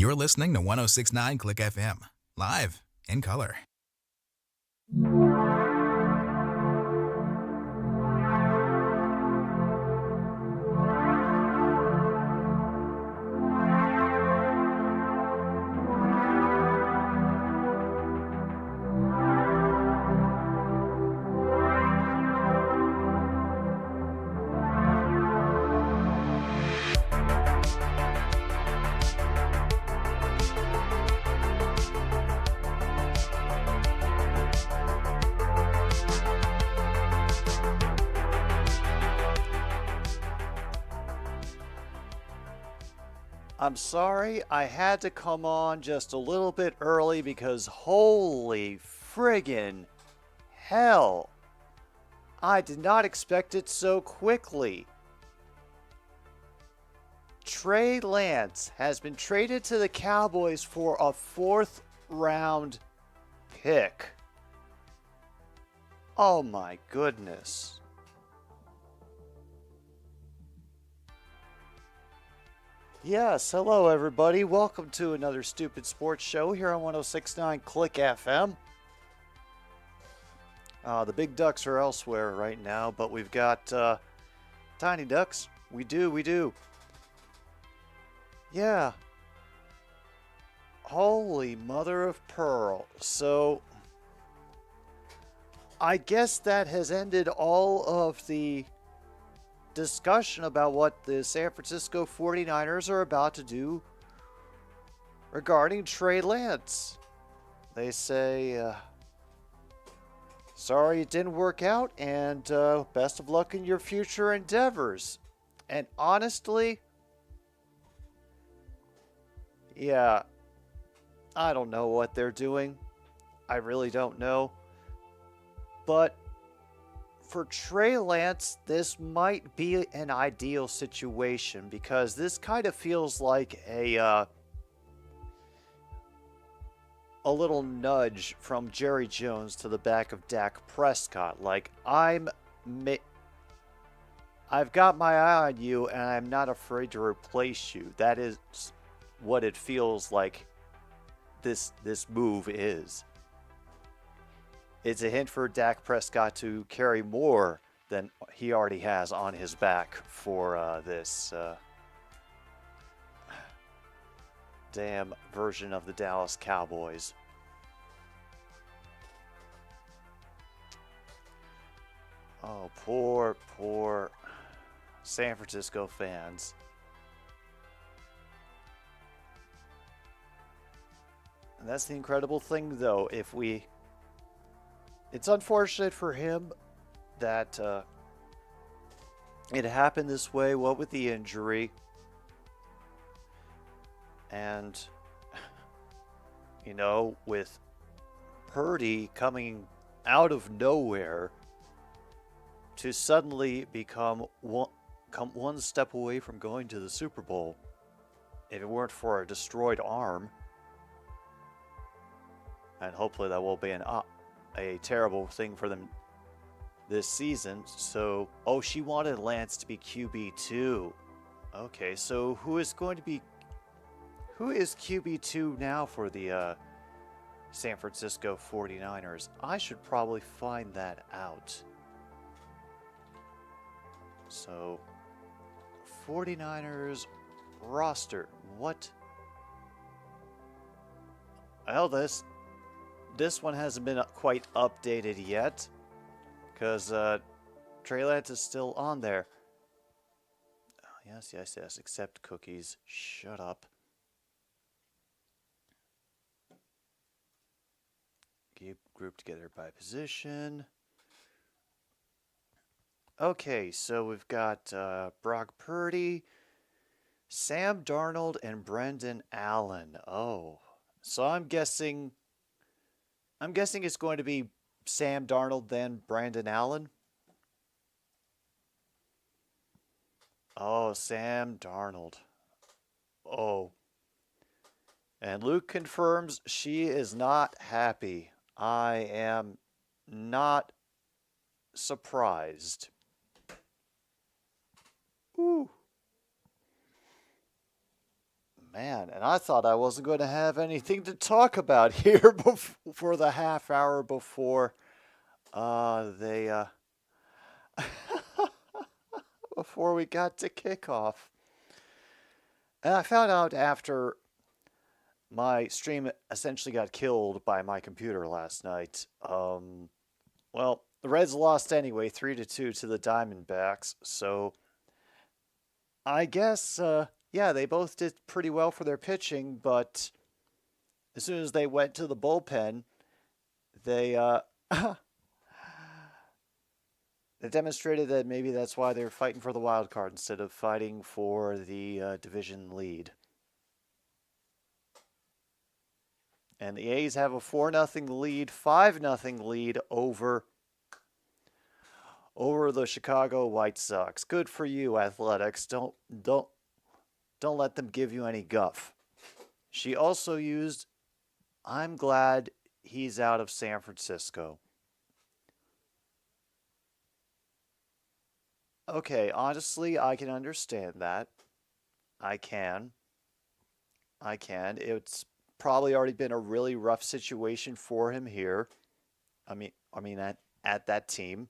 You're listening to 1069 Click FM, live in color. I'm sorry, I had to come on just a little bit early because holy friggin' hell. I did not expect it so quickly. Trey Lance has been traded to the Cowboys for a 4th round pick. Oh my goodness. Yes, hello everybody. Welcome to another stupid sports show here on 1069 Click FM. The big ducks are elsewhere right now, but we've got tiny ducks. We do. Yeah. Holy mother of pearl. So, I guess that has ended all of the discussion about what the San Francisco 49ers are about to do regarding Trey Lance. They say, sorry it didn't work out, and best of luck in your future endeavors. And honestly, yeah, I don't know what they're doing. I really don't know. But for Trey Lance, this might be an ideal situation because this kind of feels like a little nudge from Jerry Jones to the back of Dak Prescott. Like, I've got my eye on you and I'm not afraid to replace you. That is what it feels like this move is. It's a hint for Dak Prescott to carry more than he already has on his back for this damn version of the Dallas Cowboys. Oh, poor San Francisco fans. And that's the incredible thing, though. It's unfortunate for him that it happened this way, what with the injury. And, with Purdy coming out of nowhere to suddenly become one step away from going to the Super Bowl, if it weren't for a destroyed arm. And hopefully that will be a terrible thing for them this season. So, she wanted Lance to be QB2. Okay, so who is QB2 now for the San Francisco 49ers? I should probably find that out. So, 49ers roster. What? Well, this one hasn't been quite updated yet, because Trey Lance is still on there. Oh, yes, accept cookies. Shut up. Keep grouped together by position. Okay, so we've got Brock Purdy, Sam Darnold, and Brendan Allen. Oh, so I'm guessing it's going to be Sam Darnold, then Brandon Allen. Oh, Sam Darnold. Oh. And Luke confirms she is not happy. I am not surprised. Ooh. Man, and I thought I wasn't going to have anything to talk about here for the half hour before they before we got to kickoff. And I found out after my stream essentially got killed by my computer last night. Well, the Reds lost anyway, 3-2 to the Diamondbacks. So I guess, yeah, they both did pretty well for their pitching, but as soon as they went to the bullpen, they they demonstrated that maybe that's why they're fighting for the wild card instead of fighting for the division lead. And the A's have a 4-0 lead, 5-0 lead over the Chicago White Sox. Good for you, Athletics. Don't let them give you any guff. She also used, I'm glad he's out of San Francisco. Okay, honestly, I can understand that. I can. It's probably already been a really rough situation for him here. I mean at that team,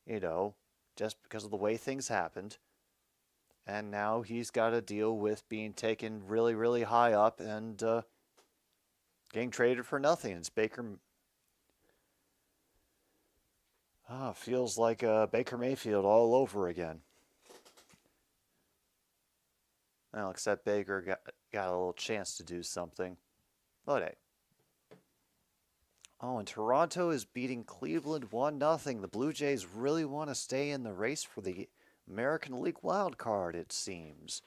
you know, just because of the way things happened. And now he's got to deal with being taken really, really high up and getting traded for nothing. It's Baker. Feels like Baker Mayfield all over again. Well, except Baker got a little chance to do something. But hey. Oh, and Toronto is beating Cleveland 1-0. The Blue Jays really want to stay in the race for the American League wild card, it seems.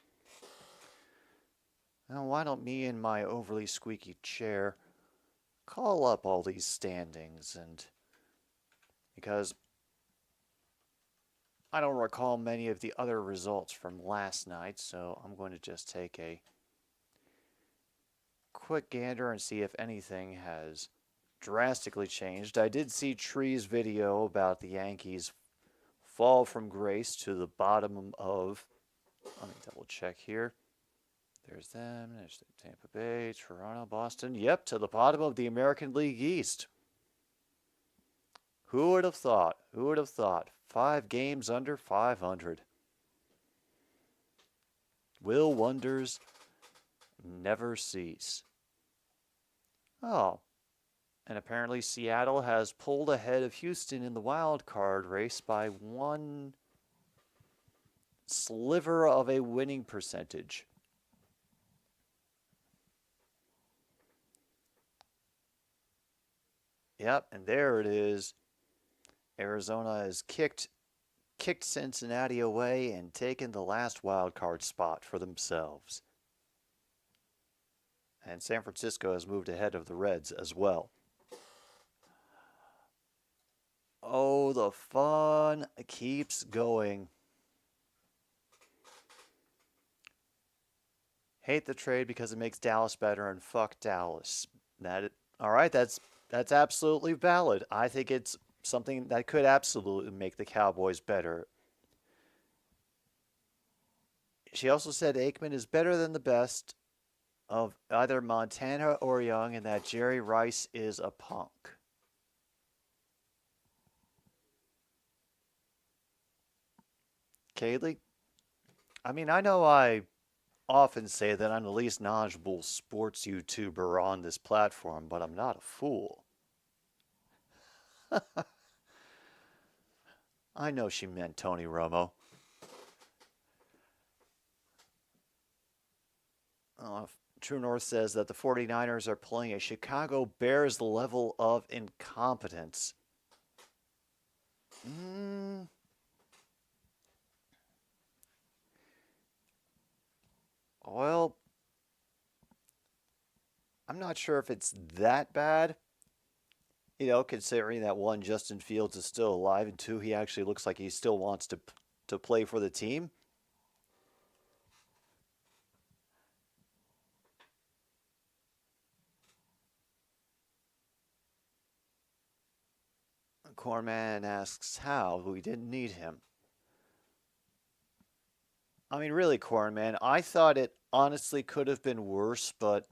Now, why don't me and my overly squeaky chair call up all these standings, and because I don't recall many of the other results from last night, so I'm going to just take a quick gander and see if anything has drastically changed. I did see Tree's video about the Yankees' fall from grace to the bottom of, let me double check here. There's them, there's Tampa Bay, Toronto, Boston. Yep, to the bottom of the American League East. Who would have thought? Who would have thought? 5 games under 500. Will wonders never cease? Oh, and apparently Seattle has pulled ahead of Houston in the wild card race by 1 sliver of a winning percentage. Yep, and there it is. Arizona has kicked Cincinnati away and taken the last wild card spot for themselves. And San Francisco has moved ahead of the Reds as well. Oh, the fun keeps going. Hate the trade because it makes Dallas better, and fuck Dallas. All right, that's absolutely valid. I think it's something that could absolutely make the Cowboys better. She also said Aikman is better than the best of either Montana or Young, and that Jerry Rice is a punk. Kaylee? I mean, I know I often say that I'm the least knowledgeable sports YouTuber on this platform, but I'm not a fool. I know she meant Tony Romo. True North says that the 49ers are playing a Chicago Bears level of incompetence. Well, I'm not sure if it's that bad. You know, considering that 1, Justin Fields is still alive, and 2, he actually looks like he still wants to play for the team. Corman asks how we didn't need him. I mean, really, Corn, man, I thought it honestly could have been worse, but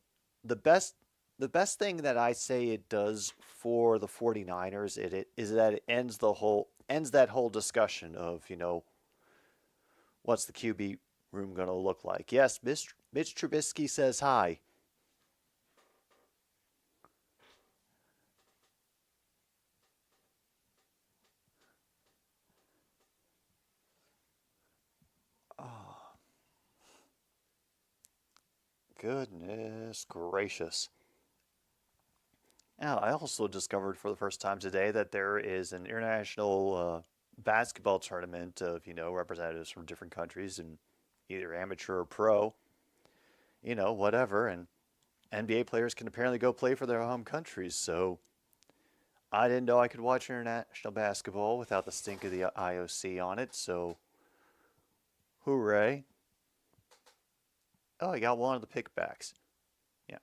the best the best thing that I say it does for the 49ers it is that it ends that whole discussion of, what's the QB room going to look like? Yes, Mitch Trubisky says hi. Oh, goodness gracious. Now, I also discovered for the first time today that there is an international basketball tournament of, representatives from different countries and either amateur or pro, whatever. And NBA players can apparently go play for their home countries. So I didn't know I could watch international basketball without the stink of the IOC on it. So hooray. Oh, I got one of the pickbacks. Yeah.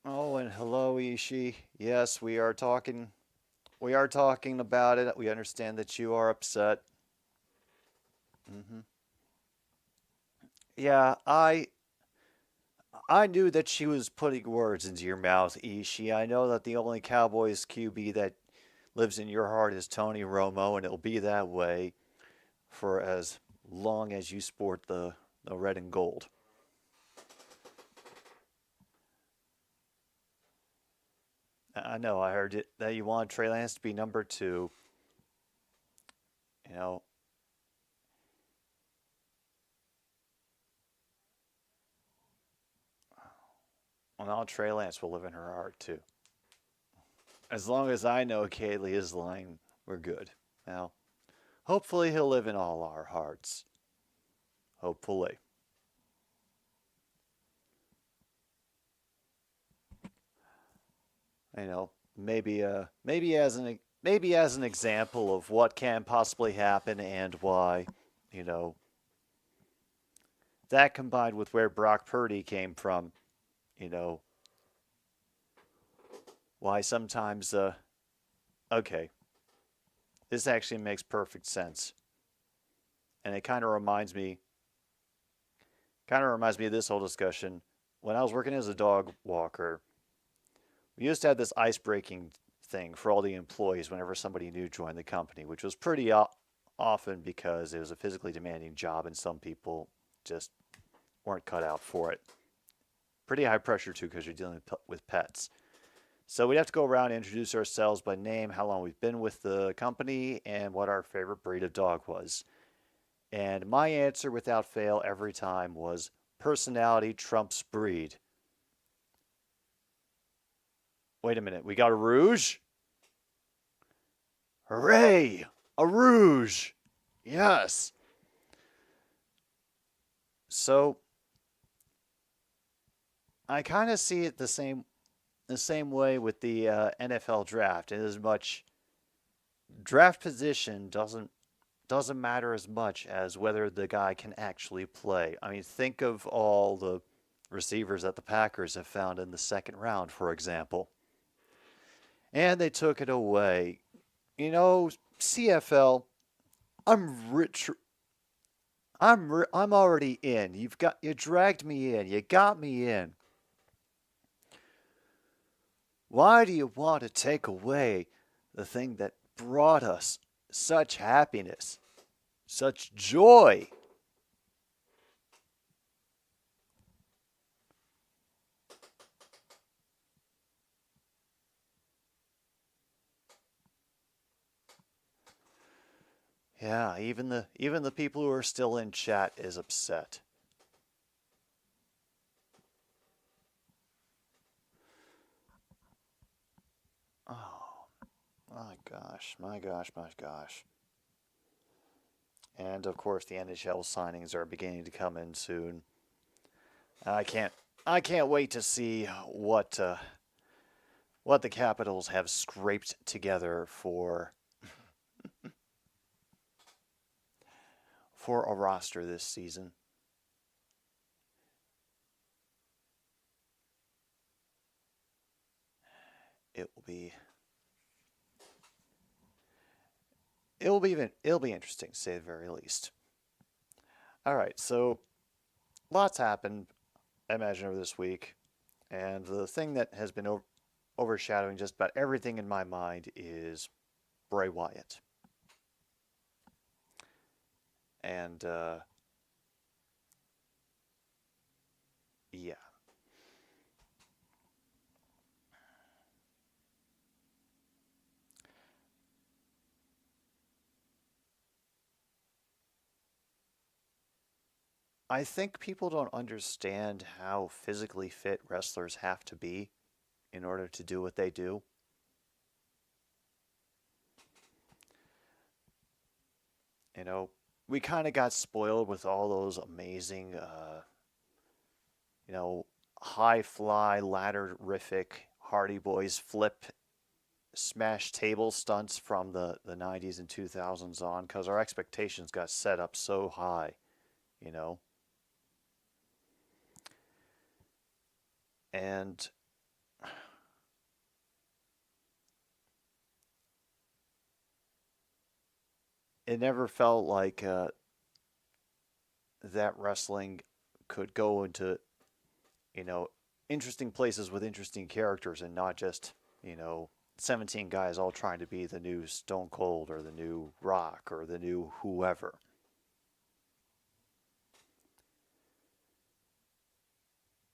Oh, and hello, Ishii. Yes, we are talking. We are talking about it. We understand that you are upset. Hmm. Yeah, I knew that she was putting words into your mouth, Ishii. I know that the only Cowboys QB that lives in your heart is Tony Romo, and it'll be that way for as long as you sport the red and gold. I know. I heard it, that you want Trey Lance to be number two. You know, well, now Trey Lance will live in her heart too. As long as I know Kaylee is lying, we're good. Now, hopefully he'll live in all our hearts. Hopefully. Maybe as an example of what can possibly happen and why, you know, that combined with where Brock Purdy came from, you know, why sometimes okay, this actually makes perfect sense. And it kind of reminds me of this whole discussion. When I was working as a dog walker, we used to have this ice breaking thing for all the employees whenever somebody new joined the company, which was pretty often because it was a physically demanding job and some people just weren't cut out for it. Pretty high pressure too because you're dealing with pets. So we'd have to go around and introduce ourselves by name, how long we've been with the company, and what our favorite breed of dog was. And my answer without fail every time was personality trumps breed. Wait a minute, we got a Rouge? Hooray! A Rouge! Yes! So I kind of see it the same way with the NFL draft. In as much draft position doesn't matter as much as whether the guy can actually play. I mean, think of all the receivers that the Packers have found in the second round, for example. And they took it away. CFL, I'm rich. I'm already in. You dragged me in. You got me in. Why do you want to take away the thing that brought us such happiness, such joy? Yeah, even the people who are still in chat is upset. Oh, my gosh, my gosh, my gosh. And of course, the NHL signings are beginning to come in soon. I can't I can't wait to see what the Capitals have scraped together for a roster this season. It will be it'll be interesting to say the very least. All right, so lots happened, I imagine, over this week, and the thing that has been overshadowing just about everything in my mind is Bray Wyatt. And yeah. I think people don't understand how physically fit wrestlers have to be in order to do what they do. You know, we kind of got spoiled with all those amazing, you know, high fly, ladder-rific Hardy Boys flip smash table stunts from the 90s and 2000s on, because our expectations got set up so high, you know. And it never felt like that wrestling could go into, you know, interesting places with interesting characters and not just, you know, 17 guys all trying to be the new Stone Cold or the new Rock or the new whoever.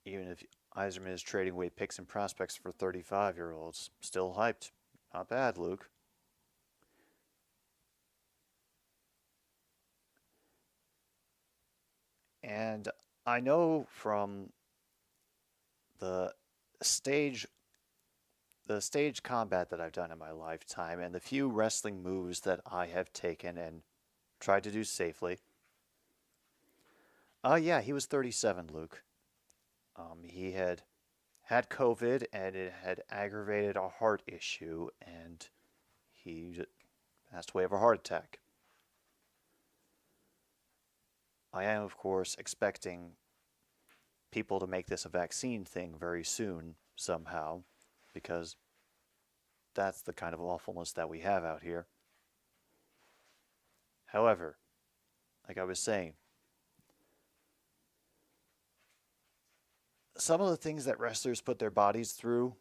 Even if Eiserman is trading away picks and prospects for 35-year-olds, still hyped. Not bad, Luke. And I know from the stage combat that I've done in my lifetime and the few wrestling moves that I have taken and tried to do safely. Yeah, he was 37, Luke. He had COVID and it had aggravated a heart issue and he passed away of a heart attack. I am, of course, expecting people to make this a vaccine thing very soon somehow, because that's the kind of awfulness that we have out here. However, like I was saying, some of the things that wrestlers put their bodies through,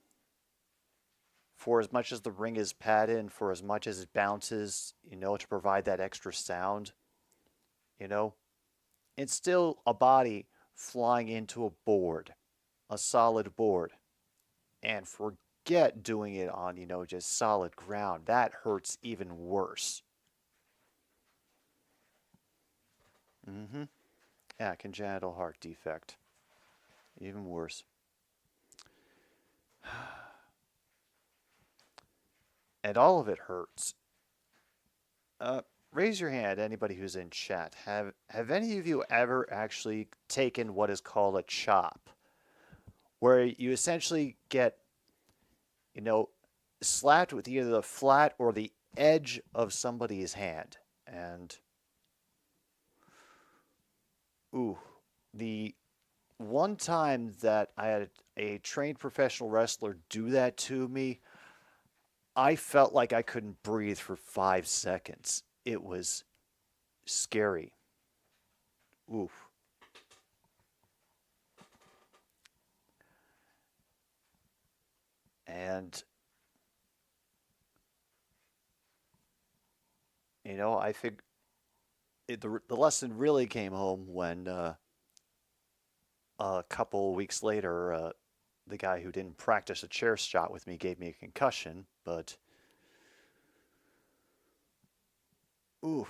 for as much as the ring is padded and for as much as it bounces, you know, to provide that extra sound, you know, it's still a body flying into a board, a solid board. And forget doing it on, you know, just solid ground. That hurts even worse. Mm-hmm. Yeah, congenital heart defect. Even worse. And all of it hurts. Raise your hand, anybody who's in chat. Have any of you ever actually taken what is called a chop? Where you essentially get, you know, slapped with either the flat or the edge of somebody's hand. And, ooh, the one time that I had a trained professional wrestler do that to me, I felt like I couldn't breathe for 5 seconds. It was scary. Oof. And, you know, I think the lesson really came home when a couple weeks later, the guy who didn't practice a chair shot with me gave me a concussion, but oof.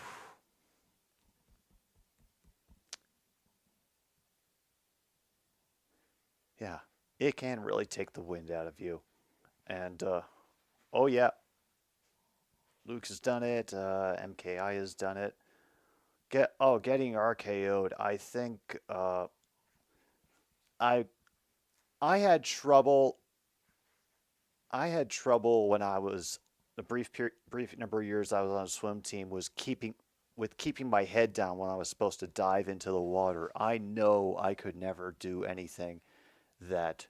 Yeah, it can really take the wind out of you. And, oh yeah, Luke's has done it, MKI has done it. Getting RKO'd, I think, I I had trouble. I had trouble when I was the brief number of years I was on a swim team was keeping my head down when I was supposed to dive into the water. I know I could never do anything that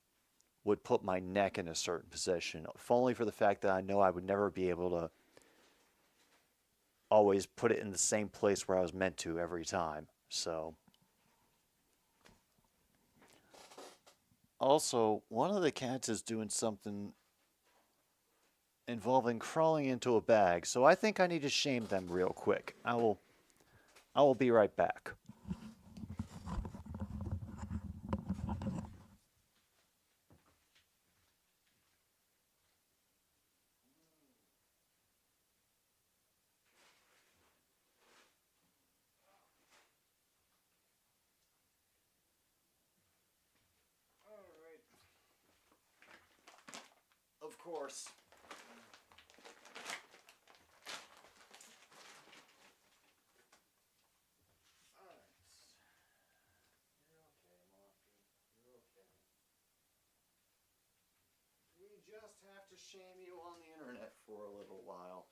would put my neck in a certain position, if only for the fact that I know I would never be able to always put it in the same place where I was meant to every time. So, also, one of the cats is doing something involving crawling into a bag, so I think I need to shame them real quick. I will be right back. Of course. We just have to shame you on the internet for a little while.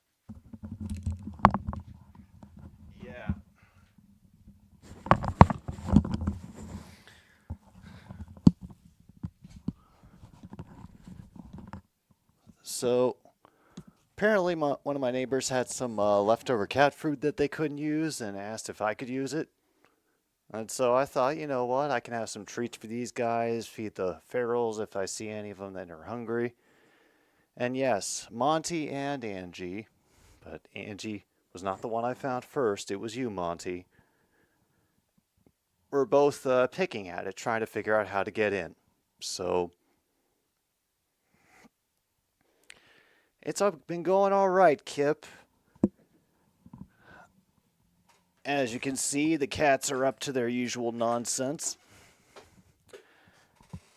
Yeah. So, apparently one of my neighbors had some leftover cat food that they couldn't use and asked if I could use it. And so I thought, you know what, I can have some treats for these guys, feed the ferals if I see any of them that are hungry. And yes, Monty and Angie, but Angie was not the one I found first, it was you, Monty. We're both picking at it, trying to figure out how to get in. So, it's been going all right, Kip. As you can see, the cats are up to their usual nonsense.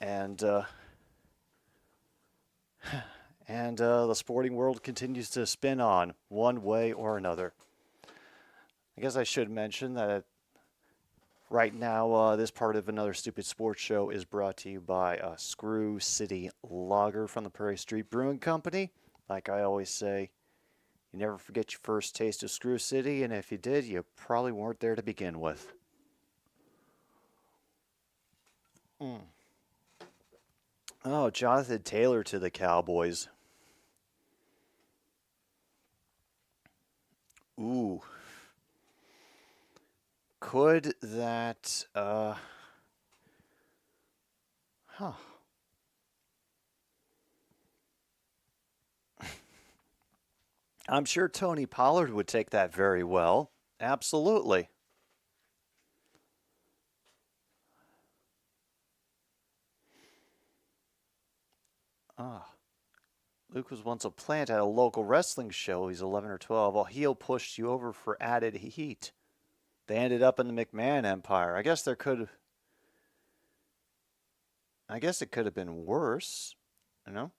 And the sporting world continues to spin on one way or another. I guess I should mention that right now, this part of Another Stupid Sports Show is brought to you by Screw City Lager from the Prairie Street Brewing Company. Like I always say, you never forget your first taste of Screw City, and if you did, you probably weren't there to begin with. Oh, Jonathan Taylor to the Cowboys. Ooh. Could that, I'm sure Tony Pollard would take that very well. Absolutely. Luke was once a plant at a local wrestling show. He's 11 or 12. Well, heel pushed you over for added heat. They ended up in the McMahon Empire. I guess it could have been worse, you know?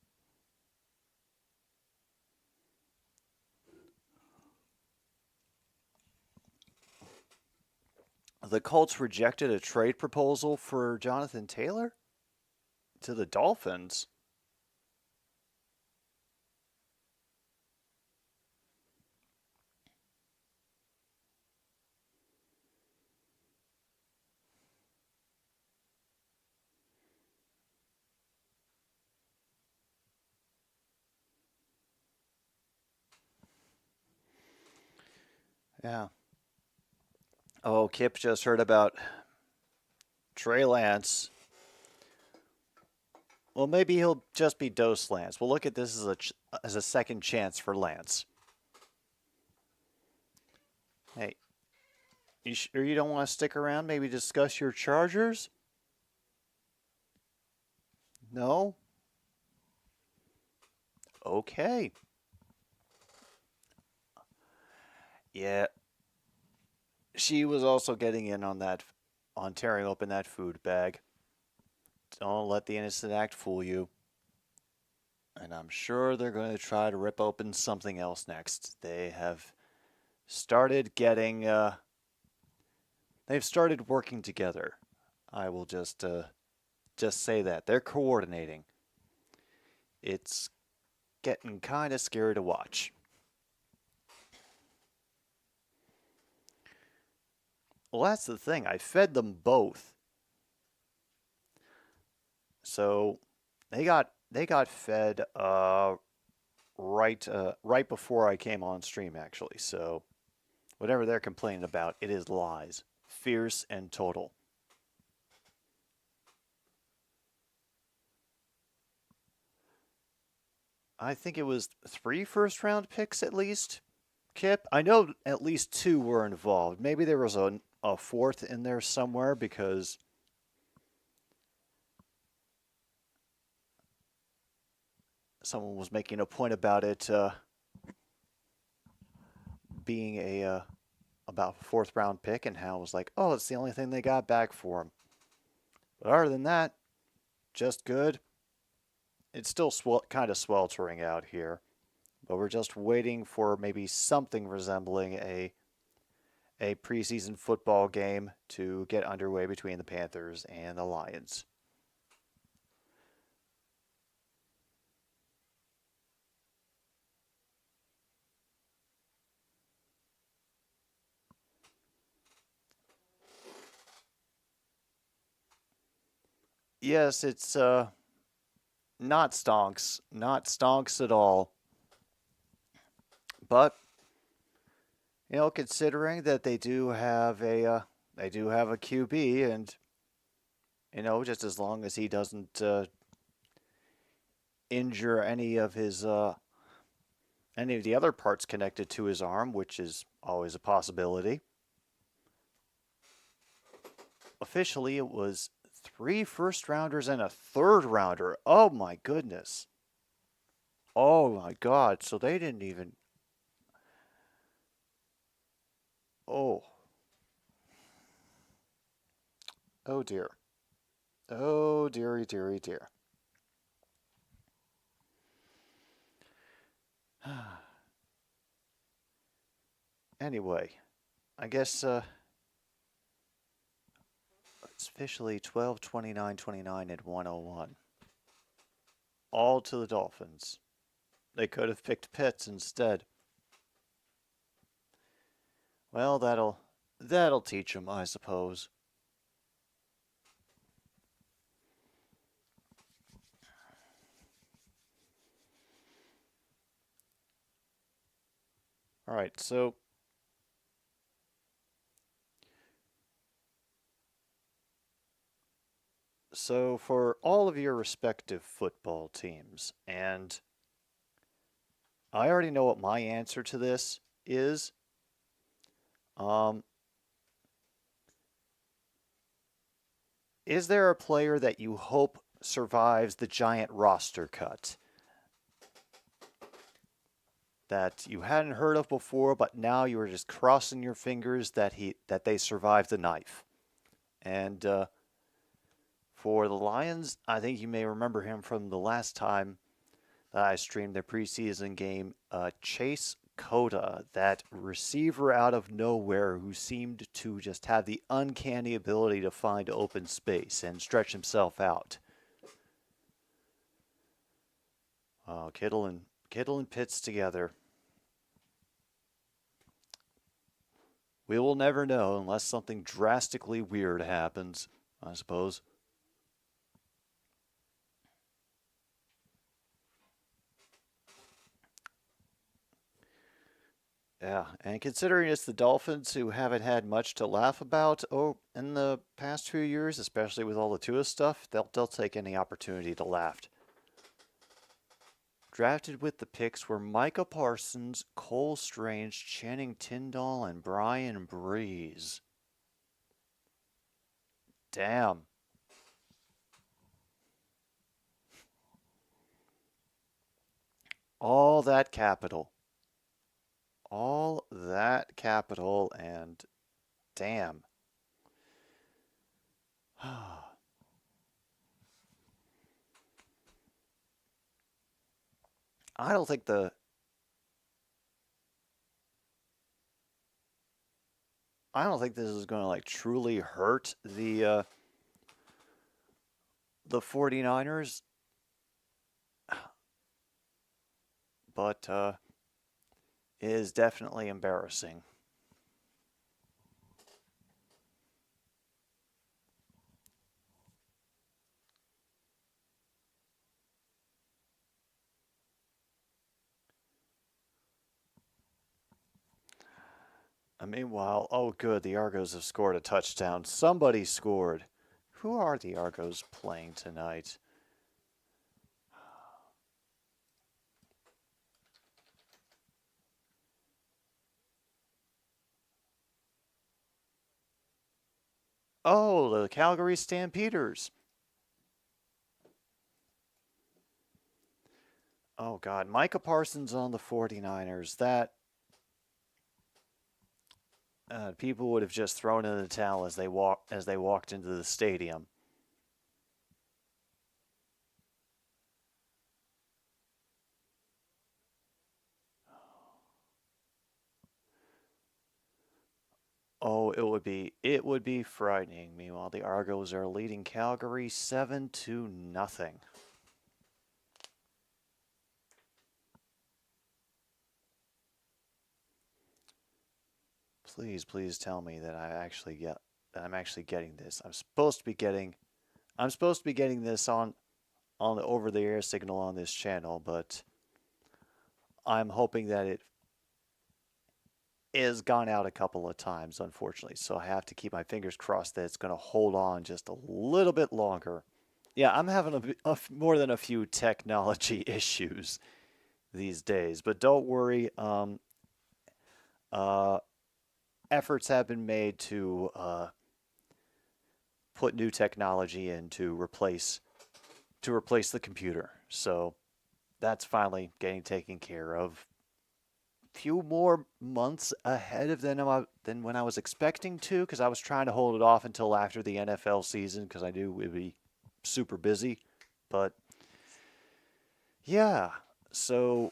The Colts rejected a trade proposal for Jonathan Taylor to the Dolphins. Yeah. Oh, Kip just heard about Trey Lance. Well, maybe he'll just be Dose Lance. We'll look at this as a second chance for Lance. Hey, you sure you don't want to stick around? Maybe discuss your Chargers? No? Okay. Yeah. She was also getting in on that, on tearing open that food bag. Don't let the innocent act fool you. And I'm sure they're going to try to rip open something else next. They have started getting, they've started working together. I will just say that. They're coordinating. It's getting kind of scary to watch. Well, that's the thing. I fed them both. So they got fed right before I came on stream, actually. So Whatever they're complaining about, it is lies. Fierce and total. I think it was 3 first-round picks at least, Kip. I know at least 2 were involved. Maybe there was a fourth in there somewhere because someone was making a point about it being about a 4th-round pick and how it was like, oh, it's the only thing they got back for him. But other than that, just good. It's still kind of sweltering out here, but we're just waiting for maybe something resembling a preseason football game to get underway between the Panthers and the Lions. Yes, it's not stonks at all. But considering that they do have a QB, and just as long as he doesn't injure any of the other parts connected to his arm, which is always a possibility. Officially, it was 3 first-rounders and a 3rd-rounder. Oh, my goodness. Oh, my God. So they didn't even... Oh. Oh, dear. Oh, dearie, dearie, dear. Anyway, I guess... it's officially 12, 29, 29, and 101. All to the Dolphins. They could have picked Pitx instead. Well, that'll teach them, I suppose. All right, so for all of your respective football teams, and I already know what my answer to this is. Is there a player that you hope survives the giant roster cut that you hadn't heard of before, but now you are just crossing your fingers that they survive the knife? And for the Lions, I think you may remember him from the last time that I streamed their preseason game, Chase Cota, that receiver out of nowhere who seemed to just have the uncanny ability to find open space and stretch himself out. Kittle and Pitts together. We will never know unless something drastically weird happens, I suppose. Yeah, and considering it's the Dolphins who haven't had much to laugh about in the past few years, especially with all the Tua stuff, they'll take any opportunity to laugh. Drafted with the picks were Micah Parsons, Cole Strange, Channing Tindall, and Brian Breeze. Damn. All that capital. All that capital, and damn. I don't think this is going to like truly hurt the 49ers, but it is definitely embarrassing. Meanwhile, oh good, the Argos have scored a touchdown. Somebody scored. Who are the Argos playing tonight? Oh, the Calgary Stampeders. Oh God, Micah Parsons on the 49ers. That people would have just thrown in the towel as they walked into the stadium. Oh, it would be frightening. Meanwhile, the Argos are leading Calgary 7-0. Please tell me that I'm actually getting this. I'm supposed to be getting this on the over-the-air signal on this channel, but I'm hoping that it is gone out a couple of times, unfortunately. So I have to keep my fingers crossed that it's going to hold on just a little bit longer. Yeah, I'm having more than a few technology issues these days, but don't worry. Efforts have been made to put new technology in to replace the computer. So that's finally getting taken care of. Few more months ahead of than when I was expecting to, because I was trying to hold it off until after the NFL season because I knew it would be super busy. But yeah, so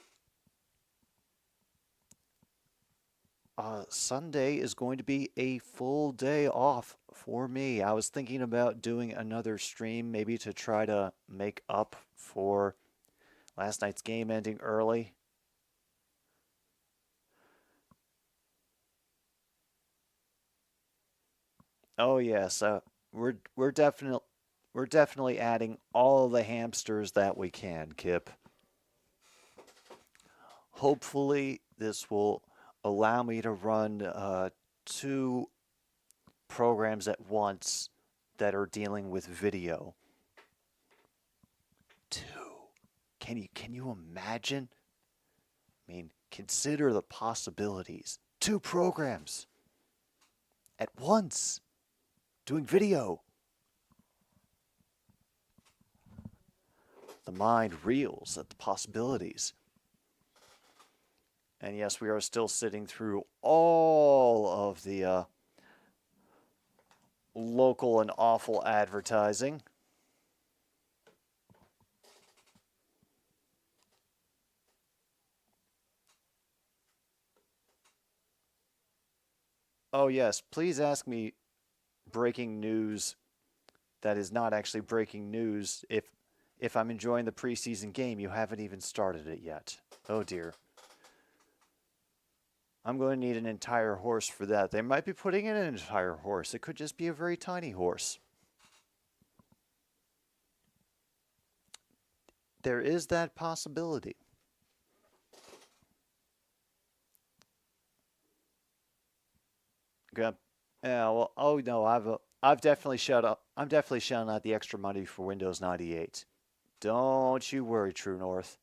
Sunday is going to be a full day off for me. I was thinking about doing another stream, maybe to try to make up for last night's game ending early. Oh yes, we're definitely adding all the hamsters that we can, Kip. Hopefully, this will allow me to run 2 programs at once that are dealing with video. 2. Can you imagine? I mean, consider the possibilities. 2 programs at once doing video. The mind reels at the possibilities. And yes, we are still sitting through all of the local and awful advertising. Oh yes, please ask me breaking news that is not actually breaking news if I'm enjoying the preseason game. You haven't even started it yet. Oh dear. I'm going to need an entire horse for that. They might be putting in an entire horse. It could just be a very tiny horse. There is that possibility. Yeah, well, oh no, I've definitely shut up. I'm definitely shelling out the extra money for Windows 98. Don't you worry, True North.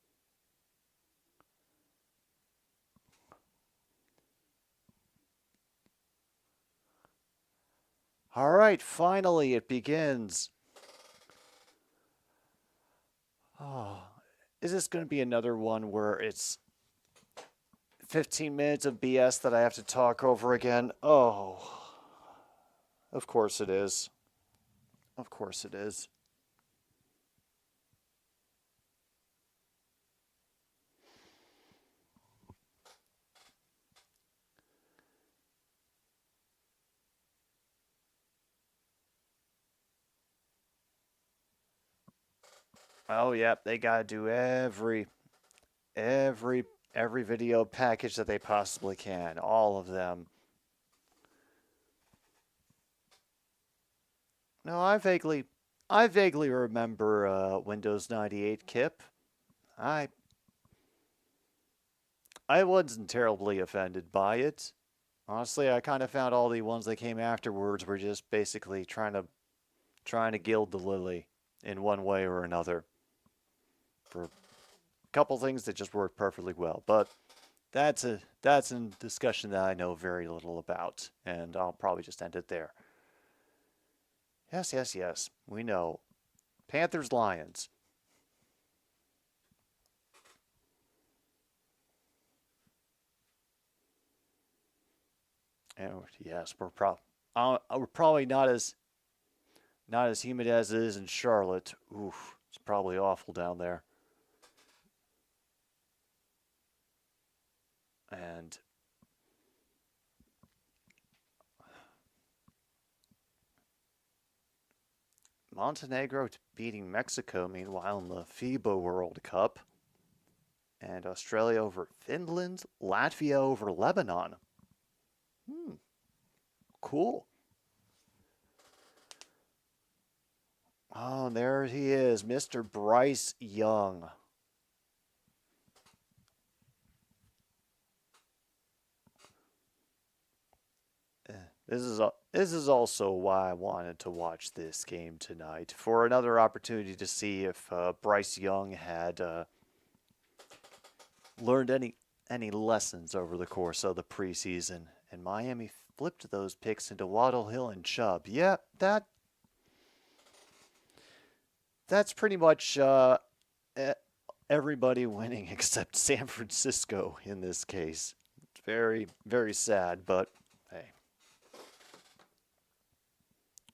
All right, finally it begins. Oh, is this going to be another one where it's 15 minutes of BS that I have to talk over again? Oh, of course it is. Of course it is. Oh, yep, they got to do every video package that they possibly can, all of them. No, I vaguely remember Windows 98, Kip. I wasn't terribly offended by it. Honestly, I kind of found all the ones that came afterwards were just basically trying to gild the lily in one way or another for a couple things that just worked perfectly well. But that's a discussion that I know very little about, and I'll probably just end it there. Yes, yes, yes. We know. Panthers, Lions. And yes, we're probably not as humid as it is in Charlotte. Oof, it's probably awful down there. And Montenegro beating Mexico, meanwhile, in the FIBA World Cup. And Australia over Finland, Latvia over Lebanon. Cool. Oh, there he is, Mr. Bryce Young. This is also why I wanted to watch this game tonight, for another opportunity to see if Bryce Young had learned any lessons over the course of the preseason. And Miami flipped those picks into Waddle, Hill, and Chubb. Yeah, that's pretty much everybody winning except San Francisco in this case. It's very, very sad, but hey.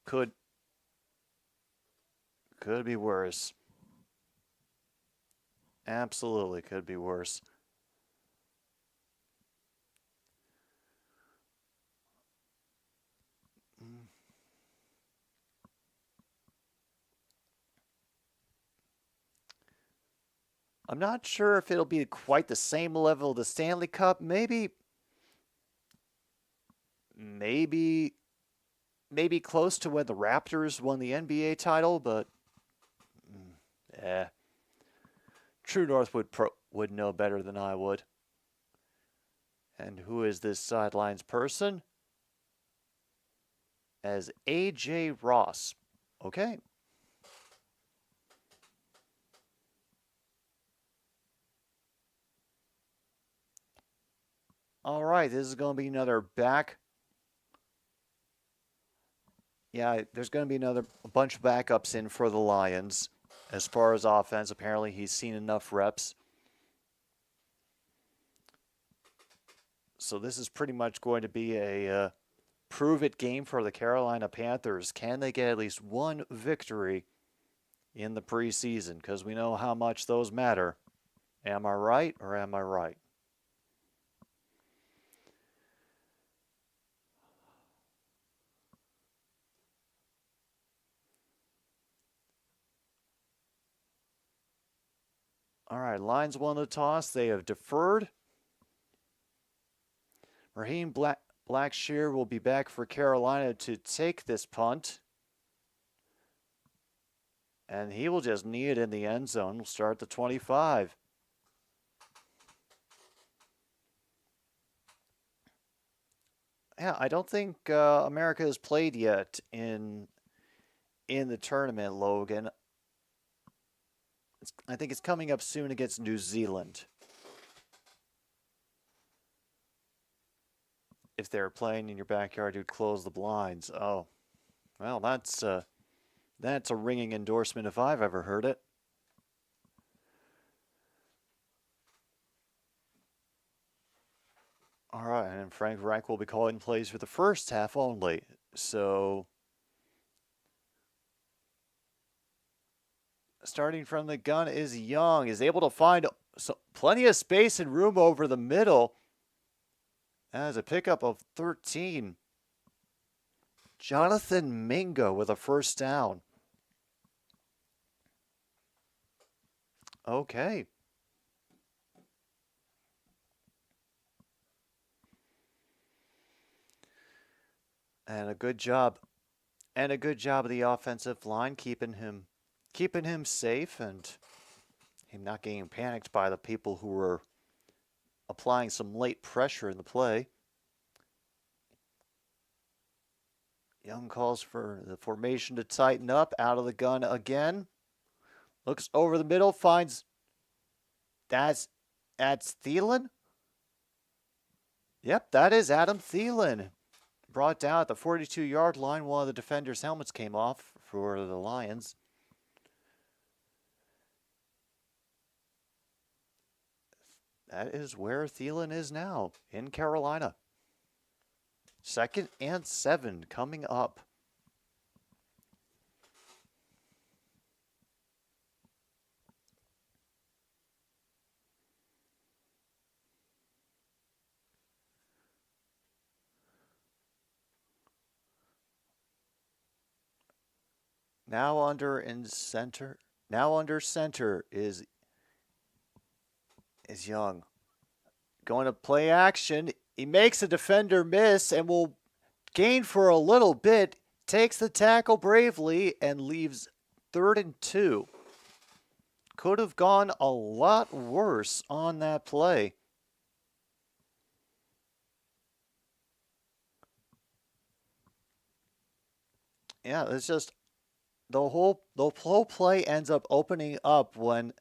Could be worse. Absolutely could be worse. I'm not sure if it'll be quite the same level of the Stanley Cup. Maybe close to when the Raptors won the NBA title, but True North would know better than I would. And who is this sidelines person? As A.J. Ross. Okay. All right, this is going to be another back. Yeah, there's going to be a bunch of backups in for the Lions. As far as offense, apparently he's seen enough reps. So this is pretty much going to be a prove-it game for the Carolina Panthers. Can they get at least one victory in the preseason? Because we know how much those matter. Am I right or am I right? All right, Lions won the toss. They have deferred. Raheem Blackshear will be back for Carolina to take this punt. And he will just knee it in the end zone. We'll start the 25. Yeah, I don't think America has played yet in the tournament, Logan. I think it's coming up soon against New Zealand. If they're playing in your backyard, you'd close the blinds. Oh, well, that's a ringing endorsement if I've ever heard it. All right, and Frank Reich will be calling plays for the first half only. So, starting from the gun is Young, is able to find plenty of space and room over the middle. That is a pickup of 13. Jonathan Mingo with a first down. Okay. And a good job of the offensive line keeping him safe and him not getting panicked by the people who were applying some late pressure in the play. Young calls for the formation to tighten up. Out of the gun again. Looks over the middle, finds that's Thielen? Yep, that is Adam Thielen. Brought down at the 42-yard line. One of the defenders' helmets came off for the Lions. That is where Thielen is now, in Carolina. 2nd and 7 coming up. Now under center is Young. Going to play action. He makes a defender miss and will gain for a little bit. Takes the tackle bravely and leaves 3rd and 2. Could have gone a lot worse on that play. Yeah, it's just the whole play ends up opening up when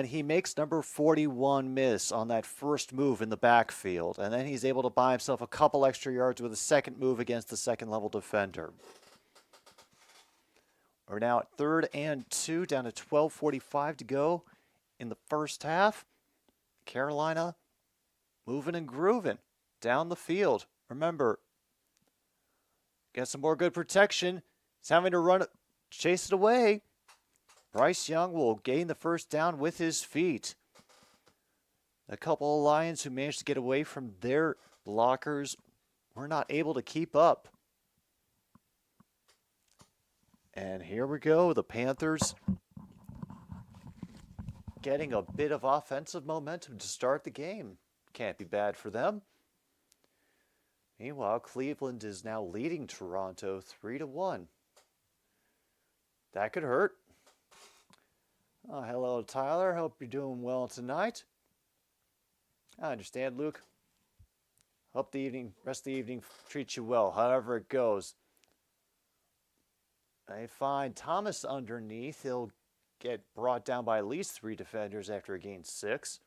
he makes number 41 miss on that first move in the backfield, and then he's able to buy himself a couple extra yards with a second move against the second-level defender. We're now at 3rd and 2, down to 12:45 to go in the first half. Carolina moving and grooving down the field. Remember, get some more good protection. He's having to chase it away. Bryce Young will gain the first down with his feet. A couple of Lions who managed to get away from their blockers were not able to keep up. And here we go, the Panthers getting a bit of offensive momentum to start the game. Can't be bad for them. Meanwhile, Cleveland is now leading Toronto 3-1. That could hurt. Oh, hello, Tyler. Hope you're doing well tonight. I understand, Luke. Hope the rest of the evening treats you well, however it goes. They find Thomas underneath. He'll get brought down by at least 3 defenders after he gains 6.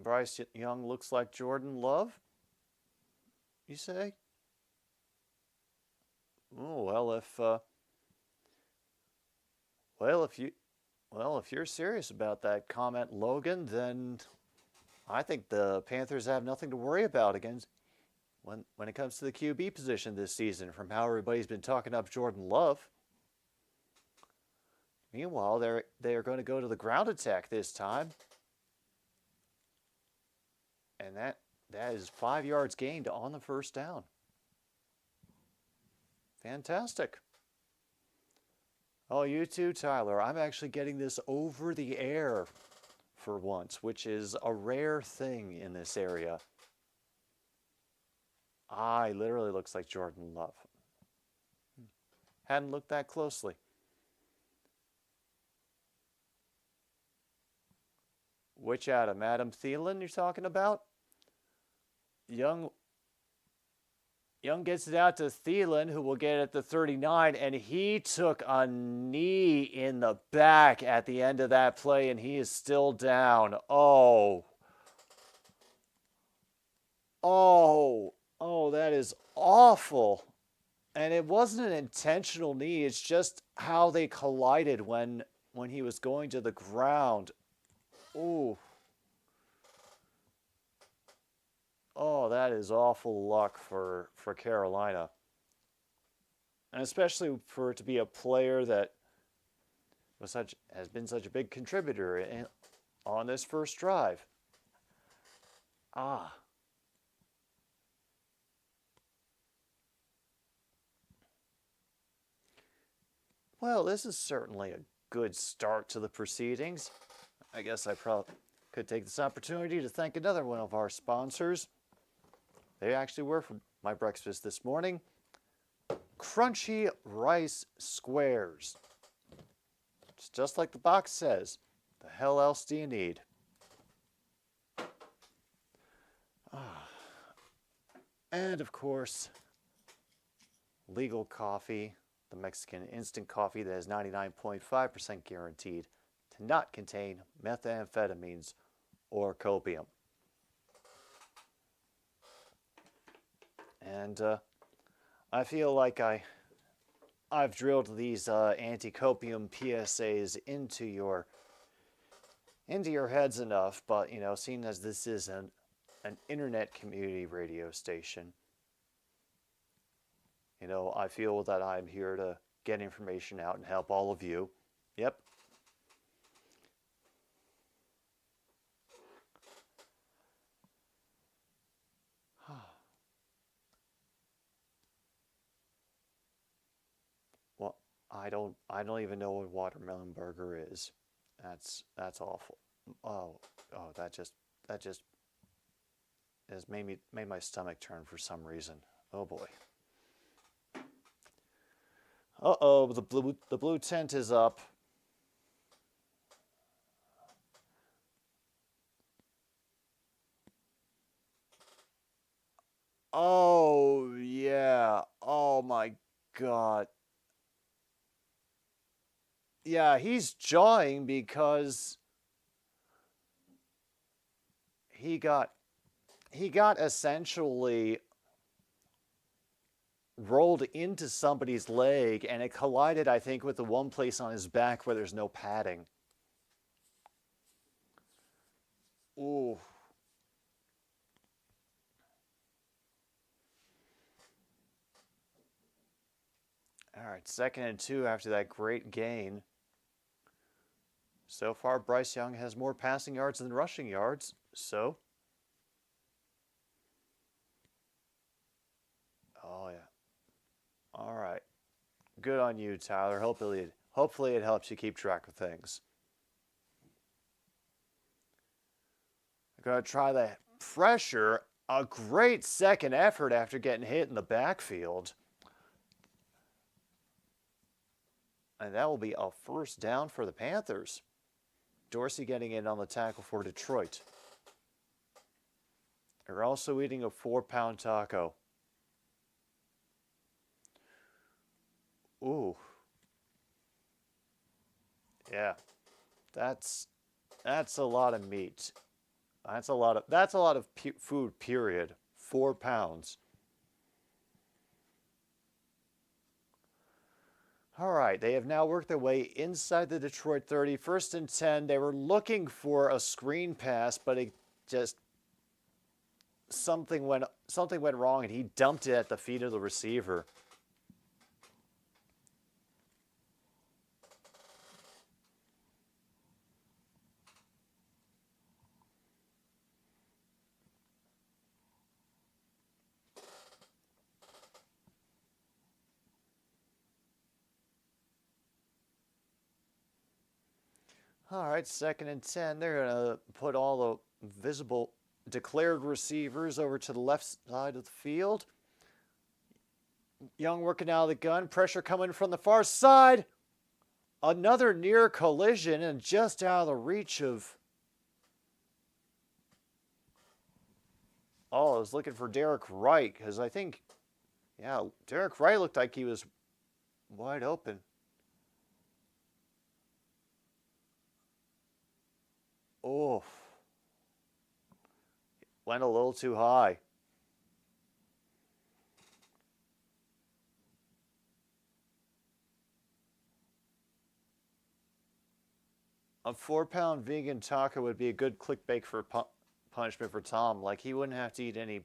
Bryce Young looks like Jordan Love, you say? Oh, if you're serious about that comment, Logan, then I think the Panthers have nothing to worry about against when it comes to the QB position this season, from how everybody's been talking up Jordan Love. Meanwhile, they are going to go to the ground attack this time. And that is 5 yards gained on the first down. Fantastic. Oh, you too, Tyler. I'm actually getting this over the air for once, which is a rare thing in this area. He literally looks like Jordan Love. Hadn't looked that closely. Which Adam? Adam Thielen you're talking about? Young gets it out to Thielen, who will get it at the 39, and he took a knee in the back at the end of that play, and he is still down. Oh, that is awful. And it wasn't an intentional knee. It's just how they collided when he was going to the ground. Ooh. Oh, that is awful luck for Carolina. And especially for it to be a player that has been such a big contributor on this first drive. Well, this is certainly a good start to the proceedings. I guess I probably could take this opportunity to thank another one of our sponsors. They actually were for my breakfast this morning. crunchy rice squares. It's just like the box says. The hell else do you need? And of course, legal coffee, the Mexican instant coffee that is 99.5% guaranteed to not contain methamphetamines or copium. And I feel like I've drilled these anti-copium PSAs into your heads enough, but you know, seeing as this is an internet community radio station, you know, I feel that I'm here to get information out and help all of you. Yep. Well, I don't even know what watermelon burger is. That's awful. Oh, that just has made my stomach turn for some reason. Oh boy. Uh-oh, the blue tent is up. Oh, yeah. Oh my God. Yeah, he's jawing because he got essentially rolled into somebody's leg, and it collided, I think, with the one place on his back where there's no padding. Ooh. All right, 2nd and 2 after that great gain. So far, Bryce Young has more passing yards than rushing yards, so. Oh, yeah. All right. Good on you, Tyler. Hopefully it helps you keep track of things. I'm going to try the pressure. A great second effort after getting hit in the backfield. And that will be a first down for the Panthers. Dorsey getting in on the tackle for Detroit. They're also eating a 4-pound taco. Ooh. Yeah. That's a lot of meat. That's a lot of food, period. 4 pounds. All right, they have now worked their way inside the Detroit 30. 1st and 10. They were looking for a screen pass, but it just something went wrong, and he dumped it at the feet of the receiver. All right, 2nd and 10. They're going to put all the visible declared receivers over to the left side of the field. Young working out of the gun. Pressure coming from the far side. Another near collision and just out of the reach of... Oh, I was looking for Derek Wright because I think... Yeah, Derek Wright looked like he was wide open. Oh, went a little too high. A 4-pound vegan taco would be a good clickbait for punishment for Tom. Like, he wouldn't have to eat any...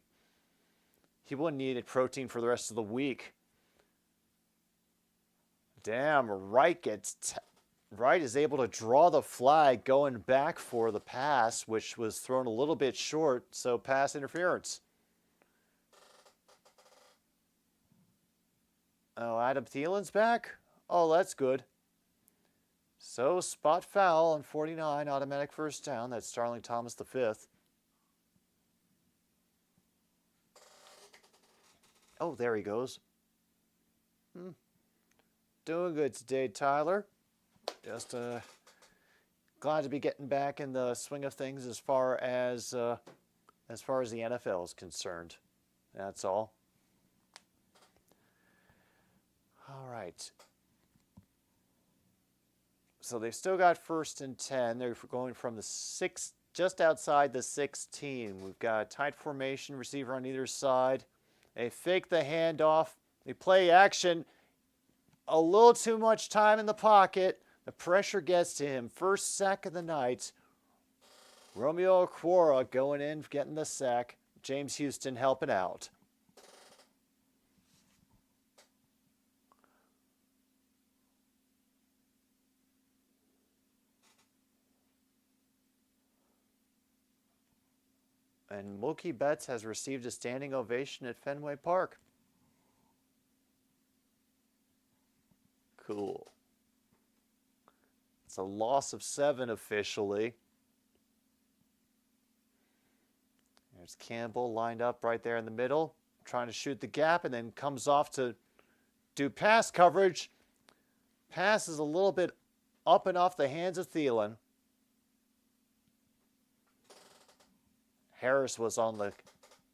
He wouldn't need protein for the rest of the week. Damn, Wright is able to draw the flag going back for the pass, which was thrown a little bit short, so pass interference. Oh, Adam Thielen's back? Oh, that's good. So, spot foul on 49, automatic first down. That's Starling Thomas V. Oh, there he goes. Doing good today, Tyler. Just glad to be getting back in the swing of things as far as the NFL is concerned. That's all. All right. So they've still got 1st and 10. They're going from the 6, just outside the 16. We've got a tight formation, receiver on either side. They fake the handoff. They play action. A little too much time in the pocket. The pressure gets to him. First sack of the night. Romeo Okwara going in, getting the sack. James Houston helping out. And Mookie Betts has received a standing ovation at Fenway Park. Cool. It's a loss of 7 officially. There's Campbell lined up right there in the middle, trying to shoot the gap, and then comes off to do pass coverage. Pass is a little bit up and off the hands of Thielen. Harris was on the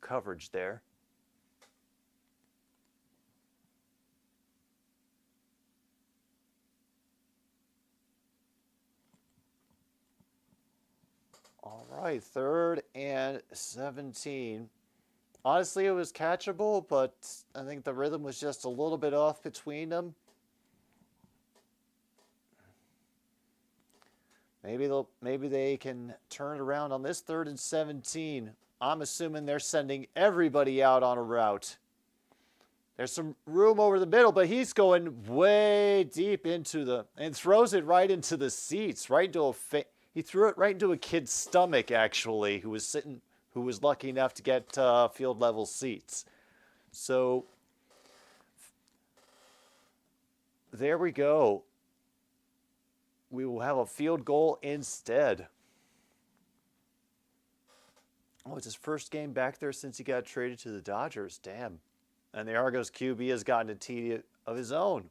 coverage there. All right, 3rd and 17. Honestly, it was catchable, but I think the rhythm was just a little bit off between them. Maybe they can turn it around on this 3rd and 17. I'm assuming they're sending everybody out on a route. There's some room over the middle, but he's going way deep into and throws it right into the seats, right into he threw it right into a kid's stomach, actually, who was lucky enough to get field level seats. So there we go. We will have a field goal instead. Oh, it's his first game back there since he got traded to the Dodgers. Damn. And the Argos QB has gotten a TD of his own.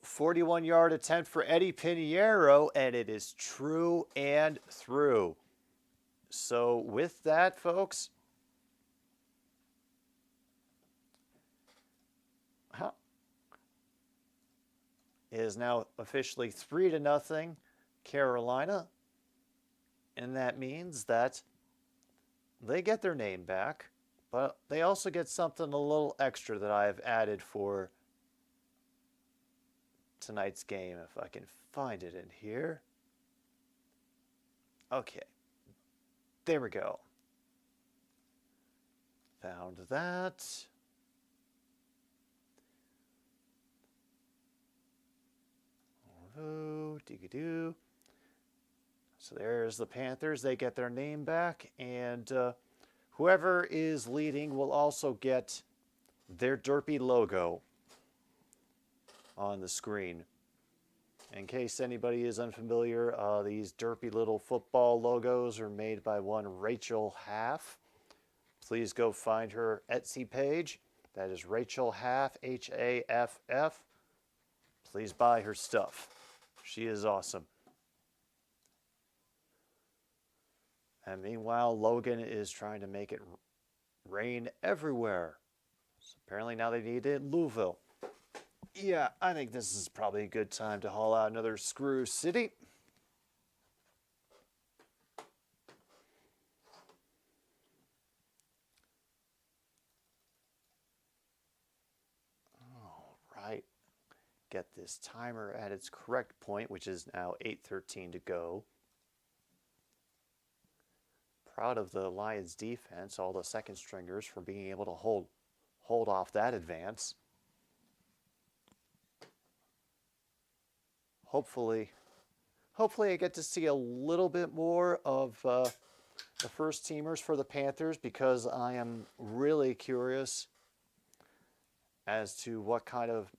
41-yard attempt for Eddie Pinheiro, and it is true and through. So with that, folks, it is now officially 3-0 Carolina, and that means that they get their name back, but they also get something a little extra that I have added for tonight's game, if I can find it in here. Okay, there we go. Found that. Oh, doo-doo. So there's the Panthers. They get their name back, and whoever is leading will also get their derpy logo on the screen. In case anybody is unfamiliar, these derpy little football logos are made by one Rachel Half. Please go find her Etsy page. That is Rachel Half, Haff. Please buy her stuff. She is awesome. And meanwhile, Logan is trying to make it rain everywhere. So apparently now they need it in Louisville. Yeah, I think this is probably a good time to haul out another Screw City. All right. Get this timer at its correct point, which is now 8:13 to go. Proud of the Lions defense, all the second stringers, for being able to hold off that advance. Hopefully I get to see a little bit more of the first teamers for the Panthers, because I am really curious as to what kind of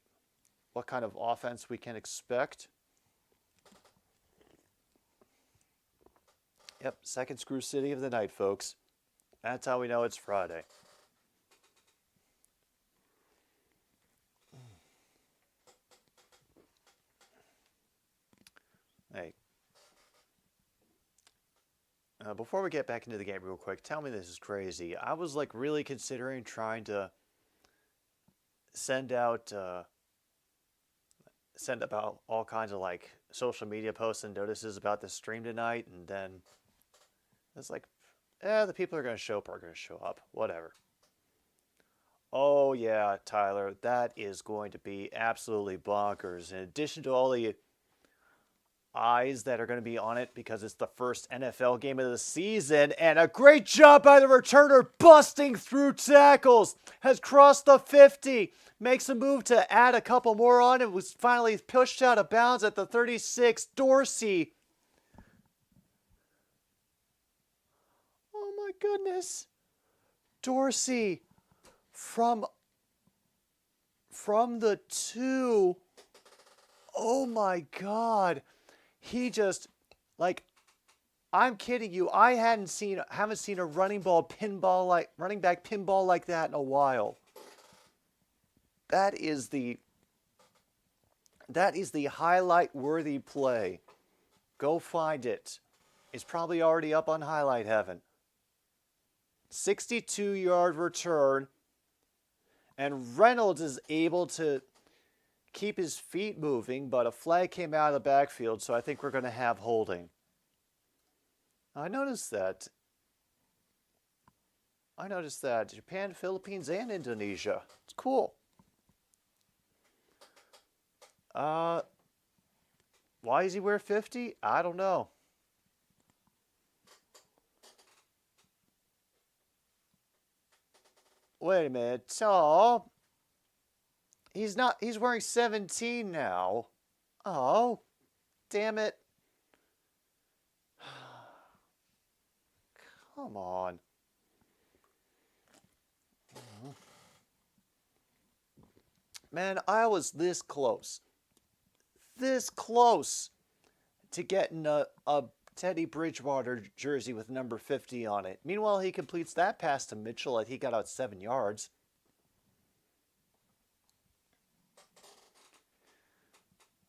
offense we can expect. Yep, second Screw City of the night, folks. That's how we know it's Friday. Before we get back into the game real quick, tell me this is crazy. I was like really considering trying to send about all kinds of like social media posts and notices about the stream tonight, and then it's like, the people are going to show up are going to show up. Whatever. Oh yeah, Tyler, that is going to be absolutely bonkers. In addition to all the eyes that are going to be on it because it's the first NFL game of the season, and a great job by the returner busting through tackles, has crossed the 50, makes a move to add a couple more on, and was finally pushed out of bounds at the 36. Dorsey. Oh my goodness. Dorsey from the 2. Oh my God. He just, like, I'm kidding you. I haven't seen a running back pinball like that in a while. That is the highlight worthy play. Go find it. It's probably already up on Highlight Heaven. 62-yard return, and Reynolds is able to keep his feet moving, but a flag came out of the backfield, so I think we're going to have holding. I noticed that. Japan, Philippines, and Indonesia. It's cool. Why does he wear 50? I don't know. Wait a minute. Oh, he's wearing 17 now. Oh, damn it. Come on. Man, I was this close to getting a Teddy Bridgewater jersey with number 50 on it. Meanwhile, he completes that pass to Mitchell and he got out 7 yards.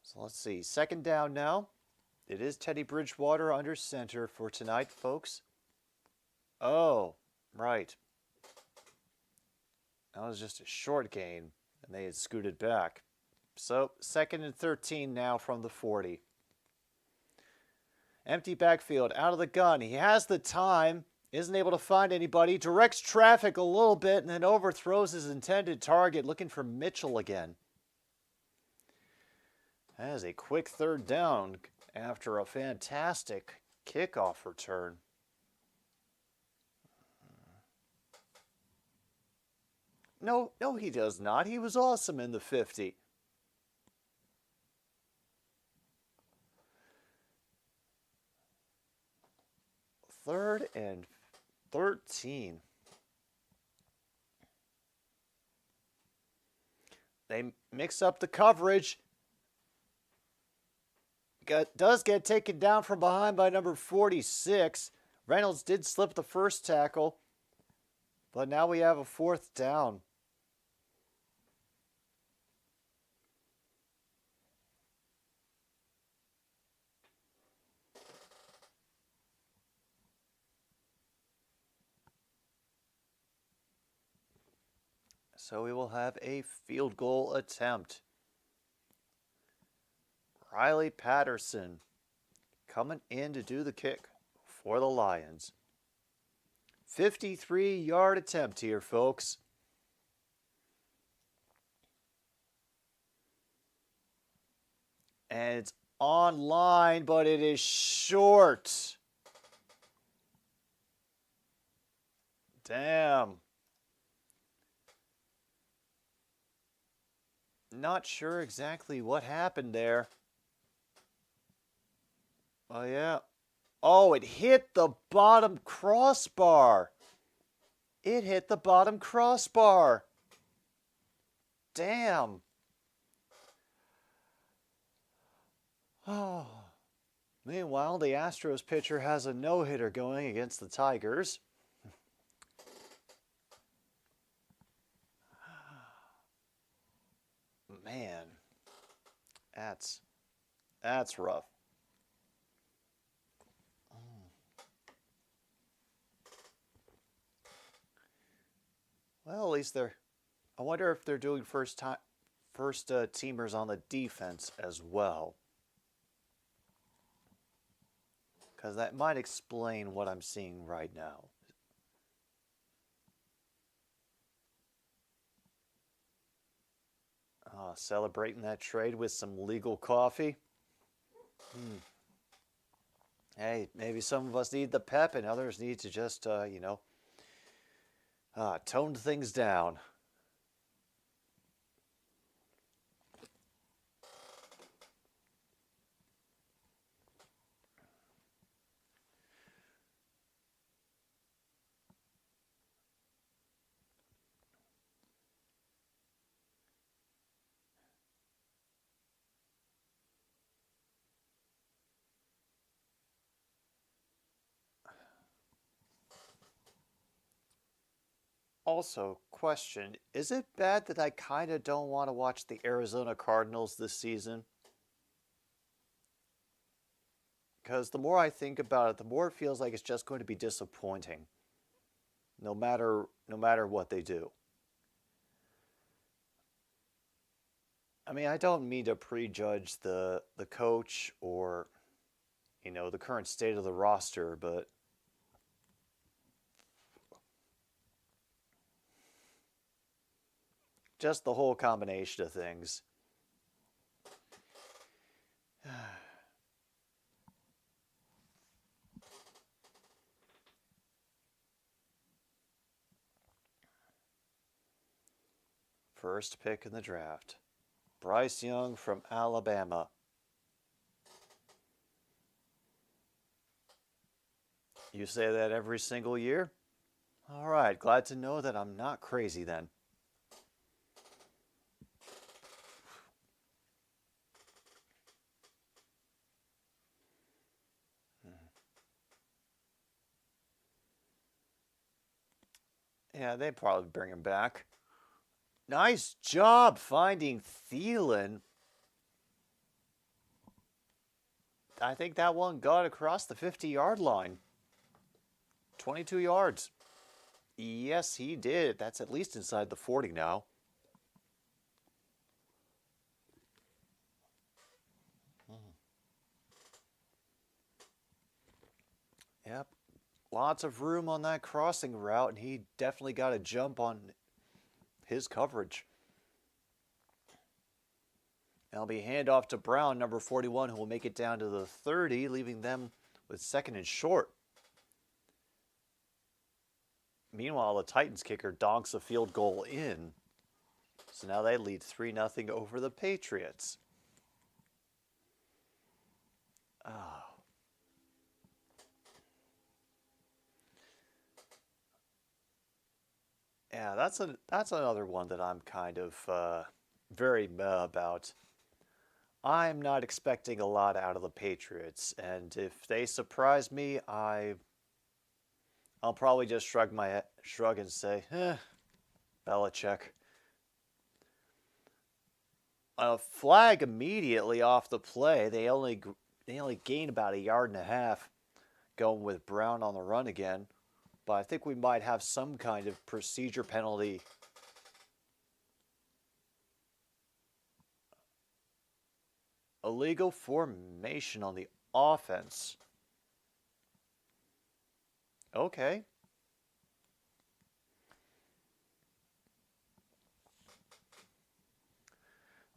So let's see. Second down now. It is Teddy Bridgewater under center for tonight, folks. Oh, right. That was just a short gain, and they had scooted back. So, 2nd and 13 now from the 40. Empty backfield, out of the gun. He has the time, isn't able to find anybody, directs traffic a little bit, and then overthrows his intended target, looking for Mitchell again. That is a quick 3rd down after a fantastic kickoff return. No, he does not. He was awesome in the 50. Third and 13. They mix up the coverage. Does get taken down from behind by number 46. Reynolds did slip the first tackle, but now we have a 4th down. So we will have a field goal attempt. Riley Patterson coming in to do the kick for the Lions. 53-yard attempt here, folks. And it's online, but it is short. Damn. Not sure exactly what happened there. Oh, yeah. Oh, it hit the bottom crossbar. It hit the bottom crossbar. Damn. Oh. Meanwhile, the Astros pitcher has a no-hitter going against the Tigers. Man, that's rough. Well, at least they're. I wonder if they're doing first teamers on the defense as well, because that might explain what I'm seeing right now. Celebrating that trade with some legal coffee. Hey, maybe some of us need the pep and others need to just, tone things down. Also, question, is it bad that I kind of don't want to watch the Arizona Cardinals this season? Because the more I think about it, the more it feels like it's just going to be disappointing, no matter what they do. I mean, I don't mean to prejudge the coach or, the current state of the roster, but just the whole combination of things. First pick in the draft, Bryce Young from Alabama. You say that every single year? All right, glad to know that I'm not crazy then. Yeah, they'd probably bring him back. Nice job finding Thielen. I think that one got across the 50-yard line. 22 yards. Yes, he did. That's at least inside the 40 now. Yep. Lots of room on that crossing route, and he definitely got a jump on his coverage. That'll be handoff to Brown, number 41, who will make it down to the 30, leaving them with second and short. Meanwhile, the Titans kicker donks a field goal in. So now they lead 3-0 over the Patriots. Oh. Yeah, that's another one that I'm kind of very meh about. I'm not expecting a lot out of the Patriots, and if they surprise me, I'll probably just shrug and say, Belichick. A flag immediately off the play. They only gained about 1.5 yards going with Brown on the run again. But I think we might have some kind of procedure penalty. Illegal formation on the offense. Okay.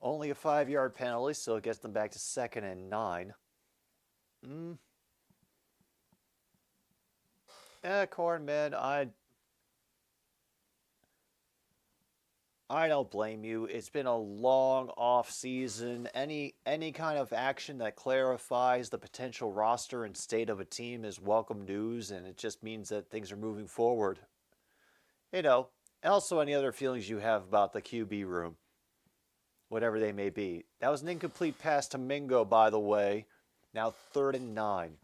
Only a 5-yard penalty, so it gets them back to 2nd and 9. Cornman, I don't blame you. It's been a long off season. Any kind of action that clarifies the potential roster and state of a team is welcome news, and it just means that things are moving forward. Also any other feelings you have about the QB room, whatever they may be. That was an incomplete pass to Mingo, by the way. Now 3rd and 9.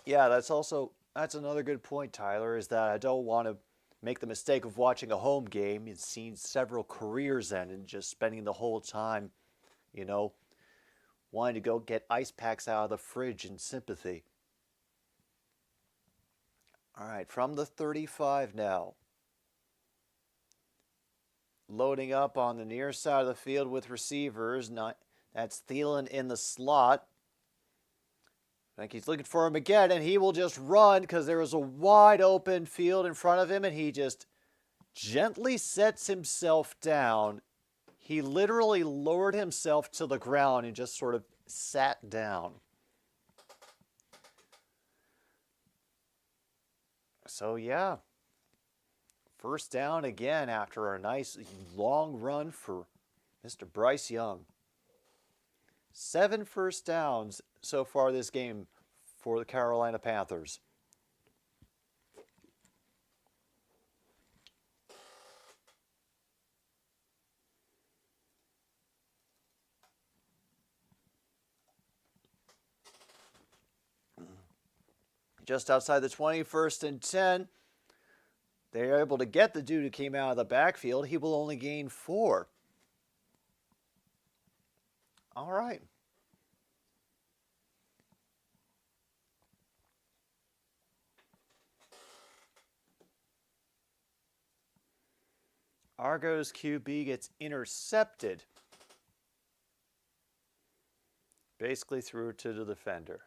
Yeah, that's another good point, Tyler, is that I don't want to make the mistake of watching a home game and seeing several careers end and just spending the whole time, wanting to go get ice packs out of the fridge in sympathy. All right, from the 35 now. Loading up on the near side of the field with receivers. That's Thielen in the slot. I think he's looking for him again, and he will just run because there is a wide open field in front of him, and he just gently sets himself down. He literally lowered himself to the ground and just sort of sat down. So, yeah. First down again after a nice long run for Mr. Bryce Young. 7 first downs so far this game for the Carolina Panthers. Just outside the 21st and 10. They're able to get the dude who came out of the backfield. He will only gain 4. All right. Argos QB gets intercepted. Basically threw it to the defender.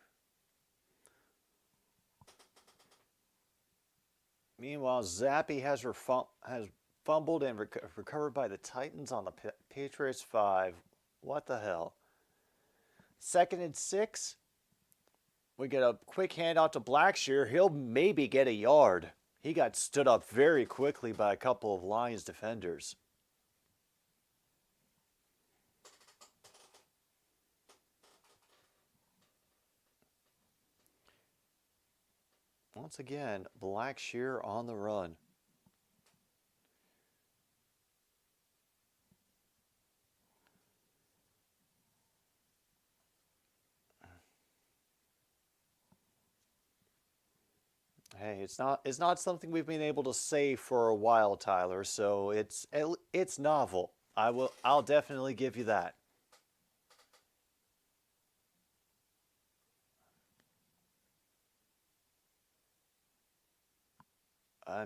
Meanwhile, Zappi has fumbled and recovered by the Titans on the Patriots 5. What the hell? 2nd and 6. We get a quick handout to Blackshear. He'll maybe get a yard. He got stood up very quickly by a couple of Lions defenders. Once again, Blackshear on the run. Hey, it's not something we've been able to say for a while, Tyler. So it's novel. I'll definitely give you that.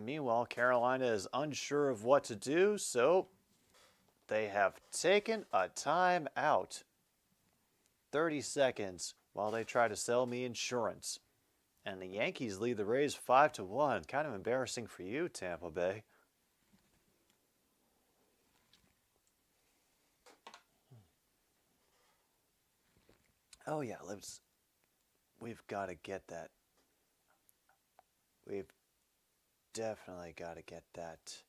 Meanwhile, Carolina is unsure of what to do, so they have taken a timeout. 30 seconds while they try to sell me insurance. And the Yankees lead the Rays 5-1. Kind of embarrassing for you, Tampa Bay. Oh yeah, we've got to get that. We've definitely got to get that.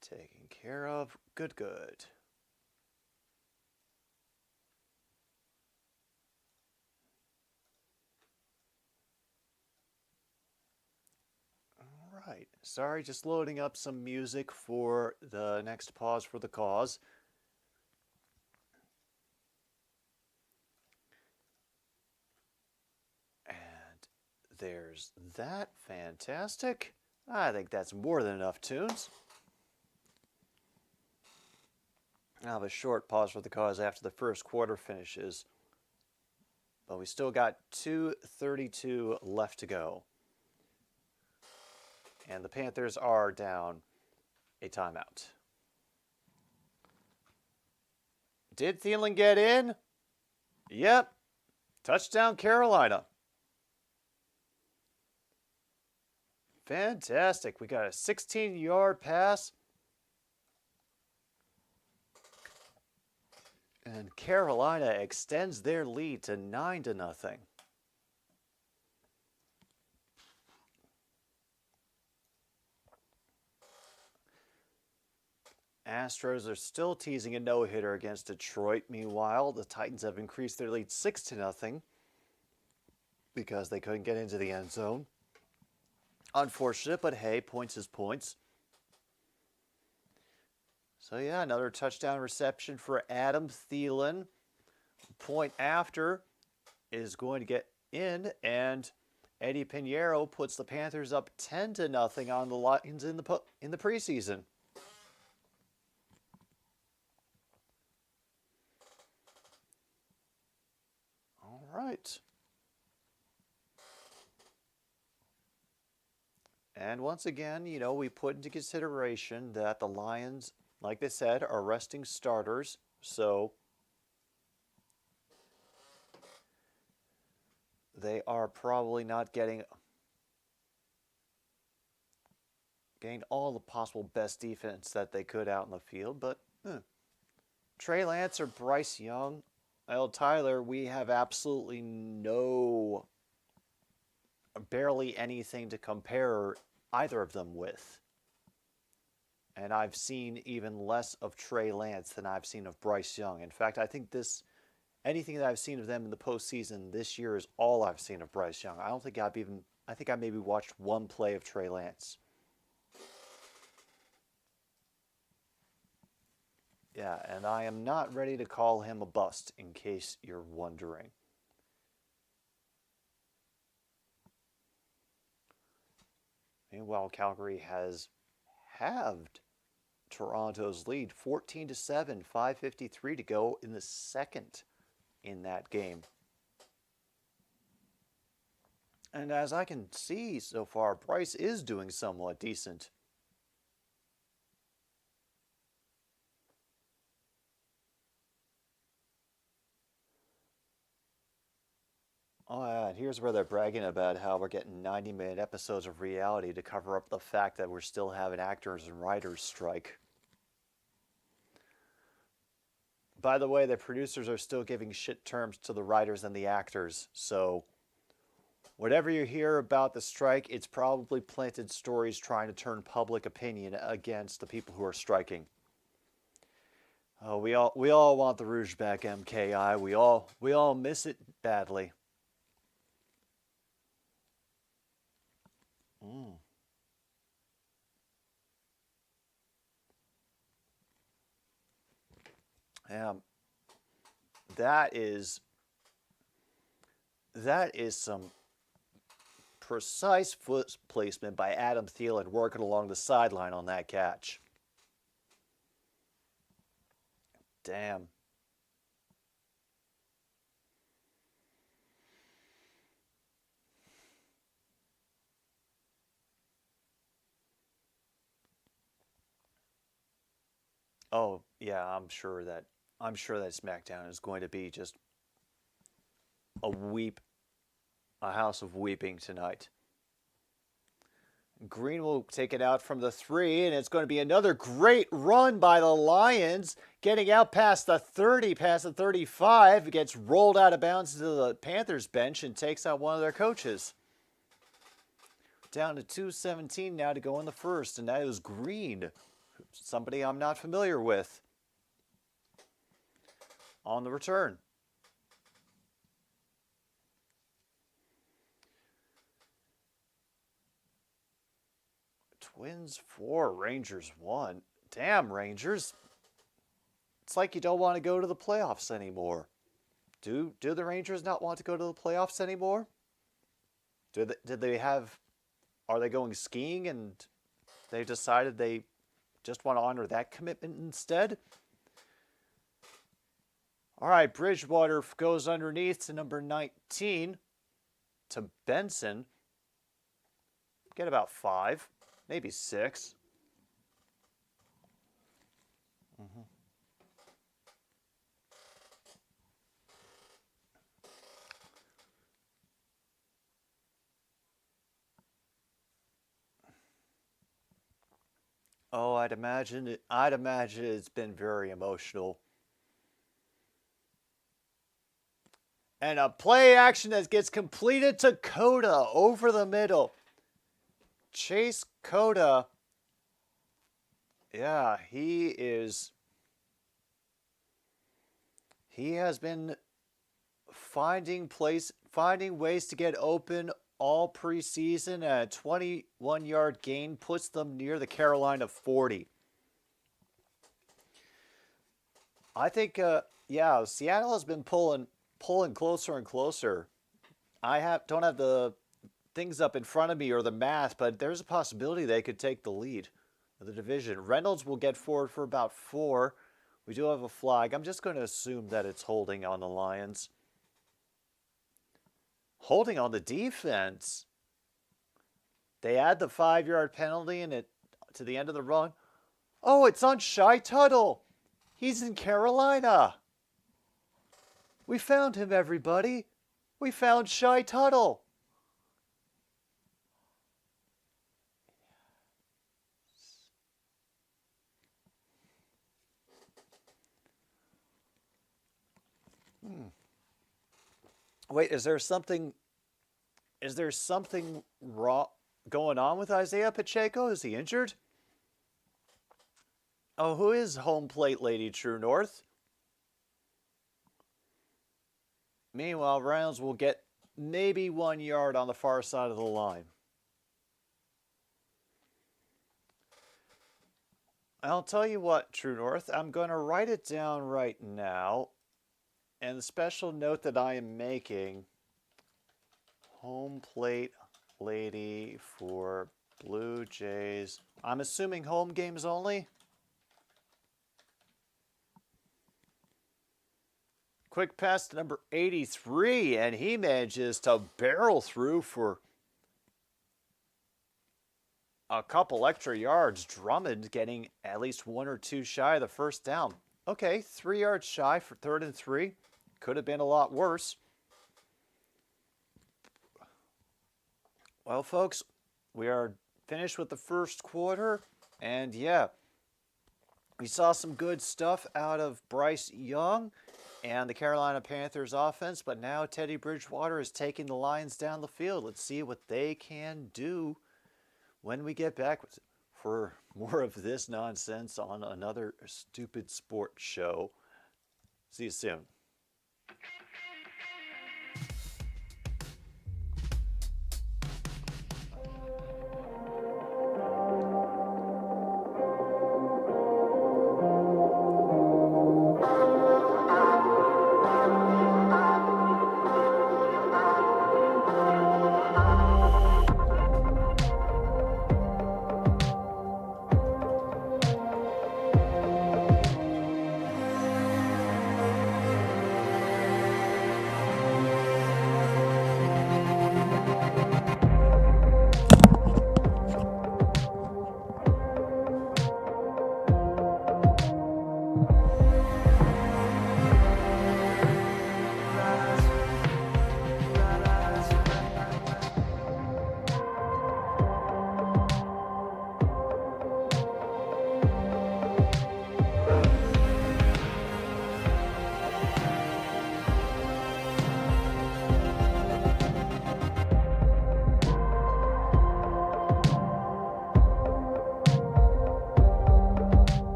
Taken care of. Good. All right. Sorry, just loading up some music for the next pause for the cause. There's that. Fantastic. I think that's more than enough tunes. I'll have a short pause for the cause after the first quarter finishes. But we still got 2:32 left to go. And the Panthers are down a timeout. Did Thielen get in? Yep. Touchdown, Carolina. Fantastic. We got a 16-yard pass. And Carolina extends their lead to 9-0. Astros are still teasing a no-hitter against Detroit. Meanwhile, the Titans have increased their lead 6-0 because they couldn't get into the end zone. Unfortunate, but hey, points is points. So yeah, another touchdown reception for Adam Thielen. Point after is going to get in, and Eddie Pinheiro puts the Panthers up 10-0 on the Lions in the preseason. All right. And once again, you know, we put into consideration that the Lions, like they said, are resting starters. So they are probably not getting all the possible best defense that they could out in the field. But Trey Lance or Bryce Young, well, Tyler, we have absolutely barely anything to compare either of them with. And I've seen even less of Trey Lance than I've seen of Bryce Young. In fact, I think anything that I've seen of them in the postseason this year is all I've seen of Bryce Young. I think I maybe watched one play of Trey Lance. Yeah, and I am not ready to call him a bust, in case you're wondering. Meanwhile, Calgary has halved Toronto's lead, 14-7, 5:53 to go in the second in that game. And as I can see so far, Bryce is doing somewhat decent. Oh, yeah, and here's where they're bragging about how we're getting 90-minute episodes of reality to cover up the fact that we're still having actors and writers strike. By the way, the producers are still giving shit terms to the writers and the actors, so whatever you hear about the strike, it's probably planted stories trying to turn public opinion against the people who are striking. Oh, we all want the Rouge back, MKI. We all miss it badly. Yeah, that is some precise foot placement by Adam Thielen working along the sideline on that catch. Damn. Oh, yeah, I'm sure that SmackDown is going to be just a house of weeping tonight. Green will take it out from the 3, and it's going to be another great run by the Lions, getting out past the 30, past the 35. It gets rolled out of bounds to the Panthers bench and takes out one of their coaches. Down to 2:17 now to go in the first, and that is Green, somebody I'm not familiar with. On the return. Twins 4, Rangers 1. Damn, Rangers. It's like you don't want to go to the playoffs anymore. Do the Rangers not want to go to the playoffs anymore? Are they going skiing and they decided they just want to honor that commitment instead? All right, Bridgewater goes underneath to number 19, to Benson. Get about 5, maybe 6. Oh, I'd imagine it's been very emotional. And a play action that gets completed to Coda over the middle. Chase Coda. Yeah, he has been finding ways to get open all preseason. A 21-yard gain puts them near the Carolina 40. I think, Seattle has been pulling closer and closer. I don't have the things up in front of me or the math, but there's a possibility they could take the lead of the division. Reynolds will get forward for about 4. We do have a flag. I'm just going to assume that it's holding on the Lions. holding on the defense. They add the 5-yard penalty and it to the end of the run. Oh, it's on Shy Tuttle. He's in Carolina. We found him, everybody. We found Shy Tuttle. Wait, is there something wrong going on with Isaiah Pacheco? Is he injured? Oh, who is home plate lady, True North? Meanwhile, Rounds will get maybe 1 yard on the far side of the line. I'll tell you what, True North, I'm going to write it down right now. And the special note that I am making, home plate lady for Blue Jays. I'm assuming home games only. Quick pass to number 83, and he manages to barrel through for a couple extra yards. Drummond getting at least 1 or 2 shy of the first down. Okay, 3 yards shy for 3rd and 3. Could have been a lot worse. Well, folks, we are finished with the first quarter. And yeah, we saw some good stuff out of Bryce Young and the Carolina Panthers offense. But now Teddy Bridgewater is taking the Lions down the field. Let's see what they can do when we get back for more of this nonsense on another stupid sports show. See you soon.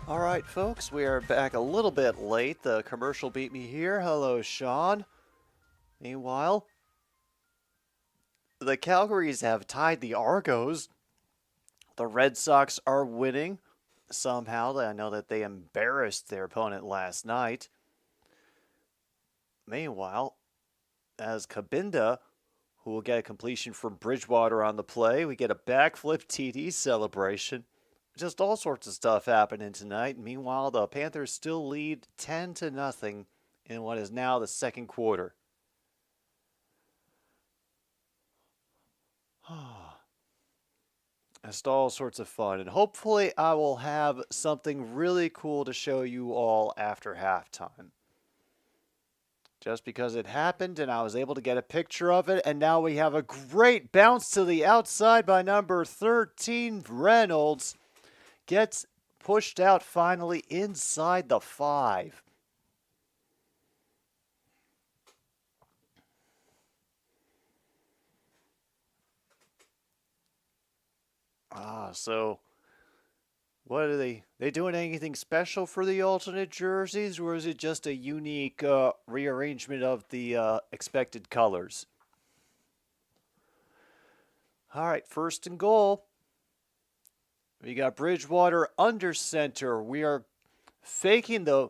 All right, folks, we are back a little bit late. The commercial beat me here. Hello, Sean. Meanwhile, The Calgarys have tied the Argos. The Red Sox are winning. Somehow, I know that they embarrassed their opponent last night. Meanwhile, as Cabinda, who will get a completion from Bridgewater on the play, we get a backflip TD celebration. Just all sorts of stuff happening tonight. Meanwhile, the Panthers still lead 10-0 in what is now the second quarter. Just all sorts of fun. And hopefully I will have something really cool to show you all after halftime. Just because it happened and I was able to get a picture of it. And now we have a great bounce to the outside by number 13, Reynolds. Gets pushed out finally inside the 5. So what are they doing anything special for the alternate jerseys, or is it just a unique rearrangement of the expected colors? All right, 1st and goal. We got Bridgewater under center. We are faking the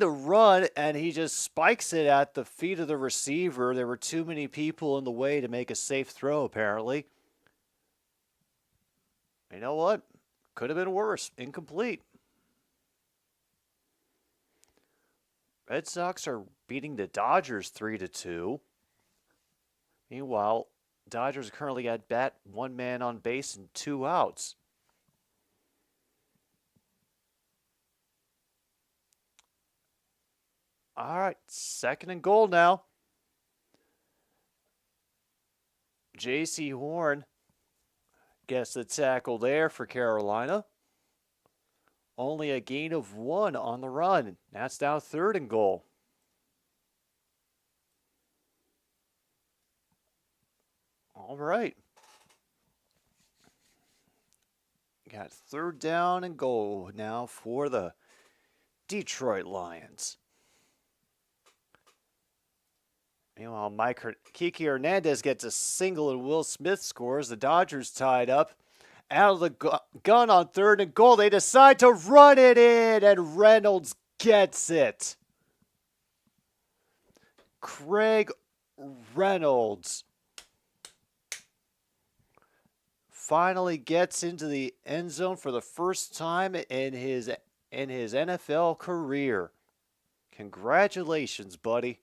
run, and he just spikes it at the feet of the receiver. There were too many people in the way to make a safe throw, apparently. You know what? Could have been worse. Incomplete. Red Sox are beating the Dodgers 3-2. Meanwhile, Dodgers currently at bat, 1 man on base and 2 outs. All right, 2nd and goal now. J.C. Horn gets the tackle there for Carolina. Only a gain of 1 on the run. That's now 3rd and goal. All right. Got 3rd down and goal now for the Detroit Lions. Meanwhile, Kiki Hernandez gets a single and Will Smith scores. The Dodgers tied up. Out of the gun on 3rd and goal. They decide to run it in, and Reynolds gets it. Craig Reynolds finally gets into the end zone for the first time in his NFL career. Congratulations, buddy.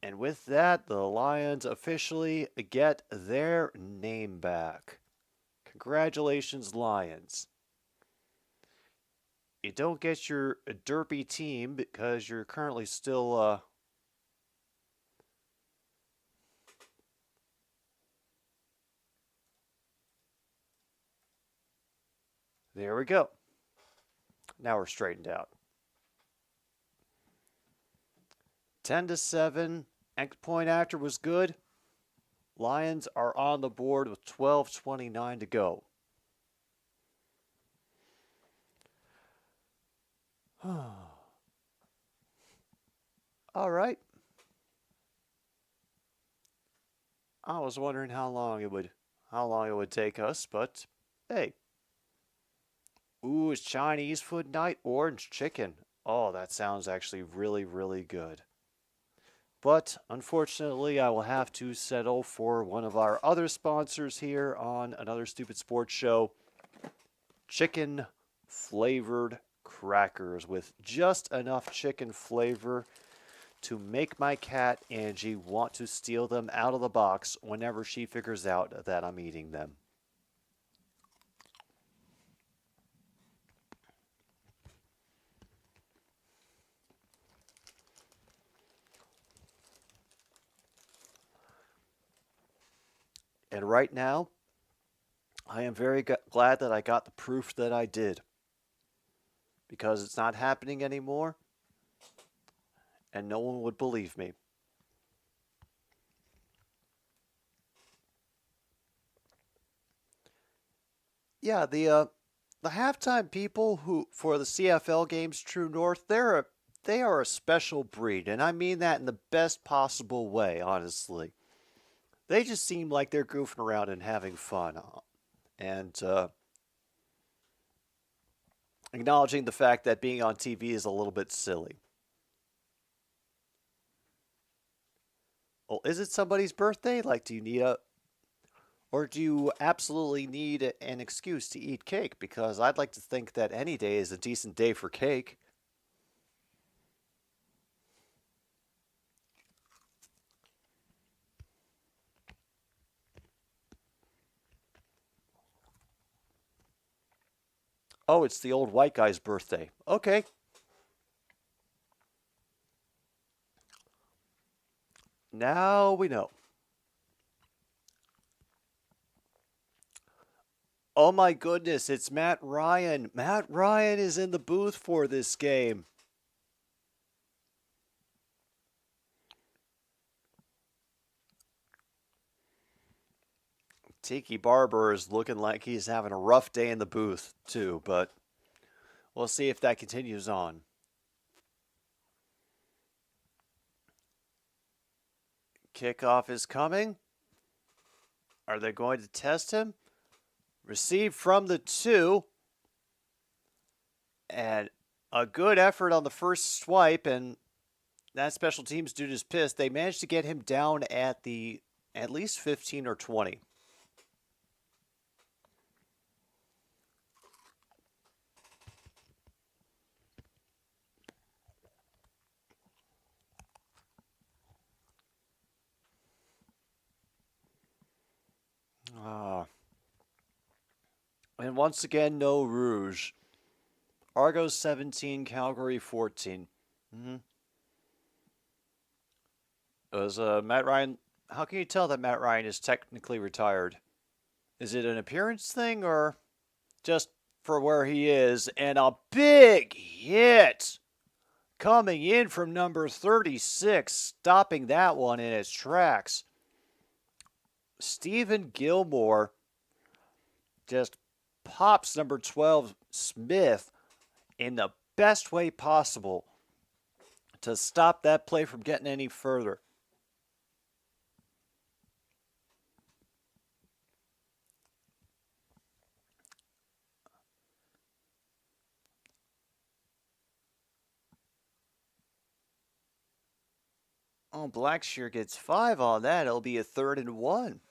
And with that, the Lions officially get their name back. Congratulations, Lions. You don't get your derpy team because you're currently still there we go. Now we're straightened out. 10-7. Next point after was good. Lions are on the board with 12:29 to go. All right. I was wondering how long it would take us, but hey. Ooh, it's Chinese food night, orange chicken. Oh, that sounds actually really, really good. But unfortunately, I will have to settle for one of our other sponsors here on Another Stupid Sports Show. Chicken flavored crackers with just enough chicken flavor to make my cat Angie want to steal them out of the box whenever she figures out that I'm eating them. And right now, I am very glad that I got the proof that I did. Because it's not happening anymore. And no one would believe me. Yeah, the halftime people who for the CFL games True North, they're they are a special breed, and I mean that in the best possible way, honestly. They just seem like they're goofing around and having fun. And acknowledging the fact that being on TV is a little bit silly. Well, is it somebody's birthday? Like, do you need a... Or do you absolutely need an excuse to eat cake? Because I'd like to think that any day is a decent day for cake. Oh, it's the old white guy's birthday. Okay. Now we know. Oh my goodness, it's Matt Ryan. Matt Ryan is in the booth for this game. Tiki Barber is looking like he's having a rough day in the booth, too, but we'll see if that continues on. Kickoff is coming. Are they going to test him? Received from the 2. And a good effort on the first swipe, and that special teams dude is pissed. They managed to get him down at least 15 or 20. And once again, no Rouge. Argos 17, Calgary 14. Was Matt Ryan... How can you tell that Matt Ryan is technically retired? Is it an appearance thing or just for where he is? And a big hit coming in from number 36, stopping that one in its tracks. Stephen Gilmore just pops number 12, Smith, in the best way possible to stop that play from getting any further. Oh, Blackshear gets 5 on that. It'll be a 3rd and 1.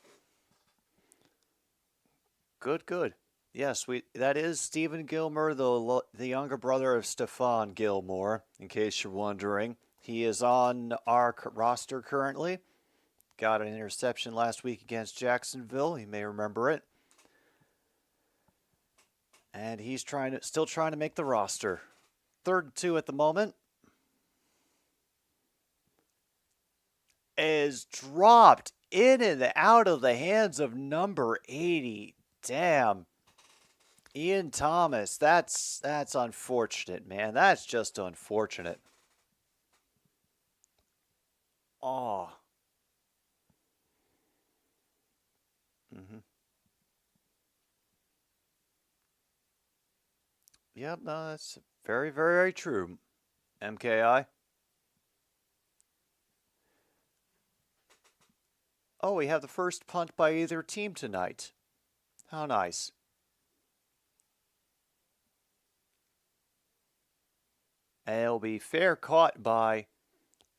Good. Yes, that is Stephen Gilmore, the younger brother of Stephon Gilmore, in case you're wondering. He is on our roster currently. Got an interception last week against Jacksonville. You may remember it. And he's still trying to make the roster. 3rd and 2 at the moment. Is dropped in and out of the hands of number 80. Damn. Ian Thomas, that's unfortunate, man. That's just unfortunate. Oh. Yep, no, that's very, very, very true. MKI. Oh, we have the first punt by either team tonight. How nice. And it'll be fair caught by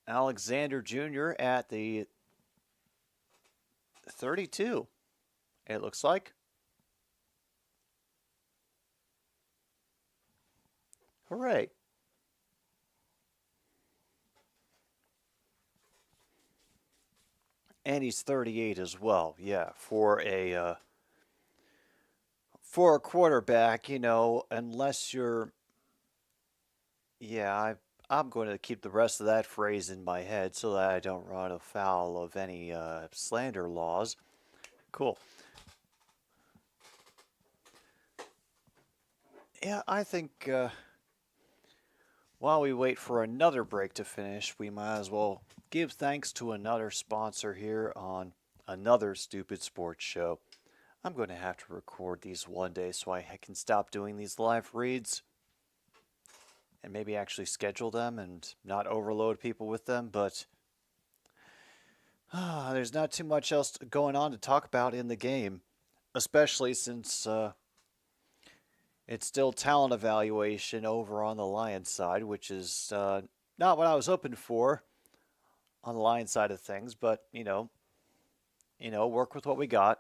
Alexander Jr. at the 32, it looks like. Hooray. And he's 38 as well. Yeah, for a quarterback, unless you're... Yeah, I'm going to keep the rest of that phrase in my head so that I don't run afoul of any slander laws. Cool. Yeah, I think while we wait for another break to finish, we might as well give thanks to another sponsor here on another stupid sports show. I'm going to have to record these one day so I can stop doing these live reads. and maybe actually schedule them and not overload people with them, but there's not too much else going on to talk about in the game, especially since it's still talent evaluation over on the Lions side, which is not what I was hoping for on the Lions side of things, but work with what we got.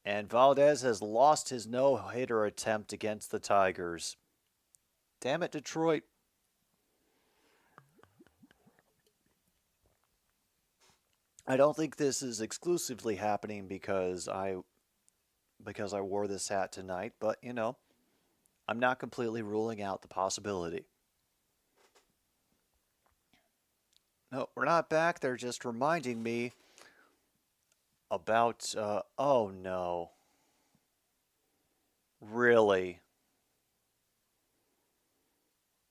And Valdez has lost his no-hitter attempt against the Tigers. Damn it, Detroit. I don't think this is exclusively happening because I wore this hat tonight, but I'm not completely ruling out the possibility. No, we're not back. They're just reminding me about, oh no. Really?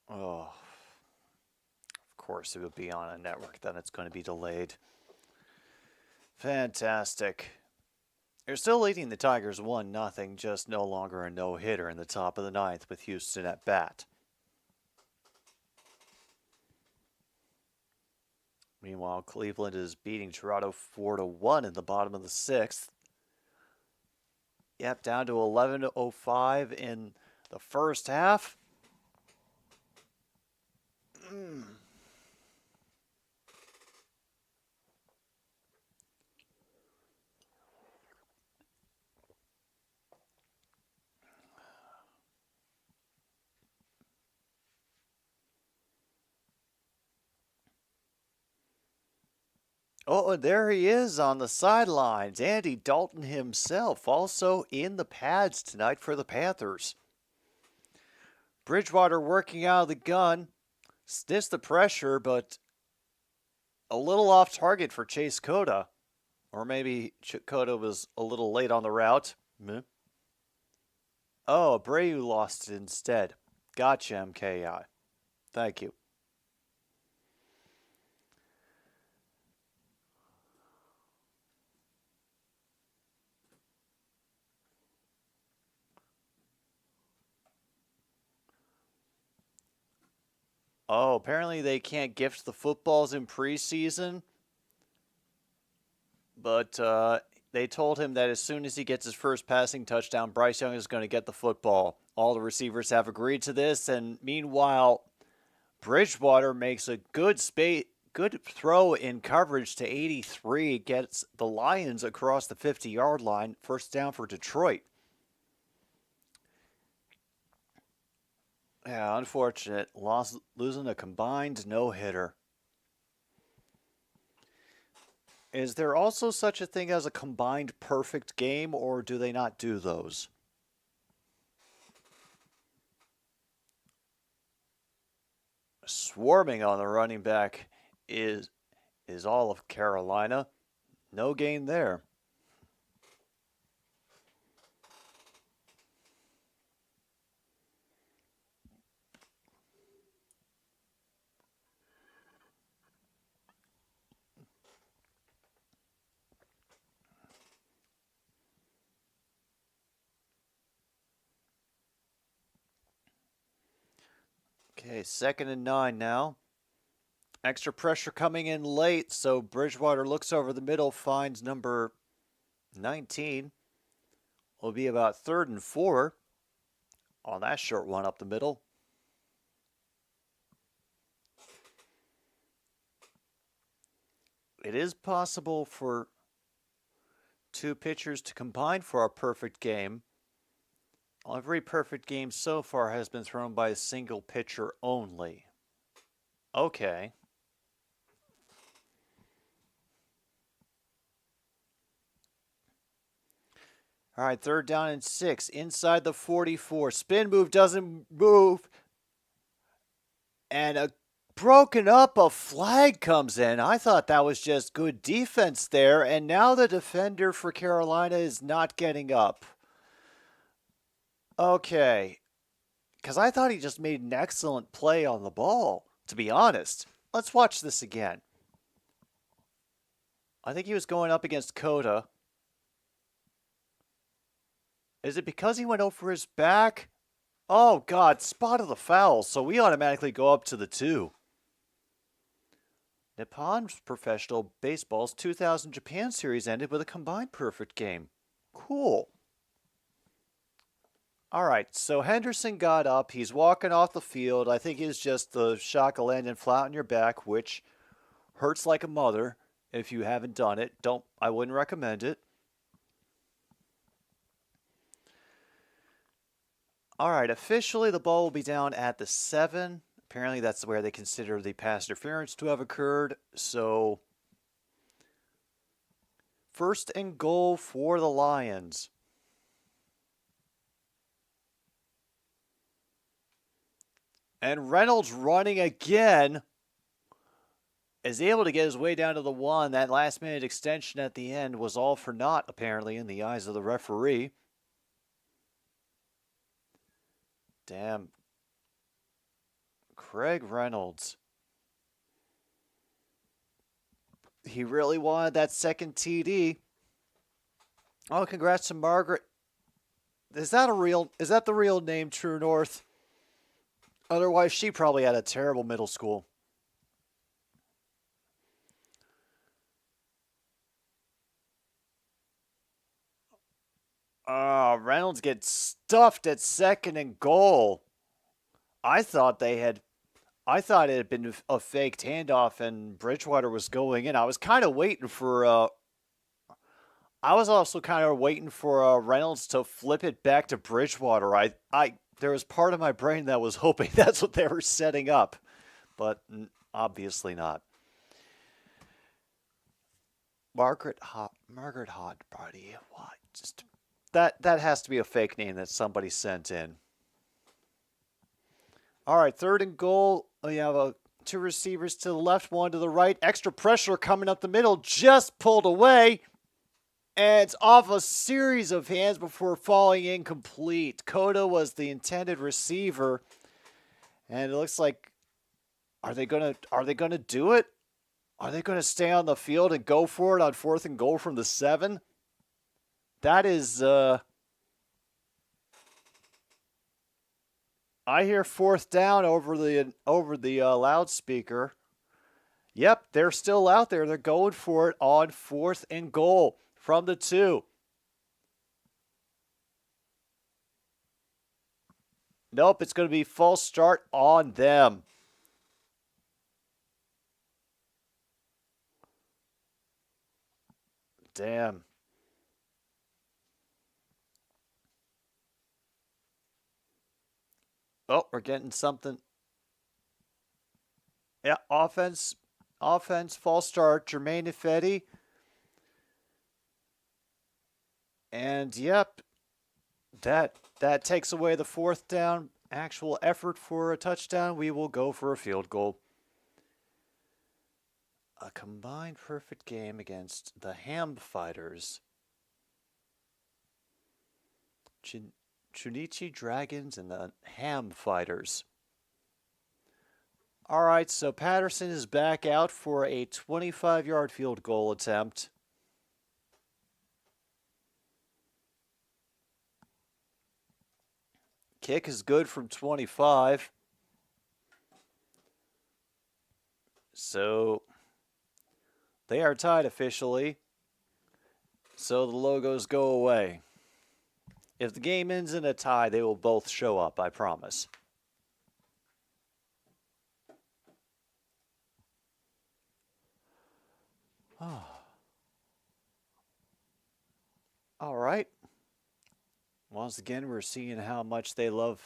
Oh. Of course it would be on a network, then it's going to be delayed. Fantastic. You're still leading the Tigers 1-0, just no longer a no-hitter in the top of the ninth with Houston at bat. Meanwhile, Cleveland is beating Toronto 4-1 in the bottom of the sixth. Yep, down to 11:05 in the first half. Oh, and there he is on the sidelines. Andy Dalton himself also in the pads tonight for the Panthers. Bridgewater working out of the gun. Sniffs the pressure, but a little off target for Chase Cota. Or maybe Cota was a little late on the route. Oh, Abreu lost it instead. Gotcha, MKI. Thank you. Oh, apparently they can't gift the footballs in preseason. But they told him that as soon as he gets his first passing touchdown, Bryce Young is going to get the football. All the receivers have agreed to this. And meanwhile, Bridgewater makes a good throw in coverage to 83, gets the Lions across the 50-yard line. First down for Detroit. Yeah, unfortunate. Losing a combined no-hitter. Is there also such a thing as a combined perfect game, or do they not do those? Swarming on the running back is all of Carolina. No gain there. Okay, 2nd and 9 now. Extra pressure coming in late, so Bridgewater looks over the middle, finds number 19. Will be about 3rd and 4 on that short one up the middle. It is possible for two pitchers to combine for a perfect game. Every perfect game so far has been thrown by a single pitcher only. Okay. All right, 3rd down and 6. Inside the 44. Spin move doesn't move. And a flag comes in. I thought that was just good defense there. And now the defender for Carolina is not getting up. Okay. Because I thought he just made an excellent play on the ball, to be honest. Let's watch this again. I think he was going up against Cota. Is it because he went over his back? Oh, God, spotted the foul, so we automatically go up to the 2. Nippon Professional Baseball's 2000 Japan Series ended with a combined perfect game. Cool. All right, so Henderson got up. He's walking off the field. I think it's just the shock of landing flat on your back, which hurts like a mother. If you haven't done it, I wouldn't recommend it. All right, officially the ball will be down at the 7. Apparently that's where they consider the pass interference to have occurred. So, first and goal for the Lions. And Reynolds running again is able to get his way down to the 1. That last-minute extension at the end was all for naught, apparently, in the eyes of the referee. Damn. Craig Reynolds. He really wanted that second TD. Oh, congrats to Margaret. Is that the real name, True North? Otherwise, she probably had a terrible middle school. Reynolds gets stuffed at second and goal. I thought it had been a faked handoff and Bridgewater was going in. I was kind of waiting for I was also kind of waiting for Reynolds to flip it back to Bridgewater. There was part of my brain that was hoping that's what they were setting up, but obviously not. Margaret Hodbody. What? Just that has to be a fake name that somebody sent in. All right, third and goal. We have 2 receivers to the left, 1 to the right. Extra pressure coming up the middle, just pulled away. And it's off a series of hands before falling incomplete. Cota was the intended receiver. And it looks like, are they gonna do it? Are they gonna stay on the field and go for it on 4th and goal from the 7? That is I hear 4th down over the loudspeaker. Yep, they're still out there. They're going for it on 4th and goal from the 2. Nope, it's going to be false start on them. Damn. Oh, we're getting something. Yeah, offense, false start, Jermaine Ifedi. And yep, that takes away the 4th down. Actual effort for a touchdown. We will go for a field goal. A combined perfect game against the Ham Fighters. Chunichi Dragons and the Ham Fighters. All right, so Patterson is back out for a 25-yard field goal attempt. Kick is good from 25. So they are tied officially. So the logos go away. If the game ends in a tie, they will both show up, I promise. Oh. All right. Once again, we're seeing how much they love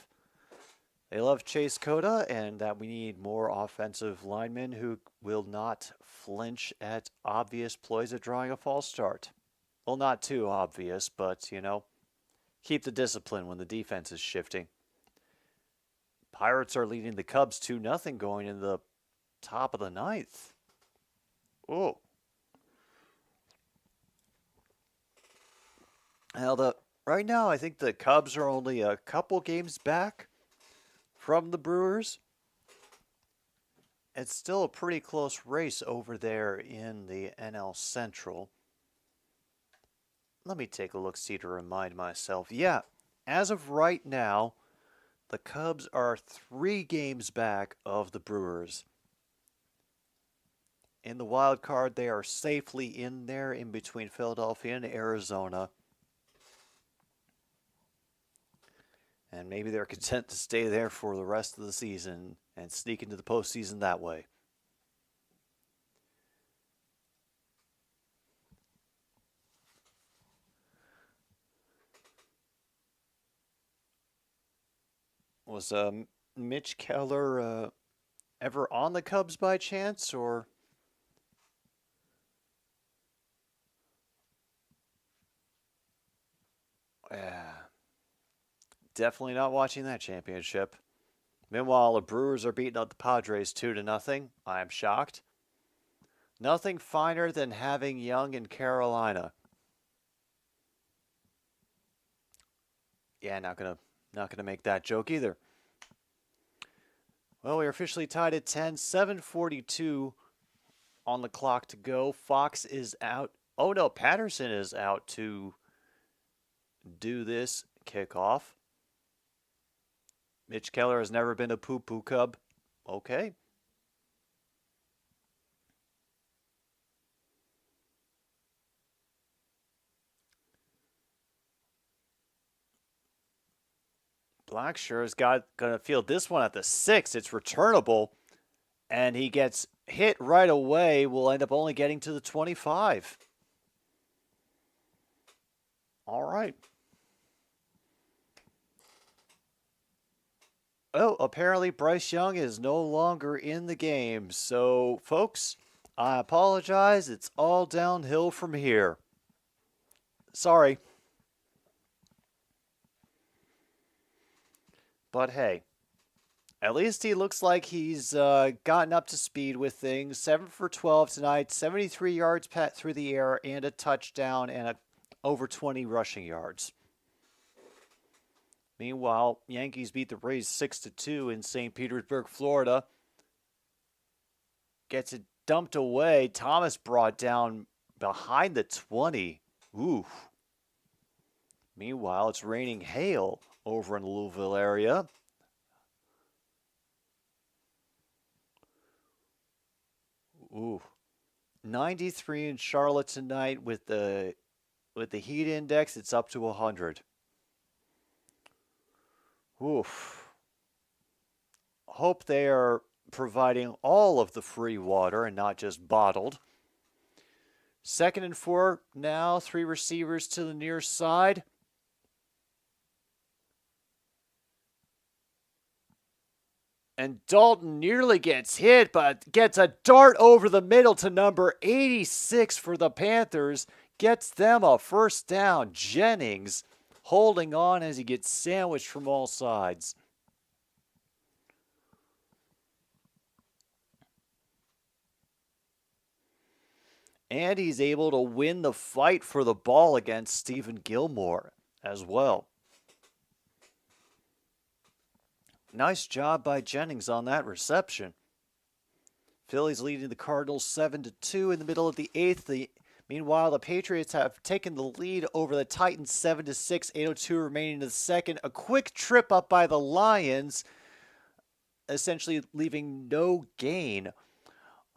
Chase Cota and that we need more offensive linemen who will not flinch at obvious ploys of drawing a false start. Well, not too obvious, but, keep the discipline when the defense is shifting. Pirates are leading the Cubs 2-0 going in the top of the 9th. Oh. Now, right now, I think the Cubs are only a couple games back from the Brewers. It's still a pretty close race over there in the NL Central. Let me take a look-see to remind myself. Yeah, as of right now, The Cubs are 3 games back of the Brewers. In the wild card, they are safely in there in between Philadelphia and Arizona. And maybe they're content to stay there for the rest of the season and sneak into the postseason that way. Was Mitch Keller ever on the Cubs by chance, or? Yeah, definitely not watching that championship. Meanwhile, the Brewers are beating up the Padres 2-0. I am shocked. Nothing finer than having Young in Carolina. Yeah, not gonna make that joke either. Well, we are officially tied at 10, 7:42 on the clock to go. Fox is out. Oh no, Patterson is out to do this kickoff. Mitch Keller has never been a poo-poo Cub. Okay. Blackshire's gonna field this one at the 6. It's returnable, and he gets hit right away. Will end up only getting to the 25. All right. Oh, apparently Bryce Young is no longer in the game. So, folks, I apologize. It's all downhill from here. Sorry. But hey, at least he looks like he's gotten up to speed with things. 7 for 12 tonight, 73 yards through the air, and a touchdown, and over 20 rushing yards. Meanwhile, Yankees beat the Rays 6-2 in St. Petersburg, Florida. Gets it dumped away. Thomas brought down behind the 20. Ooh. Meanwhile, it's raining hail over in the Louisville area. Ooh. 93 in Charlotte tonight with the heat index. It's up to 100. Oof. Hope they are providing all of the free water and not just bottled. 2nd and 4 now. 3 receivers to the near side. And Dalton nearly gets hit, but gets a dart over the middle to number 86 for the Panthers. Gets them a first down. Jennings holding on as he gets sandwiched from all sides. And he's able to win the fight for the ball against Stephen Gilmore as well. Nice job by Jennings on that reception. Phillies leading the Cardinals 7-2 in the middle of the 8th. Meanwhile, the Patriots have taken the lead over the Titans 7-6, 8:02 remaining in the 2nd. A quick trip up by the Lions, essentially leaving no gain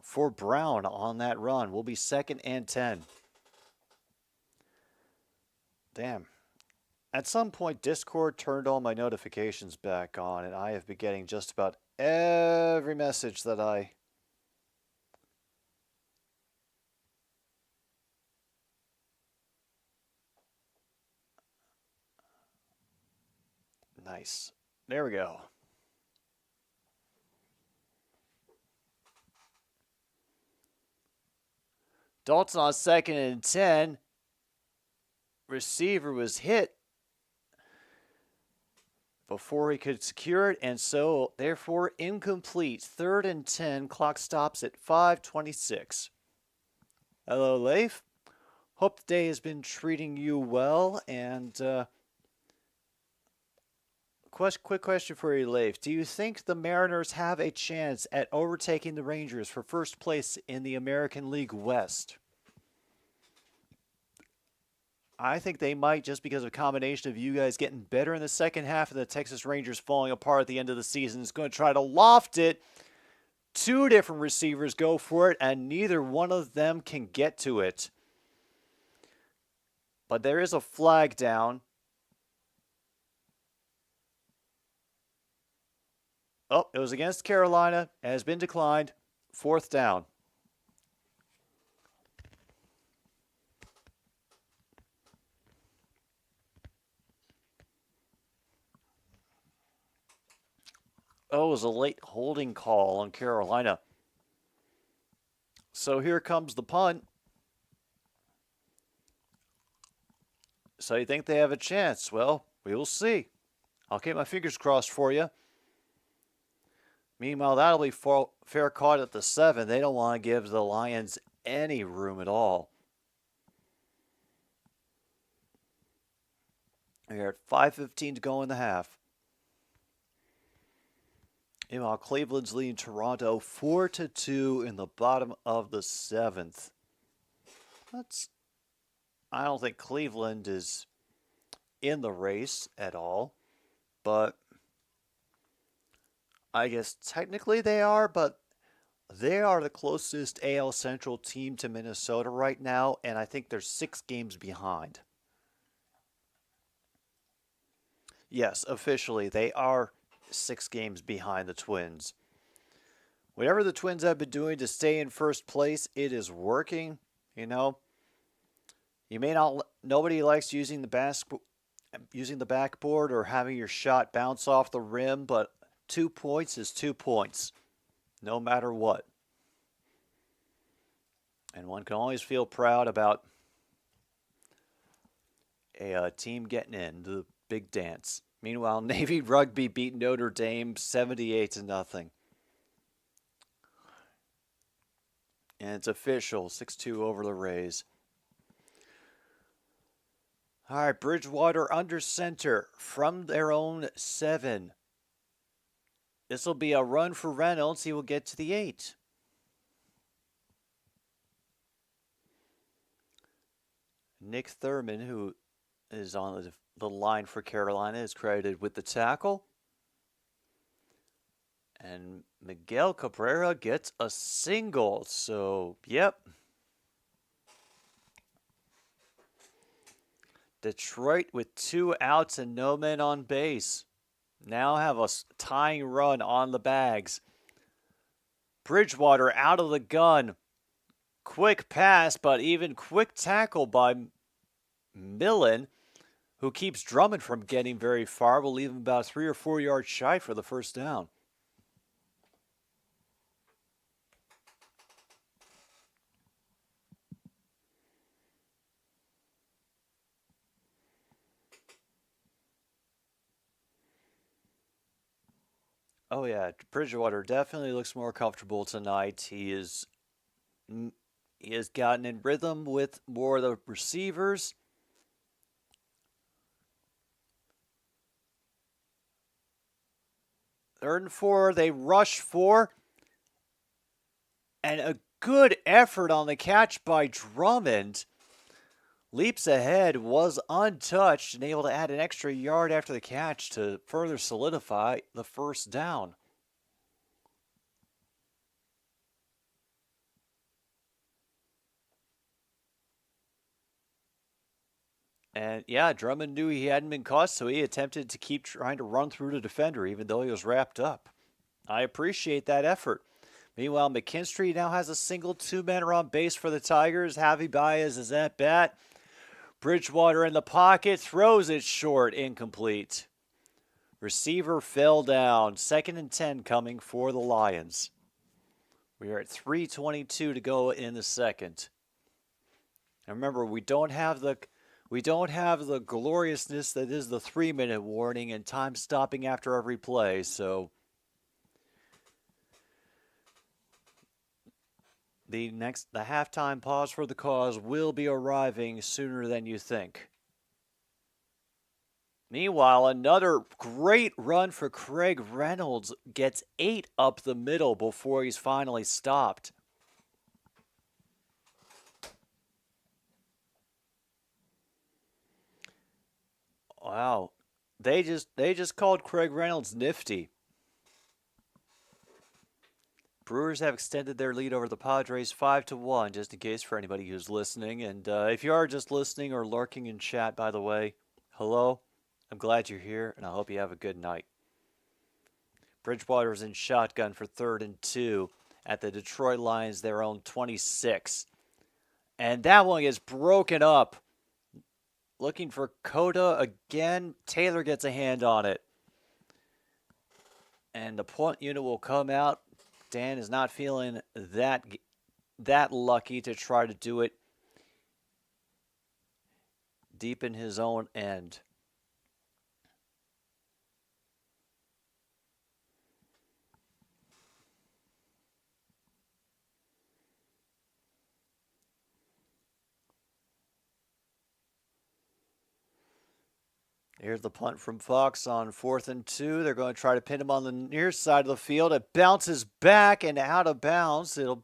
for Brown on that run. Will be 2nd and 10. Damn. At some point, Discord turned all my notifications back on, and I have been getting just about every message that I... Nice. There we go. Dalton on 2nd and 10. Receiver was hit before he could secure it, and so, therefore, incomplete. 3rd and 10. Clock stops at 5:26. Hello, Leif. Hope the day has been treating you well, and quick question for you, Leif. Do you think the Mariners have a chance at overtaking the Rangers for first place in the American League West? I think they might, just because of a combination of you guys getting better in the second half and the Texas Rangers falling apart at the end of the season. Is going to try to loft it. Two different receivers go for it, and neither one of them can get to it. But there is a flag down. Oh, it was against Carolina. It has been declined. Fourth down. Oh, it was a late holding call on Carolina. So here comes the punt. So you think they have a chance? Well, we will see. I'll keep my fingers crossed for you. Meanwhile, that'll be fair caught at the 7. They don't want to give the Lions any room at all. We're at 5:15 to go in the half. Meanwhile, Cleveland's leading Toronto 4-2 in the bottom of the 7th. I don't think Cleveland is in the race at all, but I guess technically they are, but they are the closest AL Central team to Minnesota right now, and I think they're 6 games behind. Yes, officially, they are 6 games behind the Twins. Whatever the Twins have been doing to stay in first place, it is working. You know, nobody likes using the backboard or having your shot bounce off the rim, but 2 points is 2 points, no matter what. And one can always feel proud about a team getting in the big dance. Meanwhile, Navy Rugby beat Notre Dame 78-0. And it's official, 6-2 over the Rays. All right, Bridgewater under center from their own 7. This will be a run for Reynolds. He will get to the 8. Nick Thurman, who is on the line for Carolina, is credited with the tackle. And Miguel Cabrera gets a single. So, yep. Detroit with 2 outs and no men on base. Now have a tying run on the bags. Bridgewater out of the gun. Quick pass, but even quick tackle by Millen, who keeps Drummond from getting very far. Will leave him about 3 or 4 yards shy for the first down. Oh yeah, Bridgewater definitely looks more comfortable tonight. He has gotten in rhythm with more of the receivers. Third and 4, they rush 4. And a good effort on the catch by Drummond. Leaps ahead, was untouched, and able to add an extra yard after the catch to further solidify the first down. And yeah, Drummond knew he hadn't been caught, so he attempted to keep trying to run through the defender, even though he was wrapped up. I appreciate that effort. Meanwhile, McKinstry now has a single. 2 men are on base for the Tigers. Javi Baez is at bat. Bridgewater in the pocket, throws it short, incomplete. Receiver fell down. 2nd and 10 coming for the Lions. We are at 3:22 to go in the second. And remember, we don't have the gloriousness that is the 3-minute warning and time stopping after every play, so the halftime pause for the cause will be arriving sooner than you think. Meanwhile, another great run for Craig Reynolds gets 8 up the middle before he's finally stopped. Wow. They just called Craig Reynolds nifty. Brewers have extended their lead over the Padres 5-1, just in case for anybody who's listening. And if you are just listening or lurking in chat, by the way, hello. I'm glad you're here, and I hope you have a good night. Bridgewater's in shotgun for 3rd and 2 at the Detroit Lions, their own 26. And that one gets broken up. Looking for Coda again. Taylor gets a hand on it. And the punt unit will come out. Dan is not feeling that lucky to try to do it deep in his own end. Here's the punt from Fox on 4th and 2. They're going to try to pin him on the near side of the field. It bounces back and out of bounds. It'll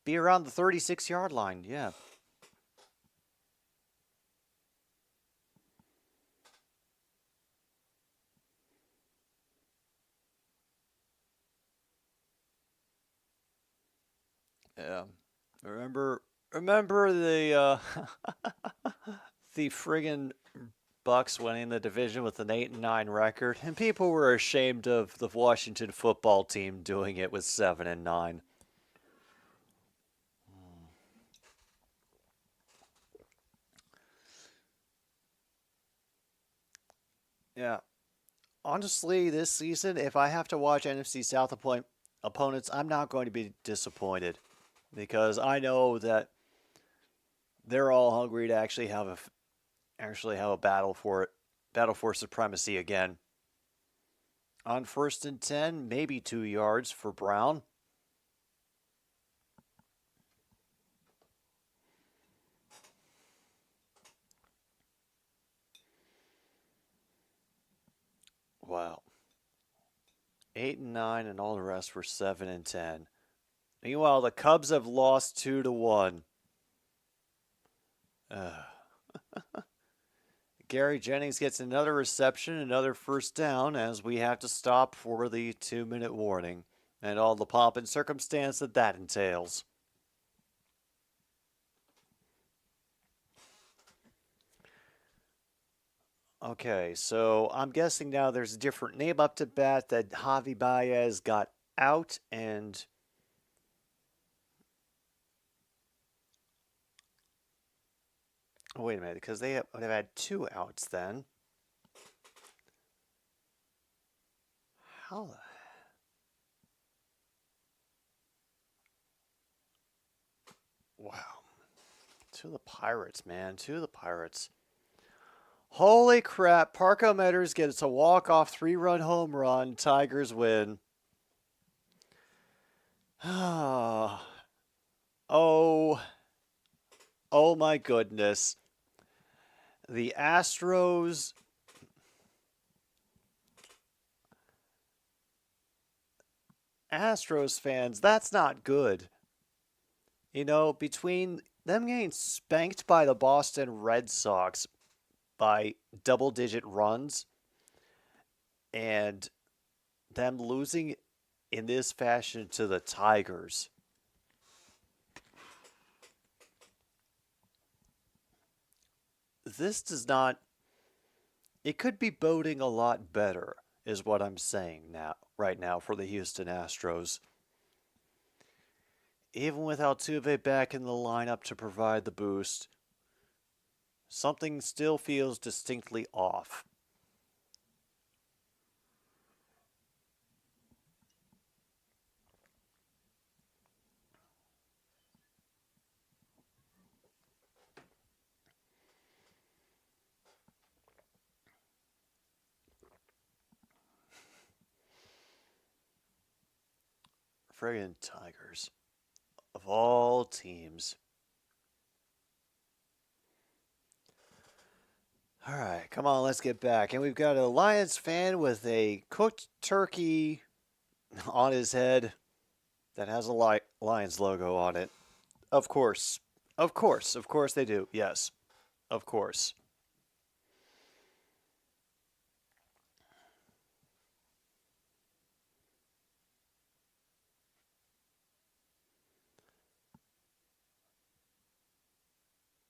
be around the 36-yard line. Yeah. Yeah. Remember the the friggin' Bucks winning the division with an 8-9 record, and people were ashamed of the Washington football team doing it with 7-9. Yeah. Honestly, this season, if I have to watch NFC South opponents, I'm not going to be disappointed because I know that they're all hungry to actually have a battle for supremacy again. On 1st and 10, maybe 2 yards for Brown. Wow. 8-9, and all the rest were 7-10. Meanwhile, the Cubs have lost 2-1. Gary Jennings gets another reception, another first down, as we have to stop for the 2-minute warning and all the pomp and circumstance that entails. Okay, so I'm guessing now there's a different name up to bat that Javi Baez got out and wait a minute, because they would have had 2 outs then. How the... Wow. To the Pirates, man. To the Pirates. Holy crap. Parco Metters gets a walk-off 3-run home run. Tigers win. Oh. Oh my goodness. The Astros fans, that's not good. You know, between them getting spanked by the Boston Red Sox by double-digit runs and them losing in this fashion to the Tigers, this does not... It could be boding a lot better, is what I'm saying right now for the Houston Astros. Even with Altuve back in the lineup to provide the boost, something still feels distinctly off. Friggin' Tigers. Of all teams. All right, come on, let's get back. And we've got a Lions fan with a cooked turkey on his head that has a Lions logo on it. Of course. Of course they do. Yes. Of course.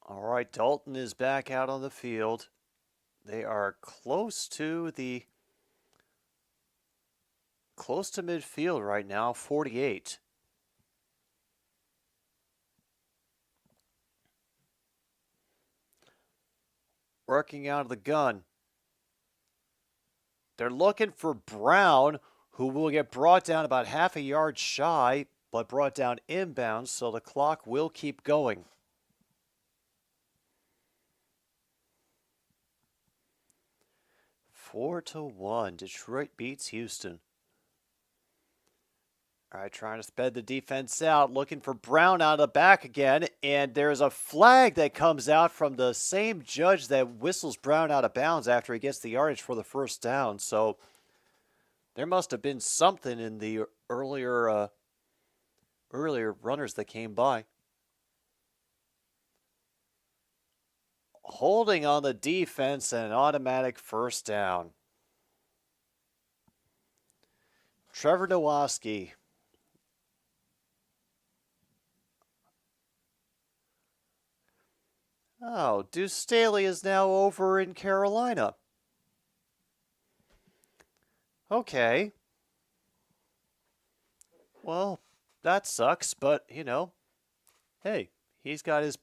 All right, Dalton is back out on the field. They are close to midfield right now, 48. Working out of the gun. They're looking for Brown, who will get brought down about half a yard shy, but brought down inbounds, so the clock will keep going. Four to 1. Detroit beats Houston. All right, trying to sped the defense out, looking for Brown out of the back again, and there's a flag that comes out from the same judge that whistles Brown out of bounds after he gets the yardage for the first down. So there must have been something in the earlier runners that came by. Holding on the defense and an automatic first down. Trevor Nowoski. Oh, Deuce Staley is now over in Carolina. Okay. Well, that sucks, but you know, hey, he's got his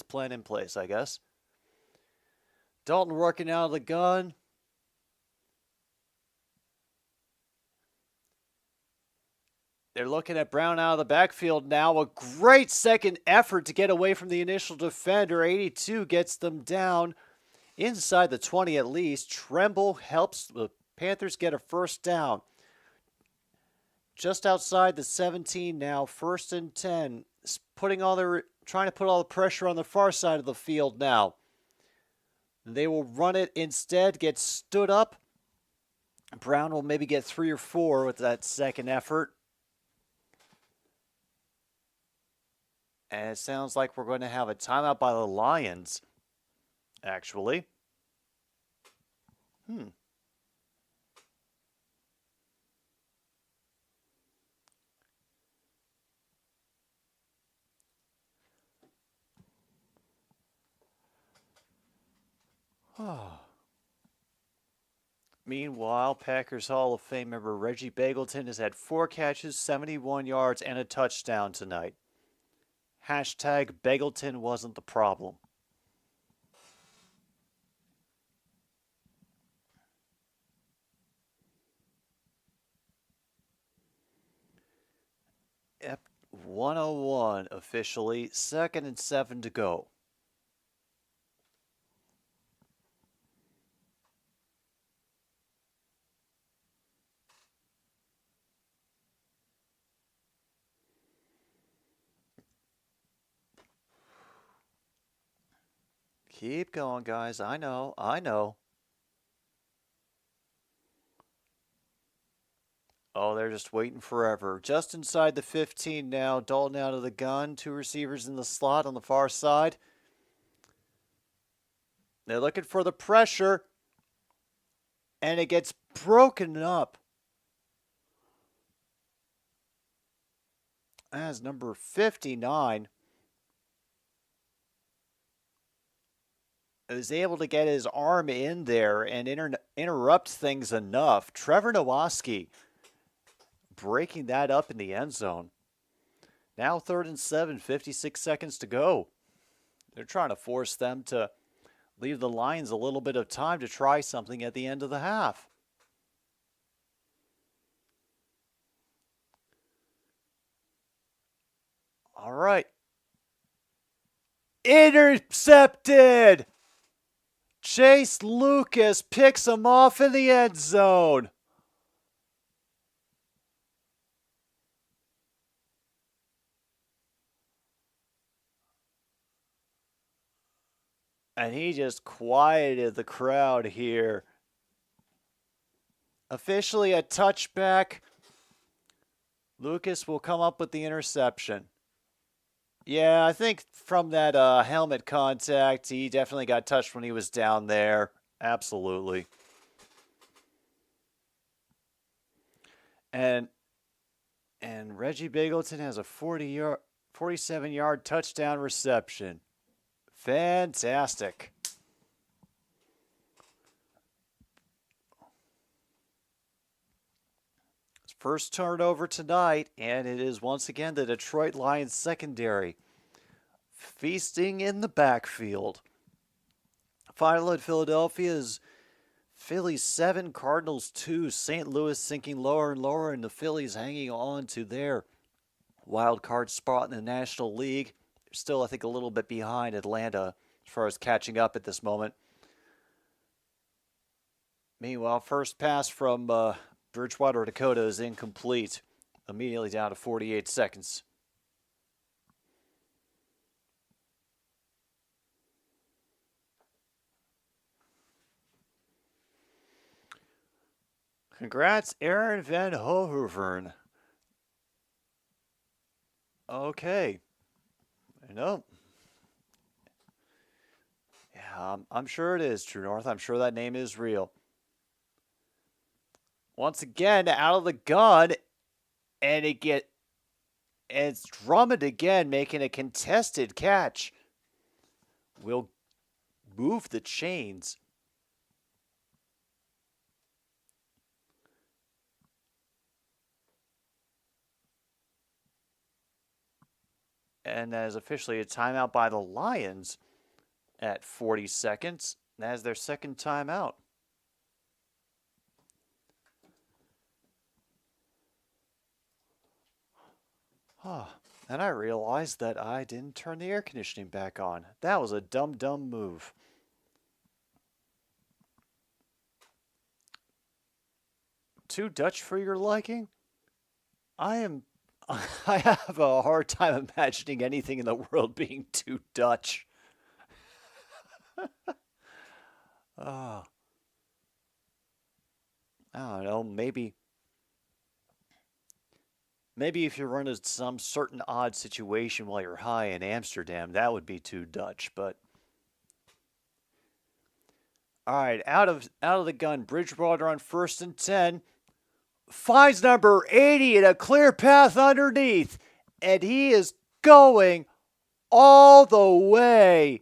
plan in place, I guess. Dalton working out of the gun. They're looking at Brown out of the backfield now. A great second effort to get away from the initial defender. 82 gets them down inside the 20 at least. Tremble helps the Panthers get a first down. Just outside the 17 now, 1st and 10. Trying to put all the pressure on the far side of the field now. They will run it instead, get stood up. Brown will maybe get 3 or 4 with that second effort. And it sounds like we're going to have a timeout by the Lions, actually. Meanwhile, Packers Hall of Fame member Reggie Begelton has had 4 catches, 71 yards, and a touchdown tonight. Hashtag Begelton wasn't the problem. Yep, 101 officially. 2nd and 7 to go. Keep going, guys. I know. Oh, they're just waiting forever. Just inside the 15 now. Dalton out of the gun. 2 receivers in the slot on the far side. They're looking for the pressure. And it gets broken up. As number 59 is able to get his arm in there and interrupt things enough. Trevor Nowoski breaking that up in the end zone. Now 3rd and 7, 56 seconds to go. They're trying to force them to leave the Lions a little bit of time to try something at the end of the half. All right. Intercepted! Chase Lucas picks him off in the end zone. And he just quieted the crowd here. Officially a touchback. Lucas will come up with the interception. Yeah, I think from that helmet contact, he definitely got touched when he was down there. Absolutely. And Reggie Begelton has a 47-yard touchdown reception. Fantastic. First turnover tonight, and it is once again the Detroit Lions secondary feasting in the backfield. Final in Philadelphia is Phillies 7, Cardinals 2. St. Louis sinking lower and lower, and the Phillies hanging on to their wild card spot in the National League. They're still, I think, a little bit behind Atlanta as far as catching up at this moment. Meanwhile, first pass from Bridgewater, Dakota is incomplete. Immediately down to 48 seconds. Congrats, Aaron Van Hoovern. Okay. Nope. Yeah, I'm sure it is, True North. I'm sure that name is real. Once again, out of the gun, and it's Drummond again making a contested catch. Will move the chains. And that is officially a timeout by the Lions at 40 seconds. That is their second timeout. And I realized that I didn't turn the air conditioning back on. That was a dumb move. Too Dutch for your liking? I have a hard time imagining anything in the world being too Dutch. I don't know, maybe if you run into some certain odd situation while you're high in Amsterdam, that would be too Dutch, but all right, out of the gun, Bridgewater on 1st and 10. Finds number 80 in a clear path underneath, and he is going all the way.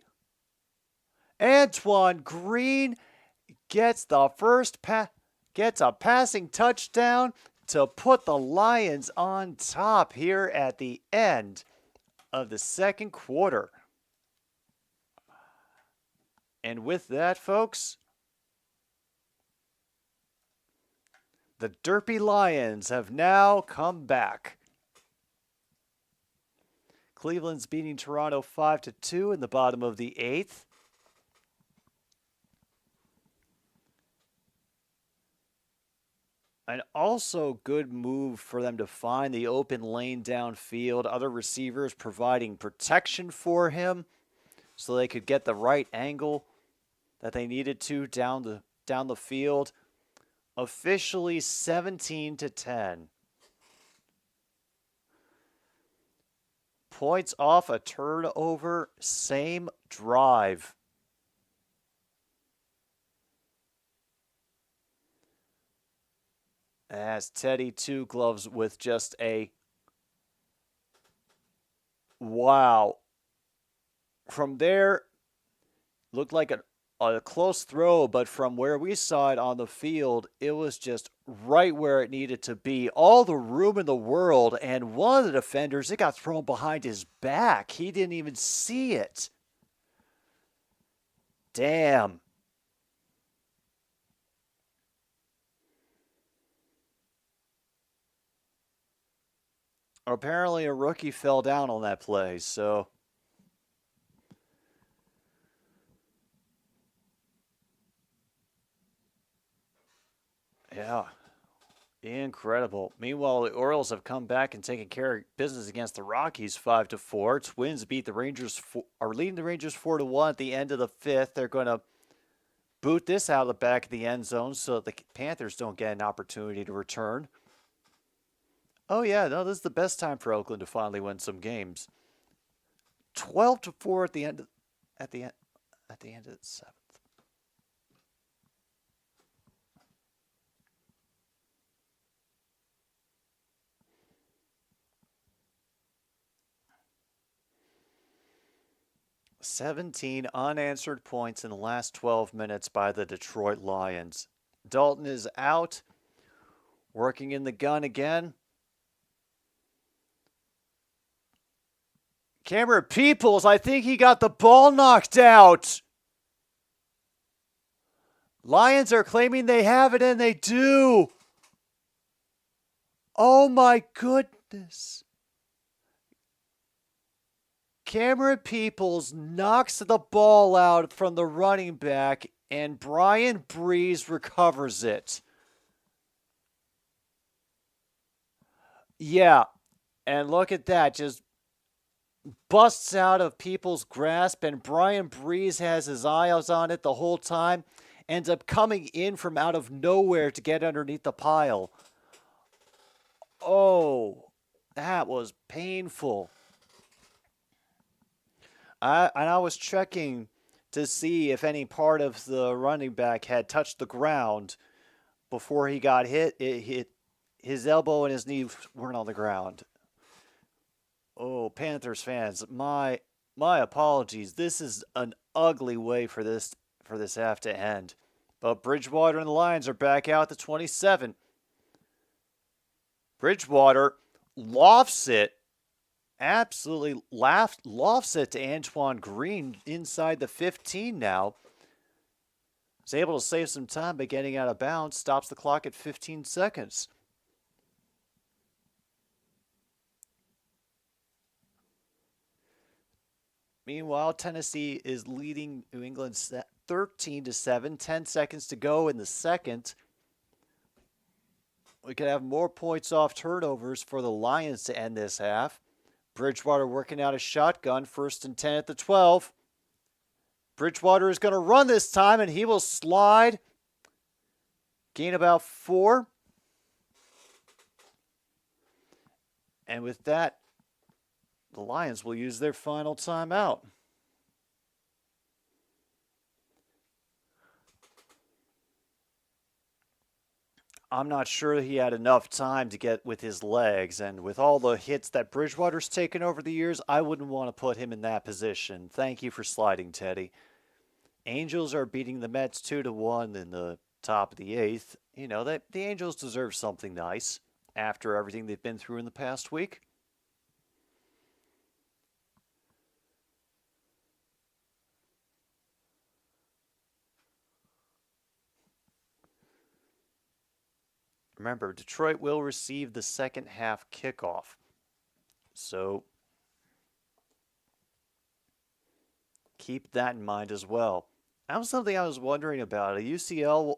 Antoine Green gets the gets a passing touchdown to put the Lions on top here at the end of the second quarter. And with that, folks, the Derpy Lions have now come back. Cleveland's beating Toronto 5-2 in the bottom of the 8th. An also good move for them to find the open lane downfield. Other receivers providing protection for him so they could get the right angle that they needed to down the field. Officially 17-10. Points off a turnover, same drive. As Teddy Two Gloves with just a wow. From there, looked like a close throw, but from where we saw it on the field, it was just right where it needed to be. All the room in the world, and one of the defenders, it got thrown behind his back. He didn't even see it. Damn. Apparently a rookie fell down on that play, so yeah, incredible. Meanwhile, the Orioles have come back and taken care of business against the Rockies 5-4. Twins beat the Rangers, are leading the Rangers 4-1 at the end of the 5th. They're going to boot this out of the back of the end zone so that the Panthers don't get an opportunity to return. Oh yeah, no, this is the best time for Oakland to finally win some games. 12-4 at the end of the 7th. 17 unanswered points in the last 12 minutes by the Detroit Lions. Dalton is out, working in the gun again. Cameron Peoples, I think he got the ball knocked out. Lions are claiming they have it, and they do. Oh my goodness. Cameron Peoples knocks the ball out from the running back, and Brian Breeze recovers it. Yeah, and look at that. Just busts out of Peoples' grasp, and Brian Breeze has his eyes on it the whole time. Ends up coming in from out of nowhere to get underneath the pile. Oh, that was painful. I was checking to see if any part of the running back had touched the ground before he got hit. It hit his elbow and his knee weren't on the ground. Oh, Panthers fans, my apologies. This is an ugly way for this half to end. But Bridgewater and the Lions are back out to 27. Bridgewater lofts it. Absolutely lofts it to Antoine Green inside the 15 now. He's able to save some time by getting out of bounds. Stops the clock at 15 seconds. Meanwhile, Tennessee is leading New England 13-7. 10 seconds to go in the second. We could have more points off turnovers for the Lions to end this half. Bridgewater working out a shotgun. 1st and 10 at the 12. Bridgewater is going to run this time, and he will slide. Gain about 4. And with that, the Lions will use their final timeout. I'm not sure he had enough time to get with his legs, and with all the hits that Bridgewater's taken over the years, I wouldn't want to put him in that position. Thank you for sliding, Teddy. Angels are beating the Mets 2-1 in the top of the 8th. You know, the Angels deserve something nice after everything they've been through in the past week. Remember, Detroit will receive the second half kickoff. So keep that in mind as well. That was something I was wondering about. A UCL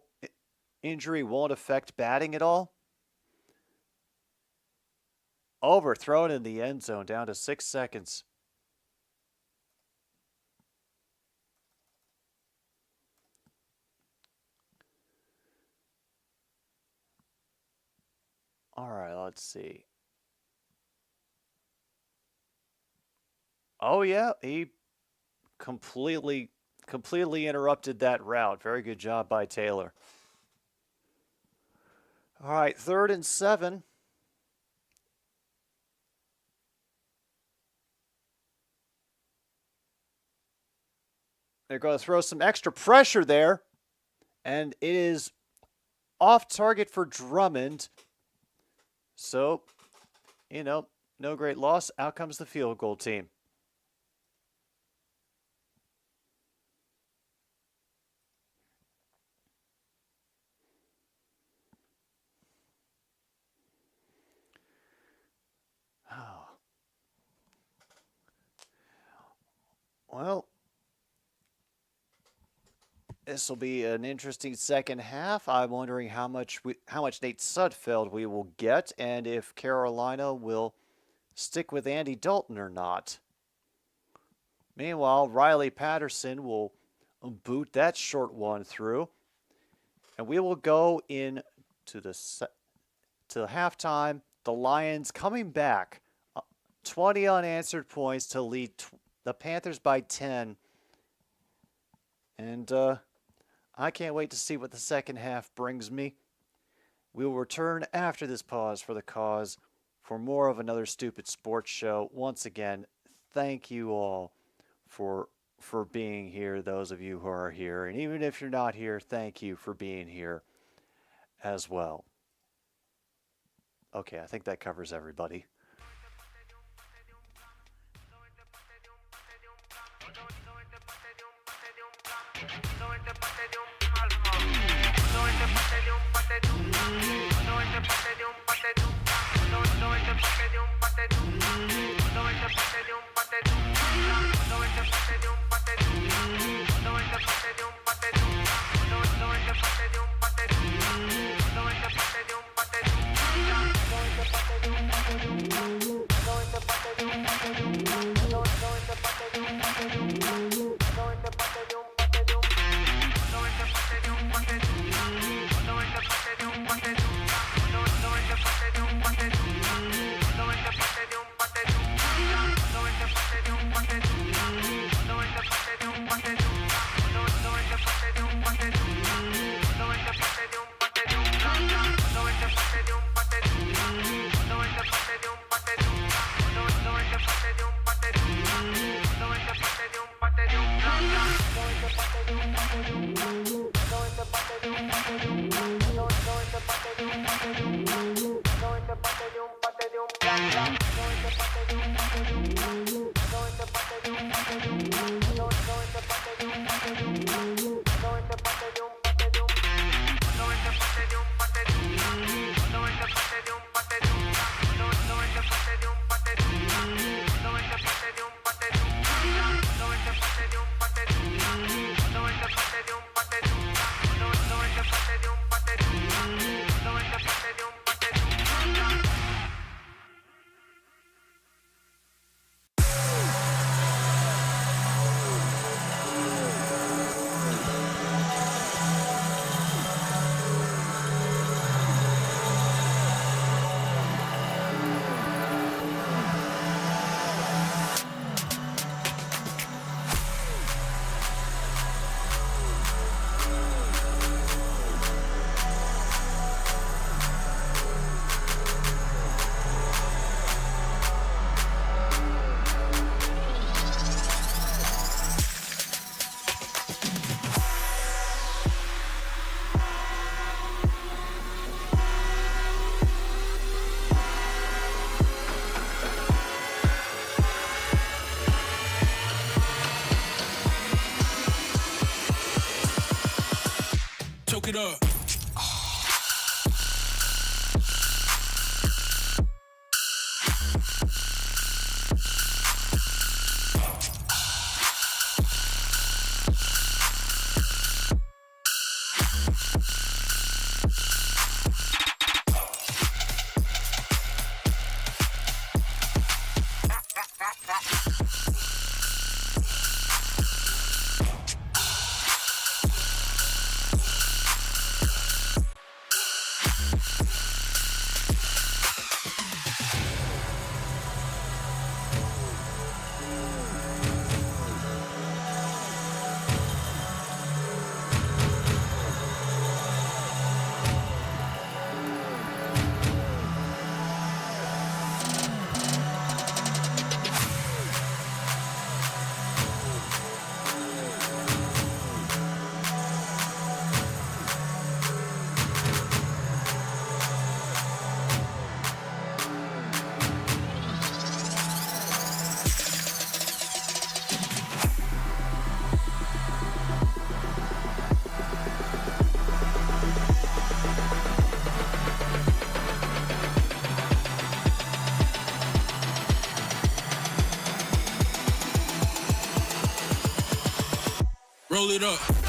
injury won't affect batting at all? Overthrown in the end zone, down to 6 seconds. All right, let's see. Oh, yeah, he completely interrupted that route. Very good job by Taylor. All right, 3rd and 7. They're going to throw some extra pressure there, and it is off target for Drummond. So, you know, no great loss. Out comes the field goal team. Oh. Well, this will be an interesting second half. I'm wondering how much Nate Sudfeld we will get, and if Carolina will stick with Andy Dalton or not. Meanwhile, Riley Patterson will boot that short one through, and we will go in to the halftime. The Lions coming back, 20 unanswered points to lead the Panthers by 10, and I can't wait to see what the second half brings me. We will return after this pause for the cause for more of another stupid sports show. Once again, thank you all for for being here, those of you who are here. And even if you're not here, thank you for being here as well. Okay, I think that covers everybody. Choke it up. Roll it up.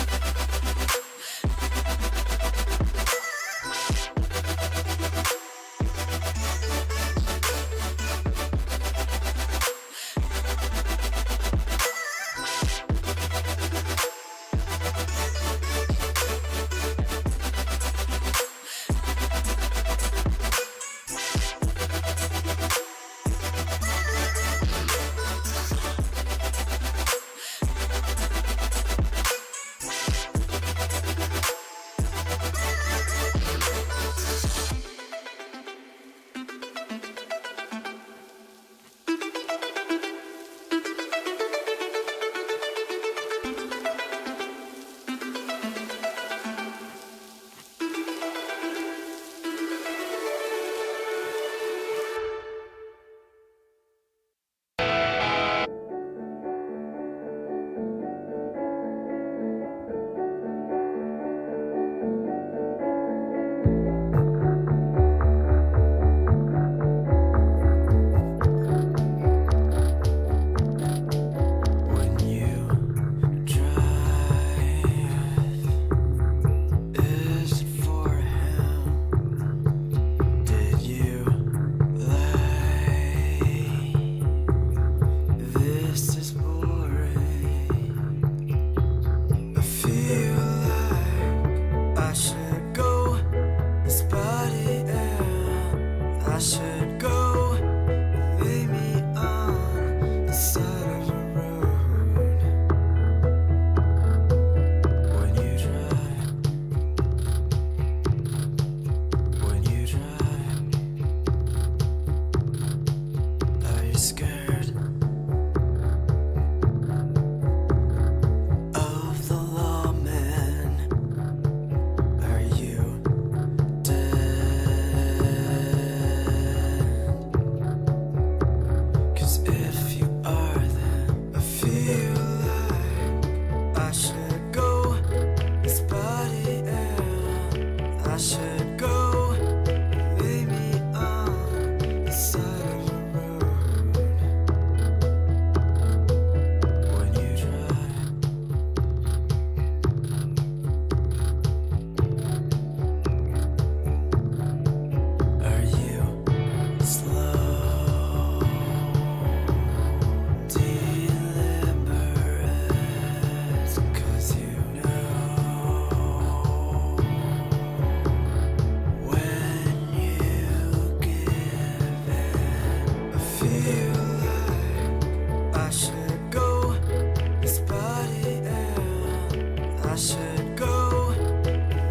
I should go,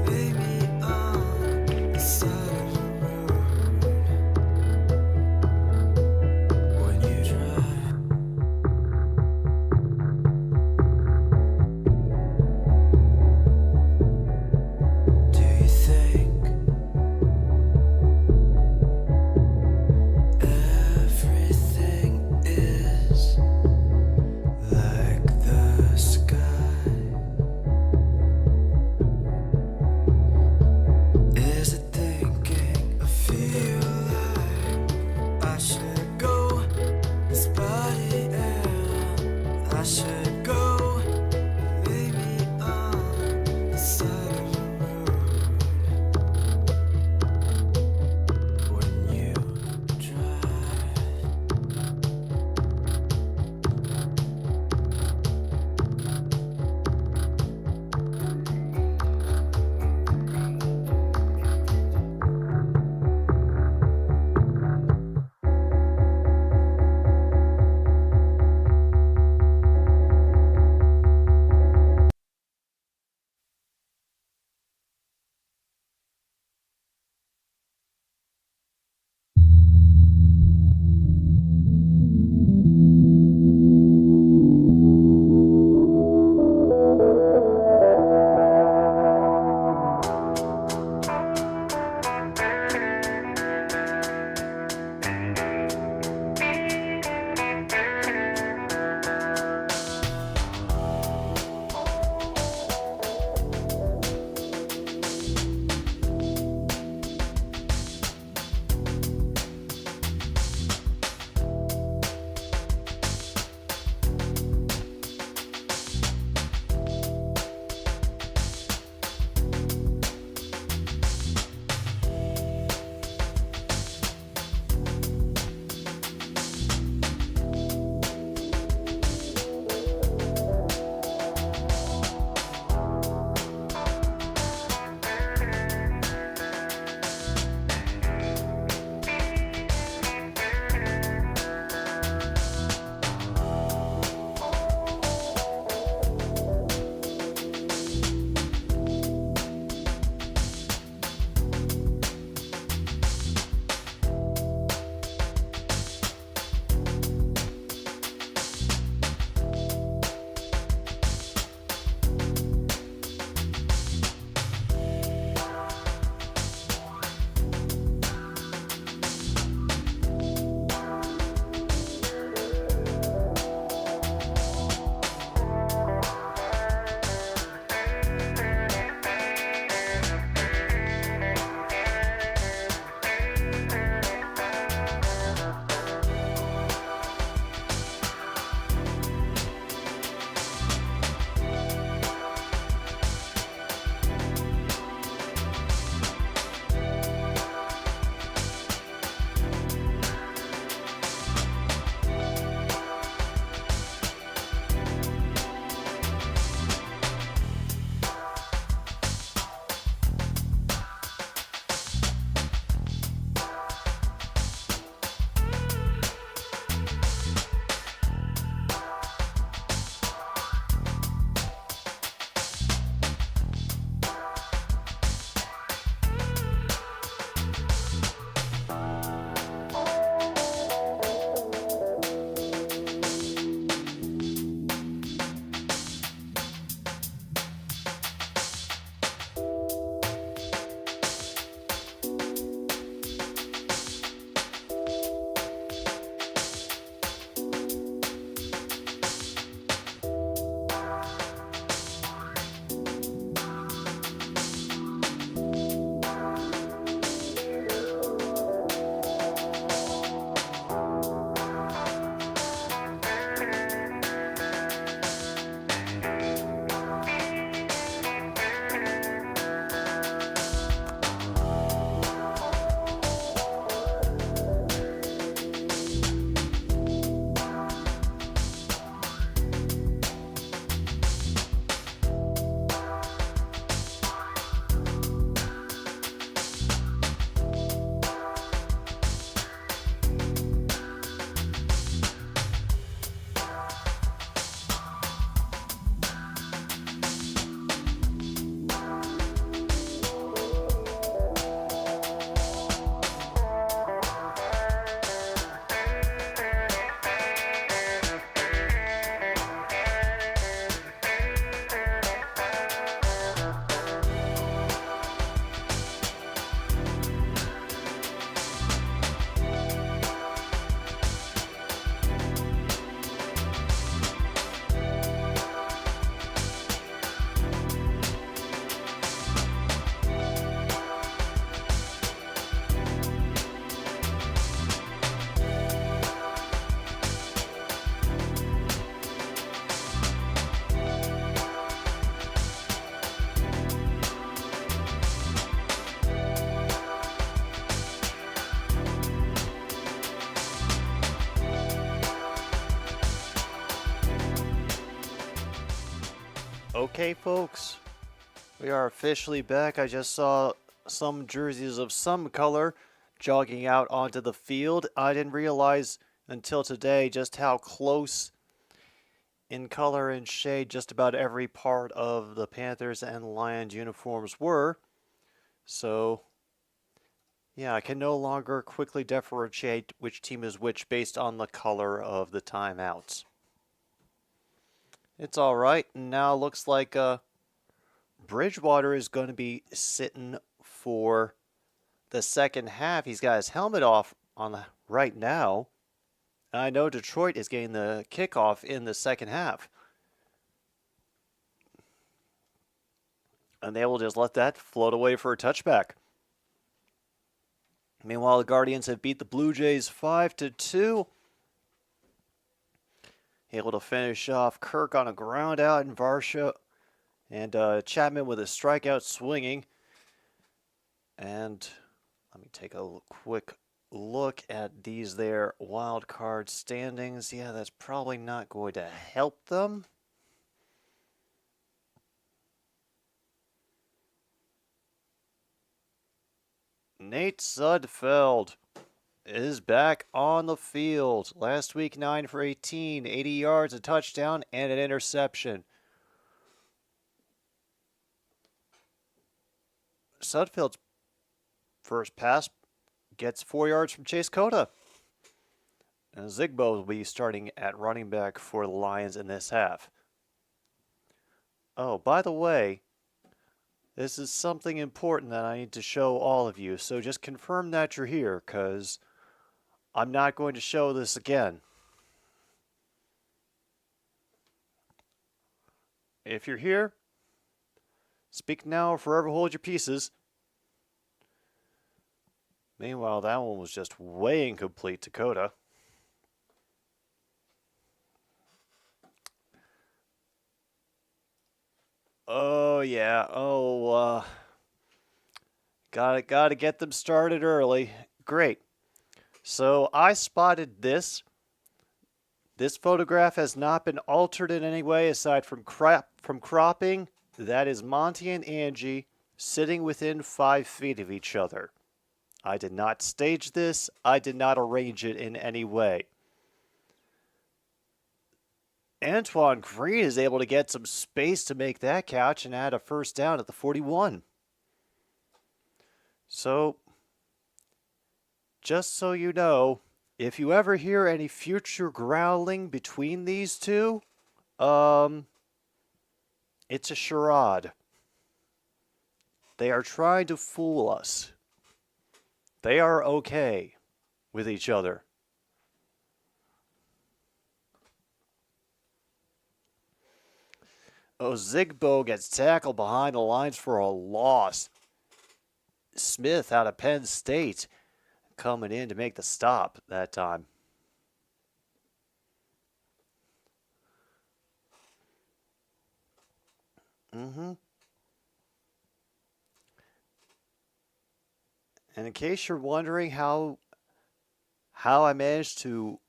maybe on the side of the road when you drive. Do you think everything is like the sky? Okay, folks, we are officially back. I just saw some jerseys of some color jogging out onto the field. I didn't realize until today just how close in color and shade just about every part of the Panthers and Lions uniforms were. So, yeah, I can no longer quickly differentiate which team is which based on the color of the timeouts. It's all right. Now looks like Bridgewater is going to be sitting for the second half. He's got his helmet off on right now. I know Detroit is getting the kickoff in the second half. And they will just let that float away for a touchback. Meanwhile, the Guardians have beat the Blue Jays 5-2. Able to finish off Kirk on a ground out in Varsha. And Chapman with a strikeout swinging. And let me take a quick look at these there wild card standings. Yeah, that's probably not going to help them. Nate Sudfeld is back on the field. Last week, 9 for 18, 80 yards, a touchdown, and an interception. Sudfeld's first pass gets 4 yards from Chase Cota. And Zigbo will be starting at running back for the Lions in this half. Oh, by the way, this is something important that I need to show all of you. So just confirm that you're here, because I'm not going to show this again. If you're here, speak now or forever hold your pieces. Meanwhile, that one was just way incomplete to Cota. Oh, yeah. Oh, gotta get them started early. Great. So I spotted this. This photograph has not been altered in any way aside from cropping. That is Monty and Angie sitting within 5 feet of each other. I did not stage this. I did not arrange it in any way. Antoine Green is able to get some space to make that catch and add a first down at the 41. So, just so you know, if you ever hear any future growling between these two, it's a charade. They are trying to fool us. They are okay with each other. Oh, Zigbo gets tackled behind the lines for a loss. Smith out of Penn State coming in to make the stop that time. And in case you're wondering how I managed to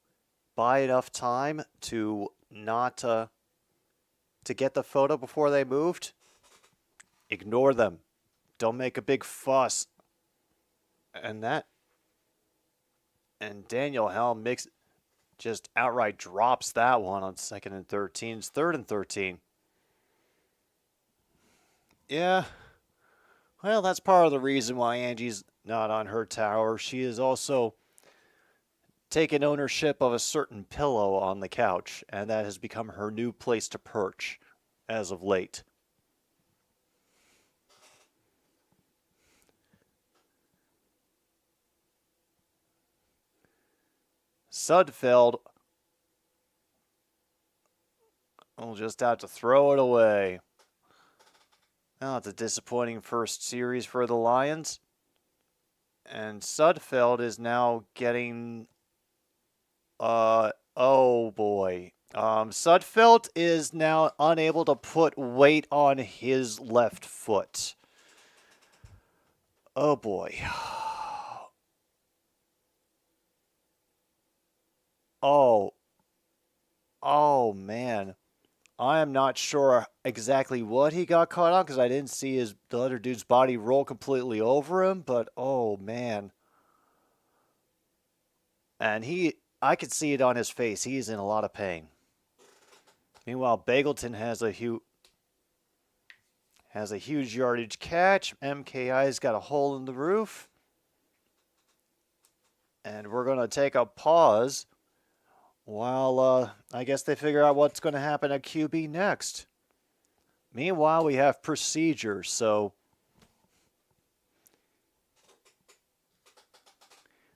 buy enough time to not to get the photo before they moved, ignore them. Don't make a big fuss. And Daniel Helm just outright drops that one on 2nd and 13. It's 3rd and 13. Yeah. Well, that's part of the reason why Angie's not on her tower. She is also taken ownership of a certain pillow on the couch, and that has become her new place to perch as of late. Sudfeld will just have to throw it away. Oh, it's a disappointing first series for the Lions. And Sudfeld is now getting... oh boy. Sudfeld is now unable to put weight on his left foot. Oh boy. Oh man. I am not sure exactly what he got caught on because I didn't see the other dude's body roll completely over him, but oh man. And I could see it on his face. He's in a lot of pain. Meanwhile, Bagleton has a huge yardage catch. MKI's got a hole in the roof. And we're going to take a pause while I guess they figure out what's going to happen at QB next. Meanwhile, we have procedure, so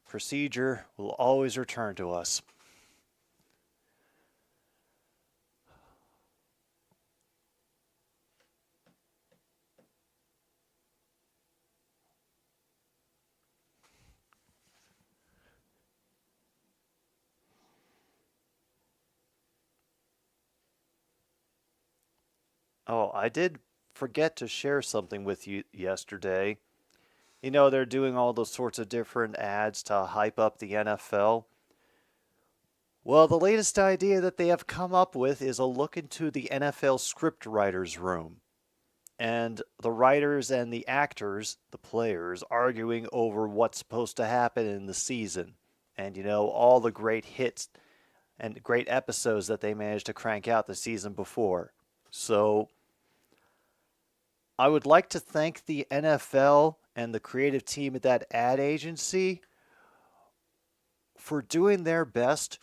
procedure will always return to us. Oh, I did forget to share something with you yesterday. You know, they're doing all those sorts of different ads to hype up the NFL. Well, the latest idea that they have come up with is a look into the NFL script writers' room. And the writers and the actors, the players, arguing over what's supposed to happen in the season. And, you know, all the great hits and great episodes that they managed to crank out the season before. So I would like to thank the NFL and the creative team at that ad agency for doing their best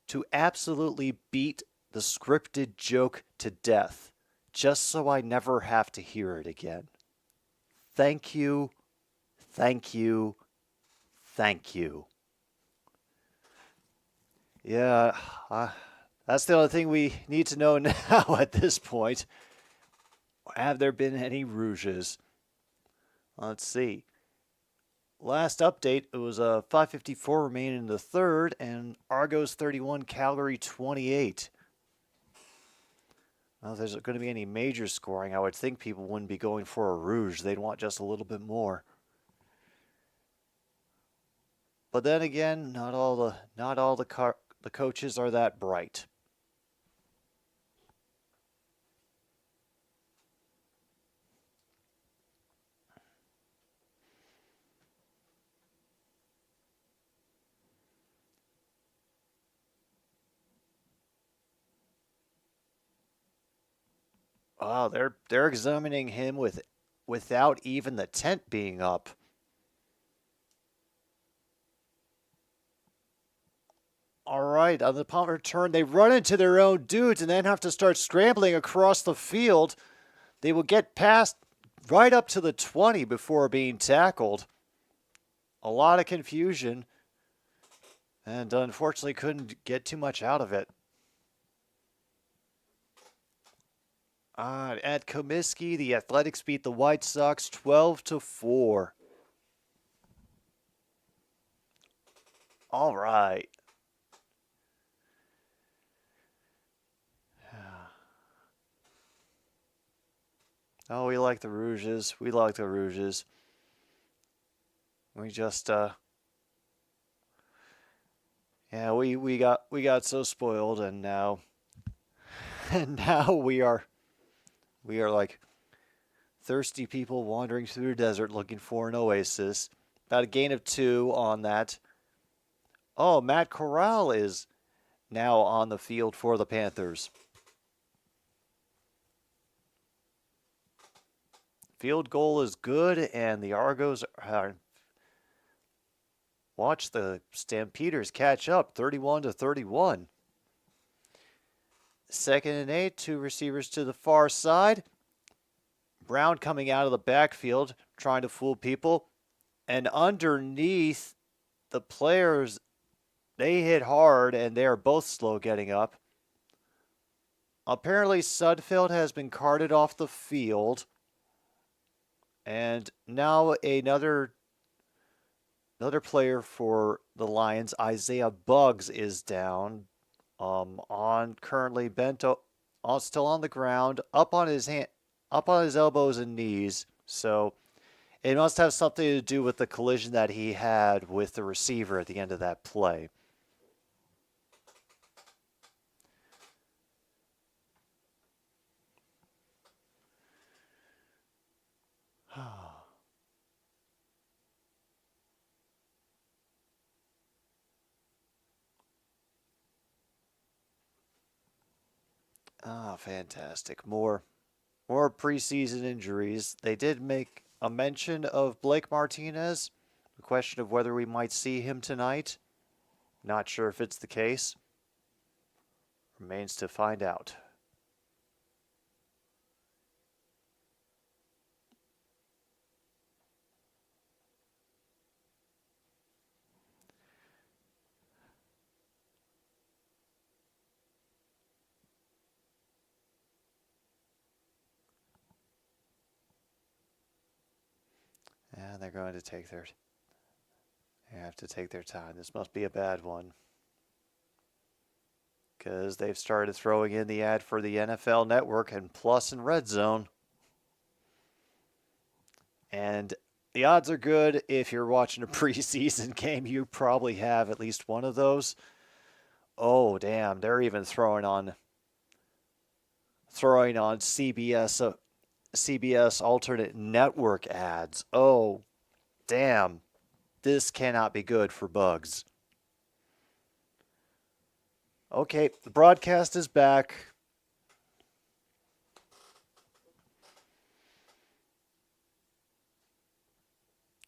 to absolutely beat the scripted joke to death, just so I never have to hear it again. Thank you, thank you, thank you. Yeah, that's the only thing we need to know now at this point. Have there been any rouges? Let's see. Last update, it was a 5:54 remaining in the third, and Argos 31, Calgary 28. Well, if there's going to be any major scoring, I would think people wouldn't be going for a rouge. They'd want just a little bit more. But then again, not all the coaches are that bright. Wow, they're examining him without even the tent being up. All right, on the punt return, they run into their own dudes and then have to start scrambling across the field. They will get past right up to the 20 before being tackled. A lot of confusion, and unfortunately couldn't get too much out of it. At Comiskey, the Athletics beat the White Sox 12-4. All right. Oh, we like the rouges. We like the rouges. We just yeah, we got so spoiled, and now we are like thirsty people wandering through the desert looking for an oasis. About a gain of 2 on that. Oh, Matt Karl is now on the field for the Panthers. Field goal is good, and the Argos are... Watch the Stampeders catch up, 31-31. 2nd and 8, 2 receivers to the far side. Brown coming out of the backfield, trying to fool people. And underneath, the players, they hit hard, and they are both slow getting up. Apparently, Sudfeld has been carted off the field. And now another player for the Lions, Isaiah Buggs, is down. Currently bent, still on the ground, up on his elbows and knees. So it must have something to do with the collision that he had with the receiver at the end of that play. Ah, fantastic. More preseason injuries. They did make a mention of Blake Martinez. The question of whether we might see him tonight. Not sure if it's the case. Remains to find out. And they're going to take their... They have to take their time. This must be a bad one. Because they've started throwing in the ad for the NFL Network and Plus and Red Zone. And the odds are good. If you're watching a preseason game, you probably have at least one of those. Oh, damn. They're even throwing on CBS alternate network ads. Oh, damn. This cannot be good for Bugs. Okay, the broadcast is back.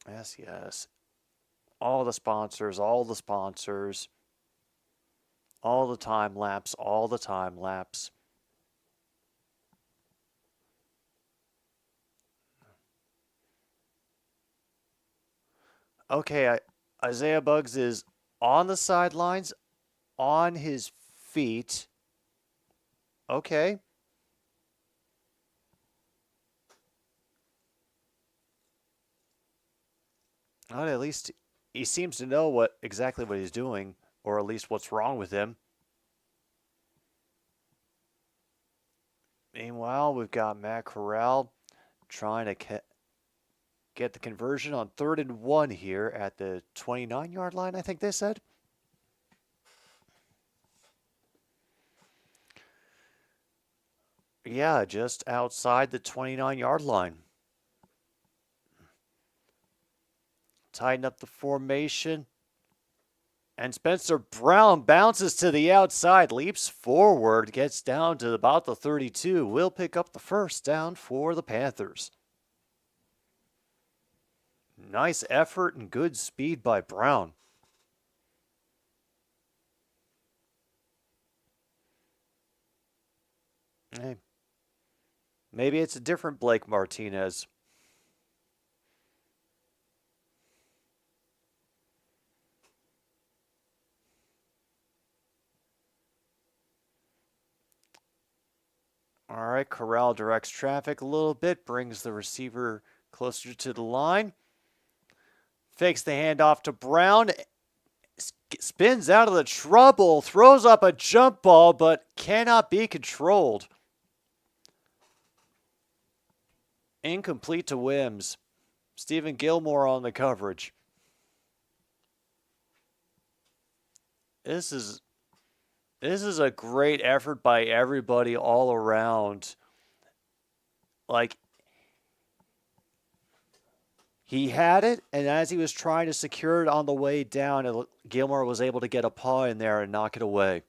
Yes, yes. All the sponsors, all the sponsors. All the time lapse, all the time lapse. Okay, Isaiah Bugs is on the sidelines, on his feet. Okay. Well, at least he seems to know exactly what he's doing, or at least what's wrong with him. Meanwhile, we've got Matt Corral trying to get the conversion on 3rd and 1 here at the 29-yard line, I think they said. Yeah, just outside the 29-yard line. Tighten up the formation. And Spencer Brown bounces to the outside, leaps forward, gets down to about the 32. Will pick up the first down for the Panthers. Nice effort and good speed by Brown. Hey, maybe it's a different Blake Martinez. All right, Corral directs traffic a little bit, brings the receiver closer to the line. Fakes the handoff to Brown. Spins out of the trouble, throws up a jump ball, but cannot be controlled. Incomplete to Wims. Stephen Gilmore on the coverage. This is a great effort by everybody all around. Like, he had it, and as he was trying to secure it on the way down, Gilmore was able to get a paw in there and knock it away.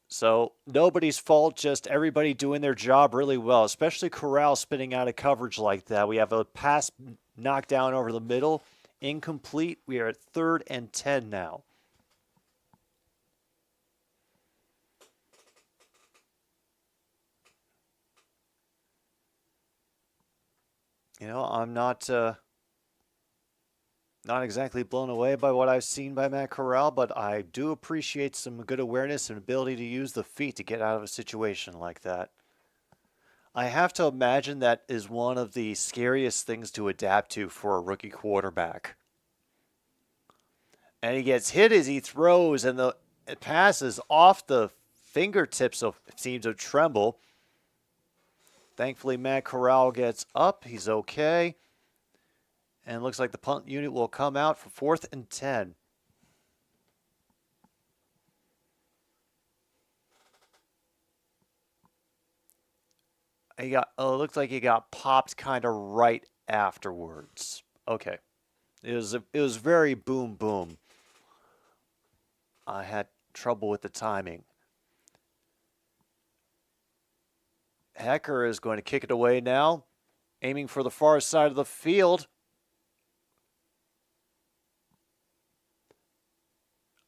So, nobody's fault, just everybody doing their job really well, especially Corral spinning out of coverage like that. We have a pass knocked down over the middle, incomplete. We are at 3rd and 10 now. You know, I'm not exactly blown away by what I've seen by Matt Corral, but I do appreciate some good awareness and ability to use the feet to get out of a situation like that. I have to imagine that is one of the scariest things to adapt to for a rookie quarterback. And he gets hit as he throws, and the pass is off the fingertips of, it seems, of Tremble. Thankfully, Matt Corral gets up. He's okay. And it looks like the punt unit will come out for 4th and 10. He got. Oh, it looked like he got popped kind of right afterwards. Okay, it was very boom boom. I had trouble with the timing. Hecker is going to kick it away now, aiming for the far side of the field.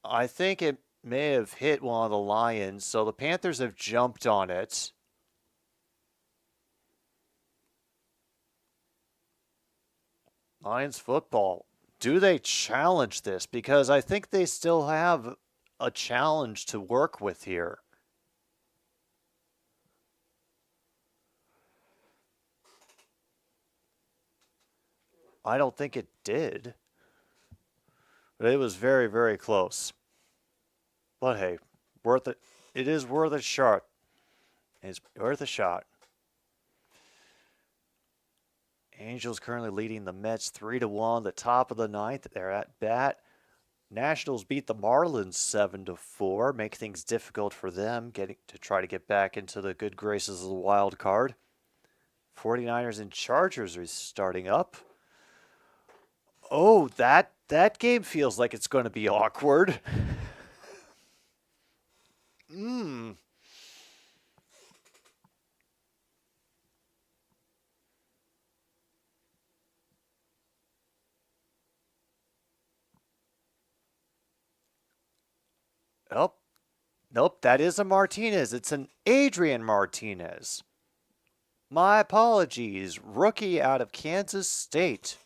I think it may have hit one of the Lions, so the Panthers have jumped on it. Lions football. Do they challenge this? Because I think they still have a challenge to work with here. I don't think it did. But it was very, very close. But hey, worth it. It is worth a shot. It's worth a shot. Angels currently leading the Mets 3-1, the top of the ninth. They're at bat. Nationals beat the Marlins 7-4, make things difficult for them getting to try to get back into the good graces of the wild card. 49ers and Chargers are starting up. Oh, that game feels like it's going to be awkward. Nope, that is a Martinez. It's an Adrian Martinez. My apologies. Rookie out of Kansas State.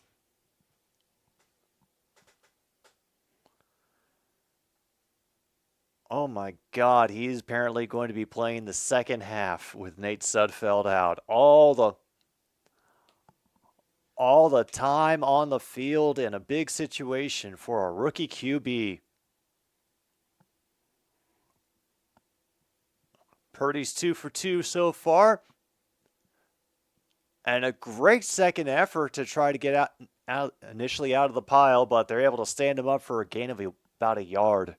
Oh my God, he's apparently going to be playing the second half with Nate Sudfeld out. All the time on the field in a big situation for a rookie QB. Purdy's 2 for 2 so far. And a great second effort to try to get initially out of the pile, but they're able to stand him up for a gain of about a yard.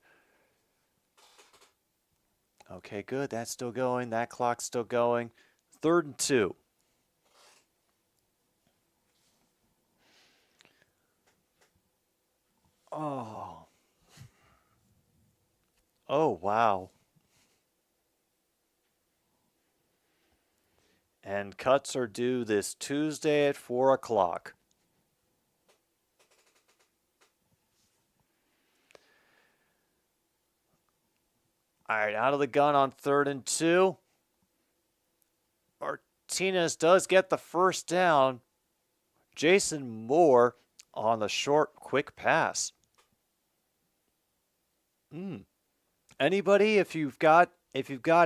Okay, good. That's still going. That clock's still going. 3rd and 2. Oh, wow. And cuts are due this Tuesday at 4 o'clock. All right, out of the gun on 3rd and 2. Martinez does get the first down. Jason Moore on the short, quick pass. Anybody, if you've got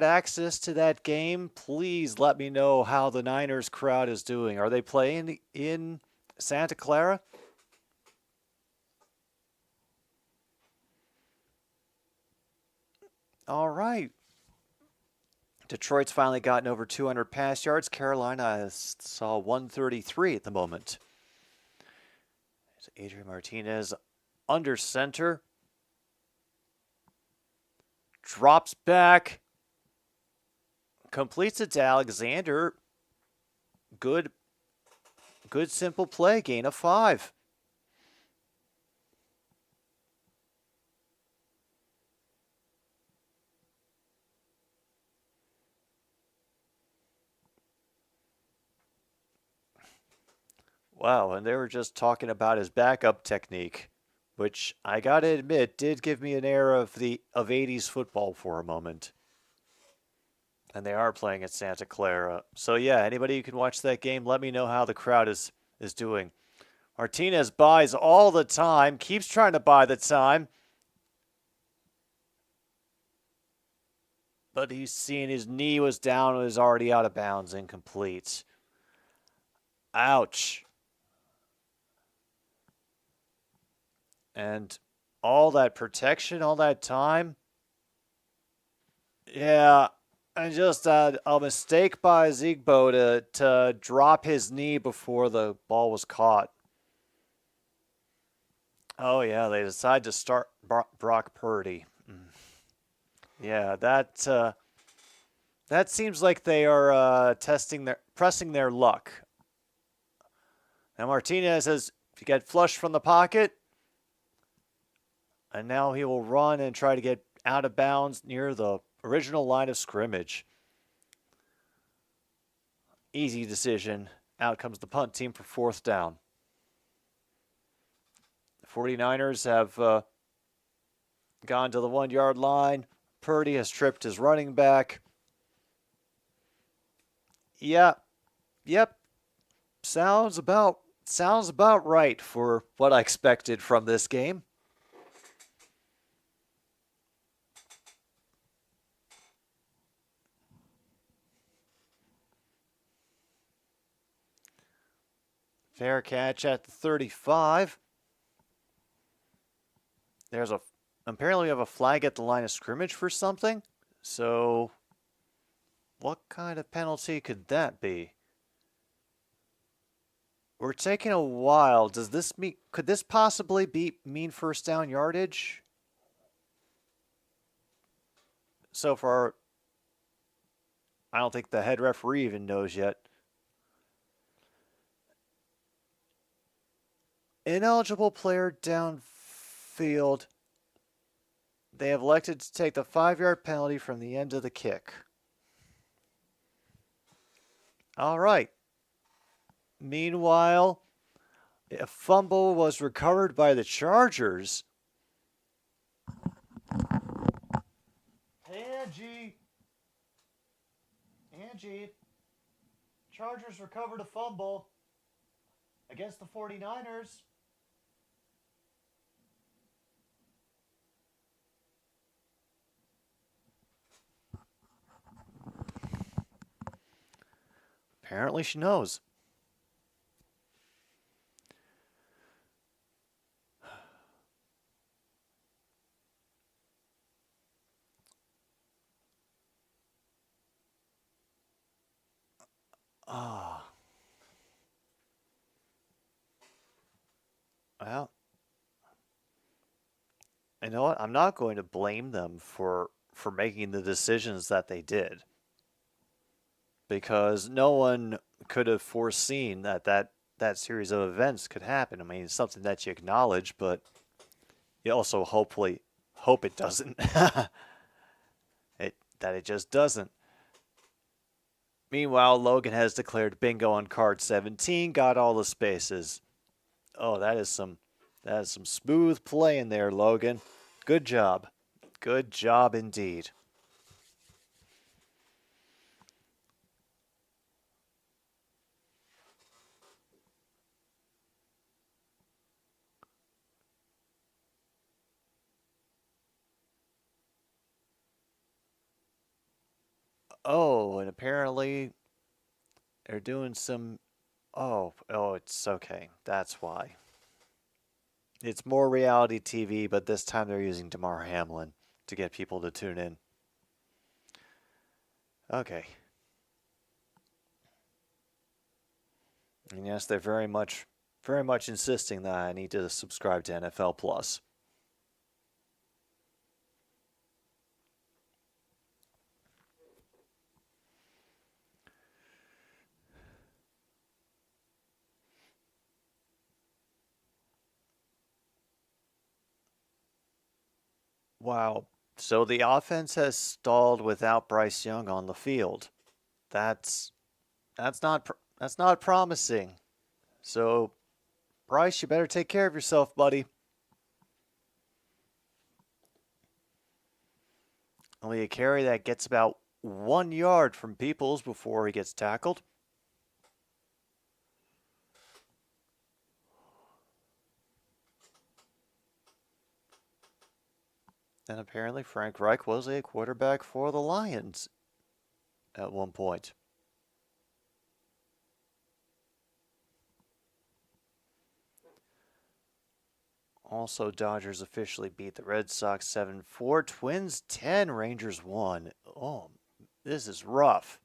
access to that game, please let me know how the Niners crowd is doing. Are they playing in Santa Clara? All right. Detroit's finally gotten over 200 pass yards. Carolina saw 133 at the moment. Adrian Martinez under center. Drops back. Completes it to Alexander. Good simple play. Gain of 5. Wow, and they were just talking about his backup technique, which I gotta admit did give me an air of 80s football for a moment. And they are playing at Santa Clara. So yeah, anybody who can watch that game, let me know how the crowd is doing. Martinez buys all the time, keeps trying to buy the time. But he's seeing his knee was down and was already out of bounds, incomplete. Ouch. And all that protection, all that time. Yeah, and just a mistake by Ziegbo to drop his knee before the ball was caught. Oh, yeah, they decide to start Brock Purdy. Yeah, that seems like they are pressing their luck. Now Martinez has to get flushed from the pocket. And now he will run and try to get out of bounds near the original line of scrimmage. Easy decision. Out comes the punt team for 4th down. The 49ers have gone to the 1-yard line. Purdy has tripped his running back. Yep. Sounds about right for what I expected from this game. Fair catch at the 35. Apparently we have a flag at the line of scrimmage for something. So what kind of penalty could that be? We're taking a while. Could this possibly mean 1st down yardage? So far, I don't think the head referee even knows yet. Ineligible player downfield. They have elected to take the 5-yard penalty from the end of the kick. All right. Meanwhile, a fumble was recovered by the Chargers. Hey, Angie. Chargers recovered a fumble against the 49ers. Apparently she knows. Well, you know what? I'm not going to blame them for making the decisions that they did. Because no one could have foreseen that series of events could happen. I mean, it's something that you acknowledge, but you also hope it doesn't. that it just doesn't. Meanwhile, Logan has declared bingo on card 17, got all the spaces. Oh, that is some smooth play in there, Logan. Good job. Good job indeed. Oh, and apparently they're doing some... Oh, it's okay. That's why. It's more reality TV, but this time they're using Damar Hamlin to get people to tune in. Okay. And yes, they're very much insisting that I need to subscribe to NFL Plus. Wow. So the offense has stalled without Bryce Young on the field. That's not promising. So, Bryce, you better take care of yourself, buddy. Only a carry that gets about 1 yard from Peoples before he gets tackled. And apparently Frank Reich was a quarterback for the Lions at one point. Also, Dodgers officially beat the Red Sox 7-4. Twins 10, Rangers 1. Oh, this is rough.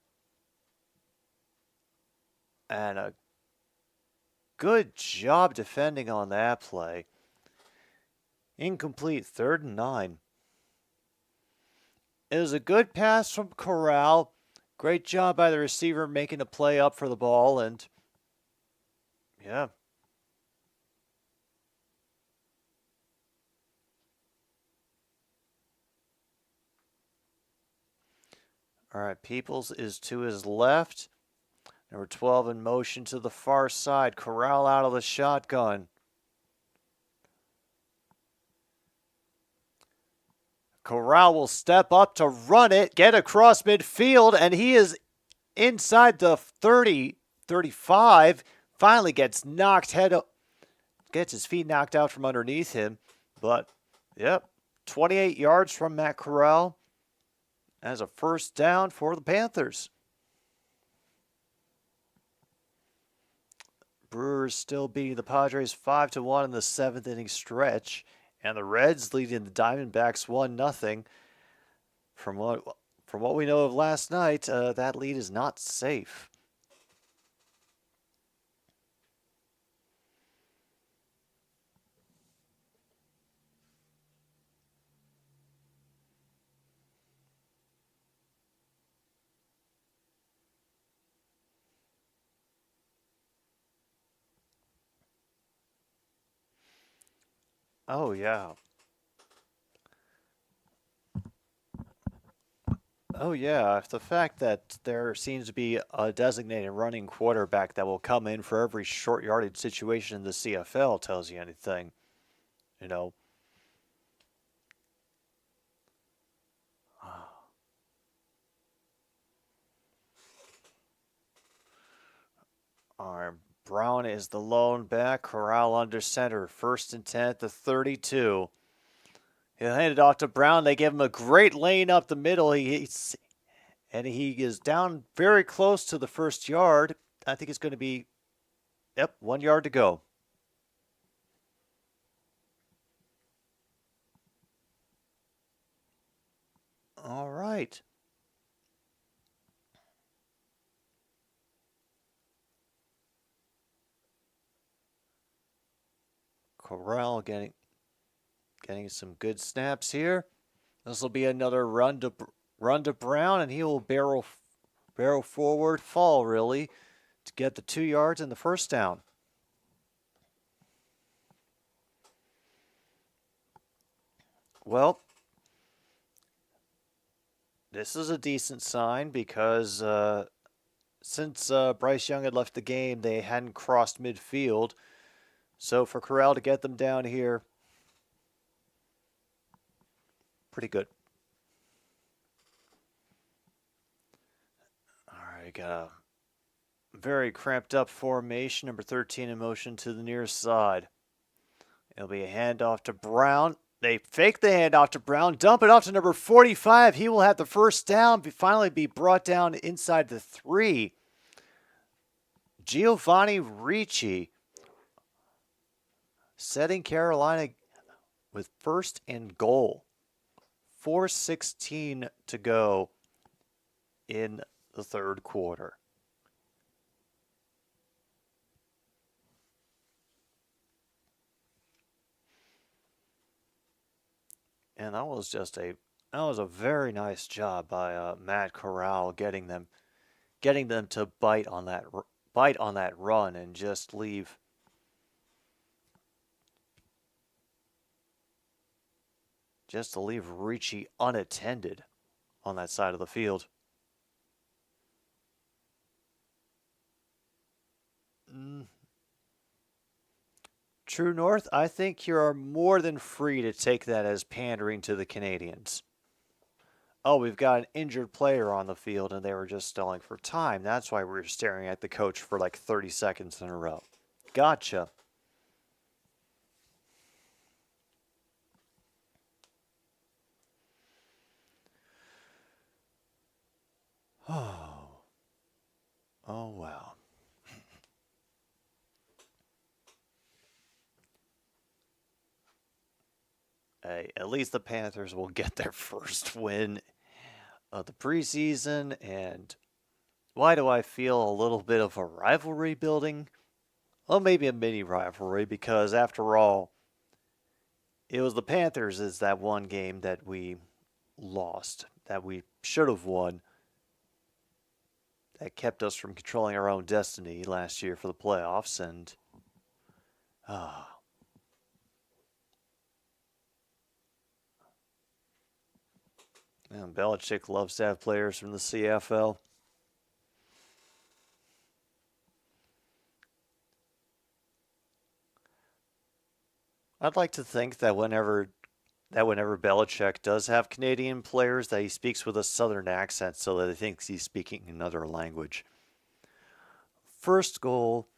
And a good job defending on that play. Incomplete, 3rd and 9. It was a good pass from Karl. Great job by the receiver making a play up for the ball, and yeah. All right, Peoples is to his left. Number 12 in motion to the far side. Karl out of the shotgun. Karl will step up to run it, get across midfield, and he is inside the 30, 35. Finally gets gets his feet knocked out from underneath him. But, yep, 28 yards from Matt Karl as a first down for the Panthers. Brewers still beating the Padres 5-1 in the 7th inning stretch. And the Reds leading the Diamondbacks 1-0. From what we know of last night, that lead is not safe. Oh, yeah. Oh, yeah. The fact that there seems to be a designated running quarterback that will come in for every short yardage situation in the CFL tells you anything. You know. All right. Brown is the lone back. Karl under center. 1st and 10 at the 32. He'll hand it off to Brown. They give him a great lane up the middle. He is down very close to the 1st yard. I think it's going to be, 1 yard to go. All right. Karl getting some good snaps here. This will be another run to Brown, and he will barrel forward, fall really, to get the 2 yards and the first down. Well, this is a decent sign because since Bryce Young had left the game, they hadn't crossed midfield. So for Karl to get them down here, pretty good. All right, got a very cramped up formation. Number 13 in motion to the near side. It'll be a handoff to Brown. They fake the handoff to Brown, dump it off to number 45. He will have the first down, finally be brought down inside the 3. Giovanni Ricci setting Carolina with 1st and goal. 4:16 to go in the 3rd quarter. And that was a very nice job by Matt Karl getting them to bite on that run and just leave Ricci unattended on that side of the field. True North, I think you are more than free to take that as pandering to the Canadians. Oh, we've got an injured player on the field and they were just stalling for time. That's why we were staring at the coach for like 30 seconds in a row. Gotcha. Oh, wow. Hey, at least the Panthers will get their first win of the preseason. And why do I feel a little bit of a rivalry building? Well, maybe a mini rivalry, because after all, it was the Panthers is that one game that we lost, that we should have won. that kept us from controlling our own destiny last year for the playoffs. And Belichick loves to have players from the CFL. I'd like to think that whenever Belichick does have Canadian players, that he speaks with a southern accent so that he thinks he's speaking another language. First goal.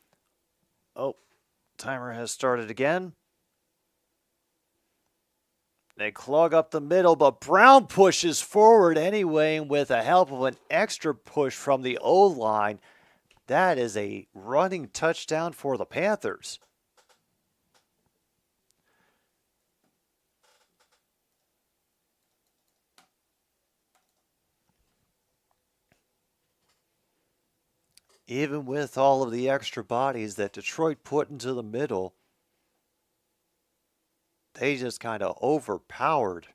Oh, timer has started again. They clog up the middle, but Brown pushes forward anyway, and with the help of an extra push from the O-line, that is a running touchdown for the Panthers. Even with all of the extra bodies that Detroit put into the middle, they just kind of overpowered.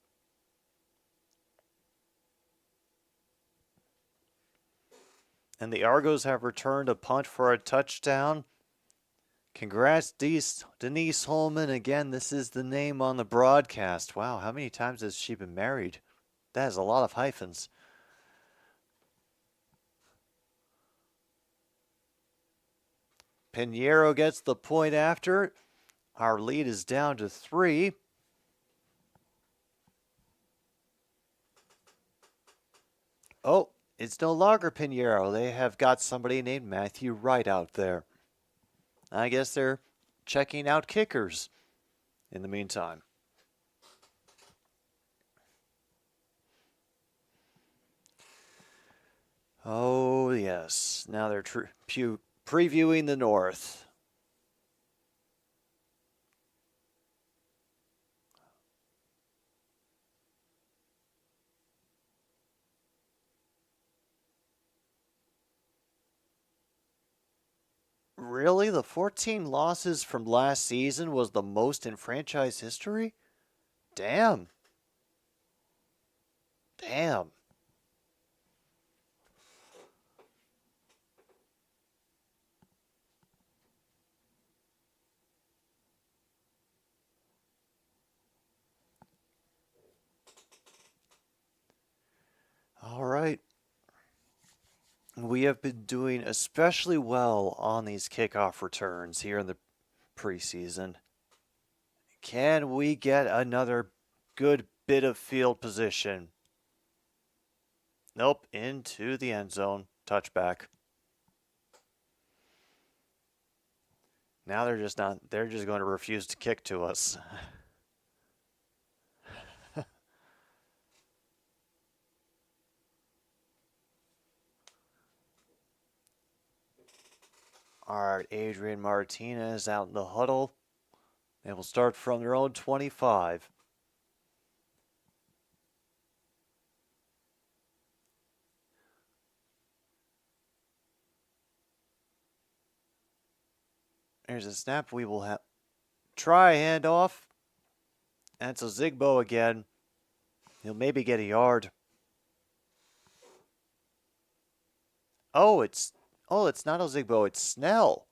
And the Argos have returned a punt for a touchdown. Congrats, Denise Holman. Again, this is the name on the broadcast. Wow, how many times has she been married? That is a lot of hyphens. Pinheiro gets the point after. Our lead is down to 3. Oh, it's no longer Pinheiro. They have got somebody named Matthew Wright out there. I guess they're checking out kickers in the meantime. Oh, yes. Now they're previewing the North. Really? The 14 losses from last season was the most in franchise history? Damn. Damn. All right. We have been doing especially well on these kickoff returns here in the preseason. Can we get another good bit of field position? Nope, into the end zone. Touchback. Now they're just going to refuse to kick to us. All right, Adrian Martinez out in the huddle. They will start from their own 25. There's a snap. We will have try handoff. That's a Zigbo again. He'll maybe get a yard. Oh, it's not Ozigbo, it's Snell.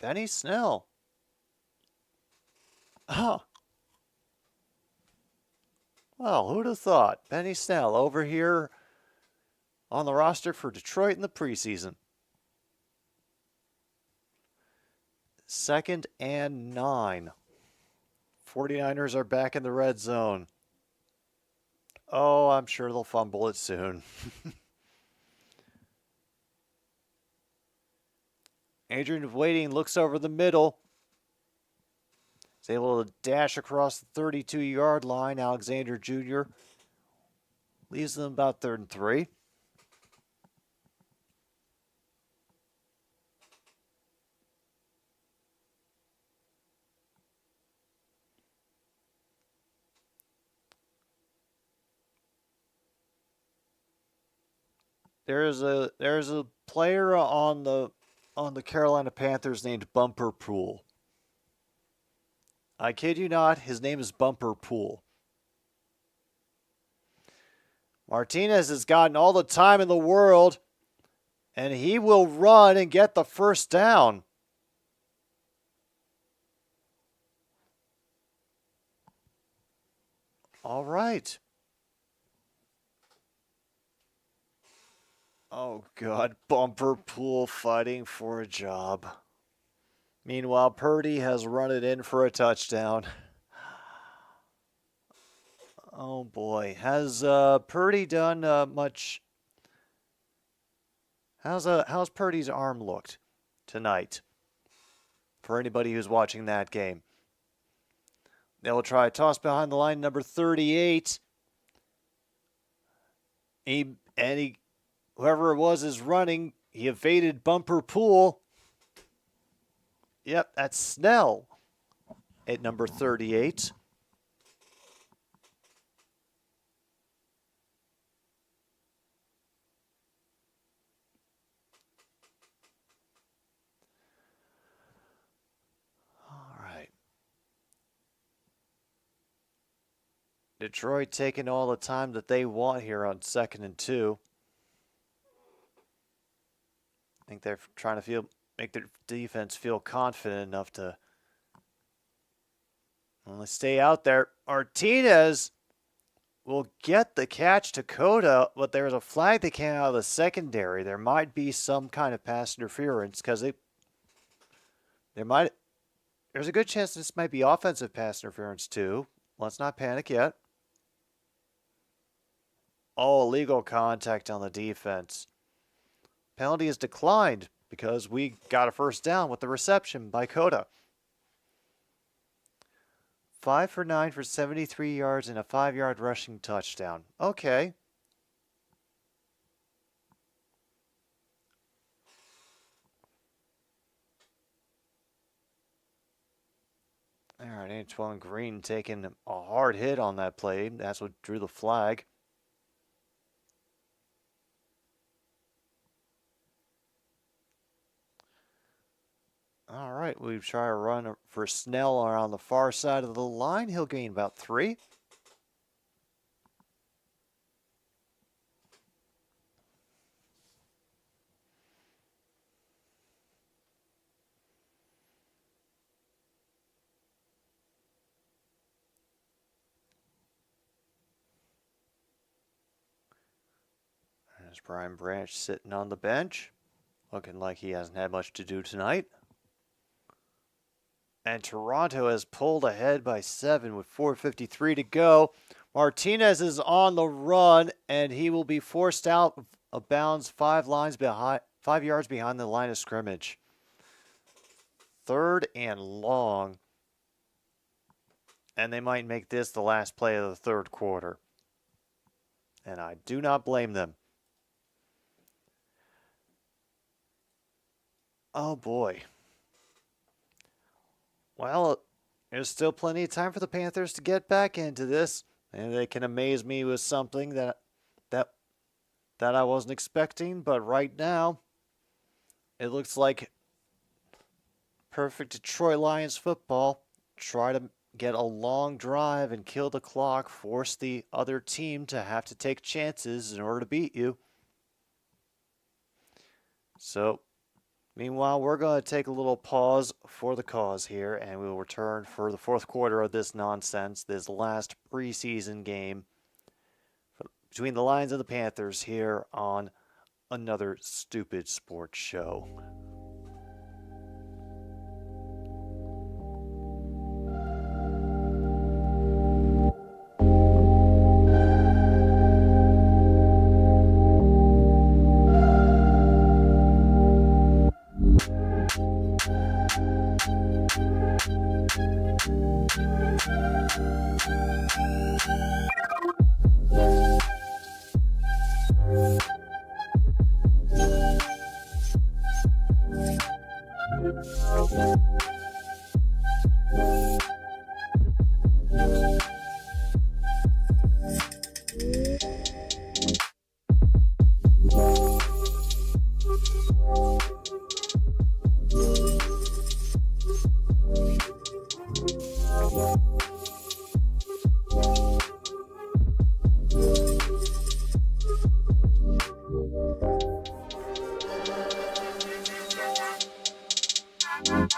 Benny Snell. Oh. Well, who'd have thought? Benny Snell over here on the roster for Detroit in the preseason. 2nd and 9. 49ers are back in the red zone. Oh, I'm sure they'll fumble it soon. Adrian waiting, looks over the middle. He's able to dash across the 32-yard line. Alexander Jr. leaves them about 3rd and 3. There's a player on the Carolina Panthers named Bumper Pool. I kid you not, his name is Bumper Pool. Martinez has gotten all the time in the world, And he will run and get the first down. All right. Oh, God. Bumper pool fighting for a job. Meanwhile, Purdy has run it in for a touchdown. Oh, boy. Has Purdy done much? How's Purdy's arm looked tonight? For anybody who's watching that game. They will try a toss behind the line, number 38. Whoever it was is running. He evaded bumper pool. Yep, that's Snell at number 38. All right. Detroit taking all the time that they want here on 2nd and 2. I think they're trying to make their defense feel confident enough to only stay out there. Martinez will get the catch to Coda, but there's a flag that came out of the secondary. There might be some kind of pass interference because there's a good chance this might be offensive pass interference too. Let's not panic yet. Oh, illegal contact on the defense. Penalty is declined because we got a first down with the reception by Coda. 5 for 9 for 73 yards and a 5-yard rushing touchdown. Okay. All right, Antoine Green taking a hard hit on that play. That's what drew the flag. All right, we try a run for Snell around the far side of the line. He'll gain about 3. There's Brian Branch sitting on the bench, looking like he hasn't had much to do tonight. And Toronto has pulled ahead by 7 with 4:53 to go. Martinez is on the run, and he will be forced out of bounds 5 yards behind the line of scrimmage. 3rd and long. And they might make this the last play of the 3rd quarter. And I do not blame them. Oh, boy. Well, there's still plenty of time for the Panthers to get back into this, and they can amaze me with something that I wasn't expecting. But right now, it looks like perfect Detroit Lions football. Try to get a long drive and kill the clock, force the other team to have to take chances in order to beat you. So, meanwhile, we're going to take a little pause for the cause here, and we will return for the 4th quarter of this nonsense, this last preseason game between the Lions and the Panthers here on another stupid sports show. Well,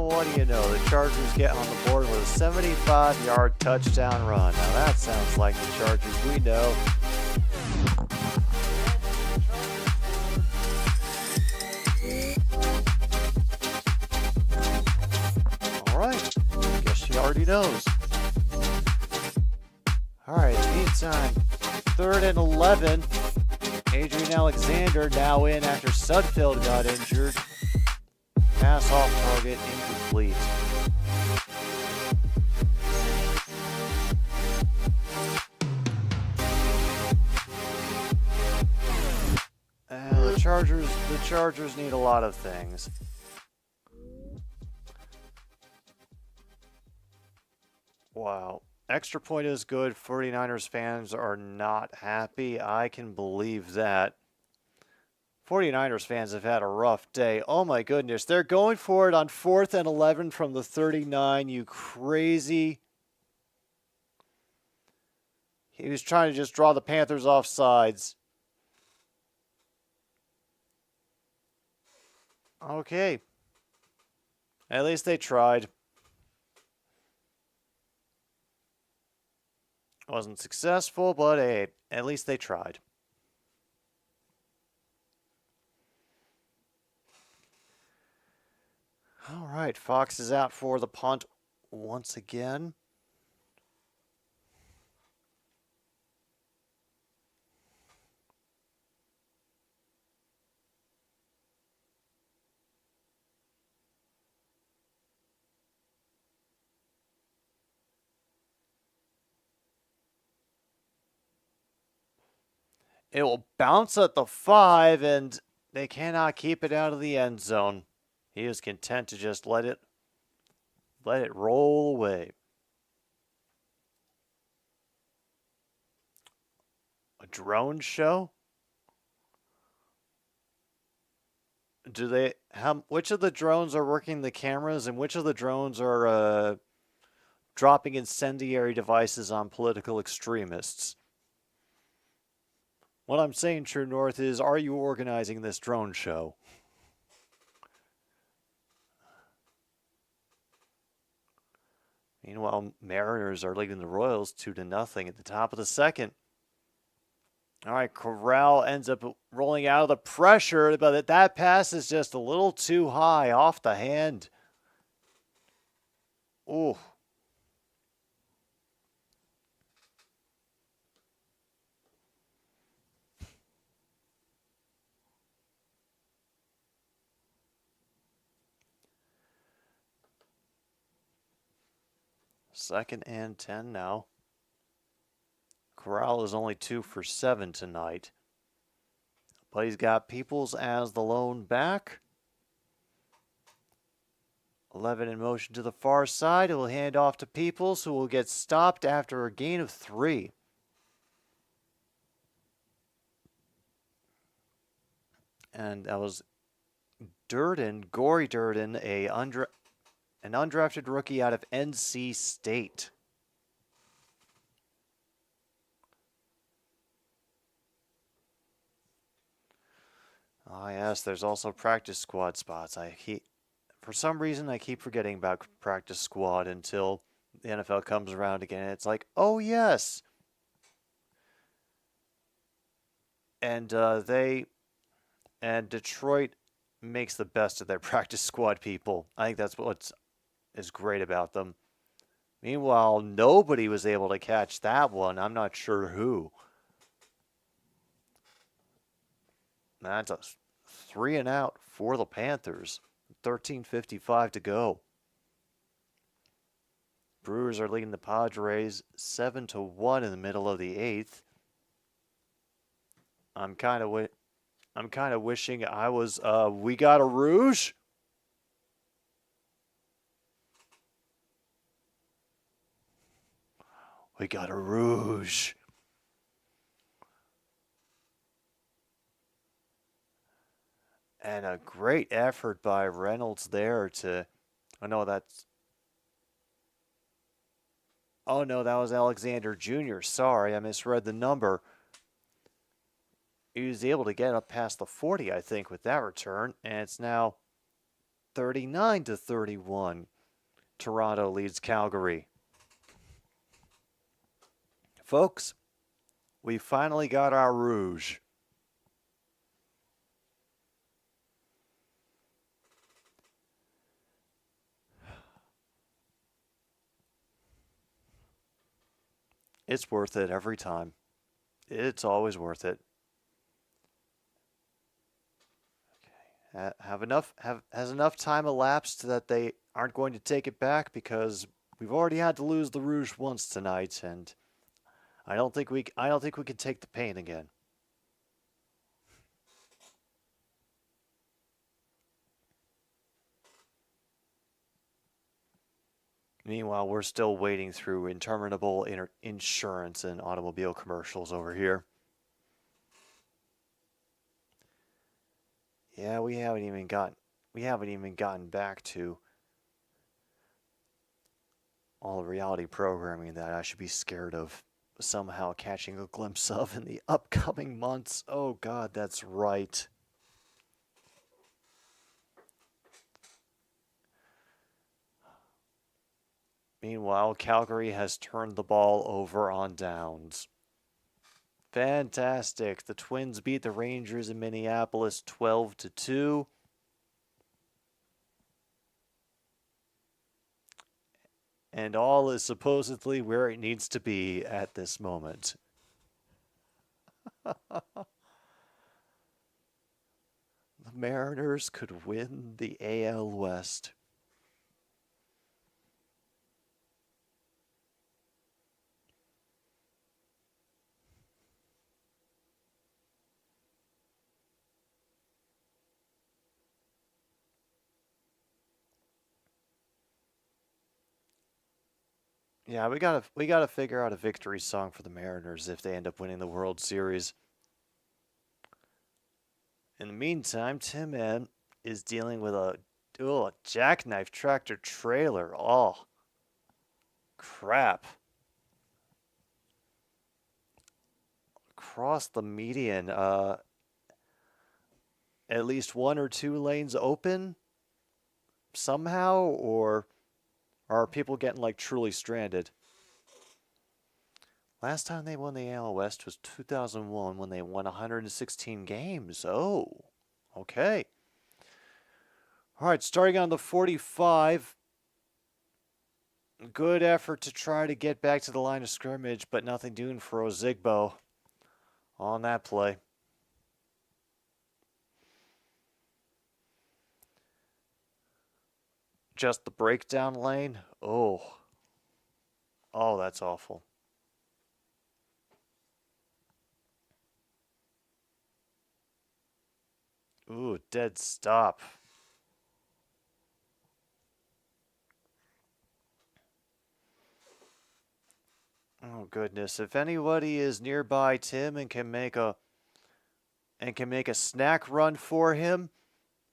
what do you know? The Chargers get on the board with a 75-yard touchdown run. Now that sounds like the Chargers we know. All right. Guess she already knows. All right, meantime, 3rd and 11. Adrian Alexander now in after Sudfeld got injured. Pass off target, incomplete. The Chargers need a lot of things. Wow. Extra point is good. 49ers fans are not happy. I can believe that. 49ers fans have had a rough day. Oh my goodness. They're going for it on 4th and 11 from the 39. You crazy. He was trying to just draw the Panthers off sides. Okay. At least they tried. Wasn't successful, but hey, at least they tried. All right, Fox is out for the punt once again. It will bounce at the 5, and they cannot keep it out of the end zone. He is content to just let it roll away. A drone show? Which of the drones are working the cameras, and which of the drones are dropping incendiary devices on political extremists? What I'm saying, True North, is, are you organizing this drone show? Meanwhile, Mariners are leading the Royals 2-0 at the top of the second. All right, Karl ends up rolling out of the pressure, but that pass is just a little too high off the hand. Ooh. Second and 10 now. Karl is only 2 for 7 tonight. But he's got Peoples as the lone back. 11 in motion to the far side. It will hand off to Peoples, who will get stopped after a gain of 3. And that was Durden, Gory Durden, an undrafted rookie out of NC State. Oh, yes, there's also practice squad spots. For some reason, I keep forgetting about practice squad until the NFL comes around again. It's like, oh, yes. And Detroit makes the best of their practice squad people. I think that's what is great about them. Meanwhile, nobody was able to catch that one. I'm not sure who. That's a 3 and out for the Panthers. 13:55 to go. Brewers are leading the Padres 7-1 in the middle of the 8th. I'm kind of wishing I was. We got a Rouge. We got a Rouge. And a great effort by Reynolds there to. Oh no, that's. Oh no, that was Alexander Jr. Sorry, I misread the number. He was able to get up past the 40, I think, with that return, and it's now 39-31. Toronto leads Calgary. Folks, we finally got our Rouge. It's worth it every time. It's always worth it. Okay. Has enough time elapsed that they aren't going to take it back, because we've already had to lose the Rouge once tonight, and I don't think we can take the pain again. Meanwhile, we're still waiting through interminable insurance and automobile commercials over here. Yeah, we haven't even gotten back to all the reality programming that I should be scared of somehow catching a glimpse of in the upcoming months. Oh God, that's right. Meanwhile, Calgary has turned the ball over on downs. Fantastic. The Twins beat the Rangers in Minneapolis 12-2. And all is supposedly where it needs to be at this moment. The Mariners could win the AL West. Yeah, we gotta figure out a victory song for the Mariners if they end up winning the World Series. In the meantime, Tim M is dealing with a jackknife tractor trailer. Oh, crap. Across the median, at least 1 or 2 lanes open somehow, or are people getting like truly stranded? Last time they won the AL West was 2001 when they won 116 games. Oh, okay. All right, starting on the 45. Good effort to try to get back to the line of scrimmage, but nothing doing for Ozigbo on that play. Just the breakdown lane. Oh, that's awful. Ooh, dead stop. Oh goodness, if anybody is nearby Tim and can make a snack run for him,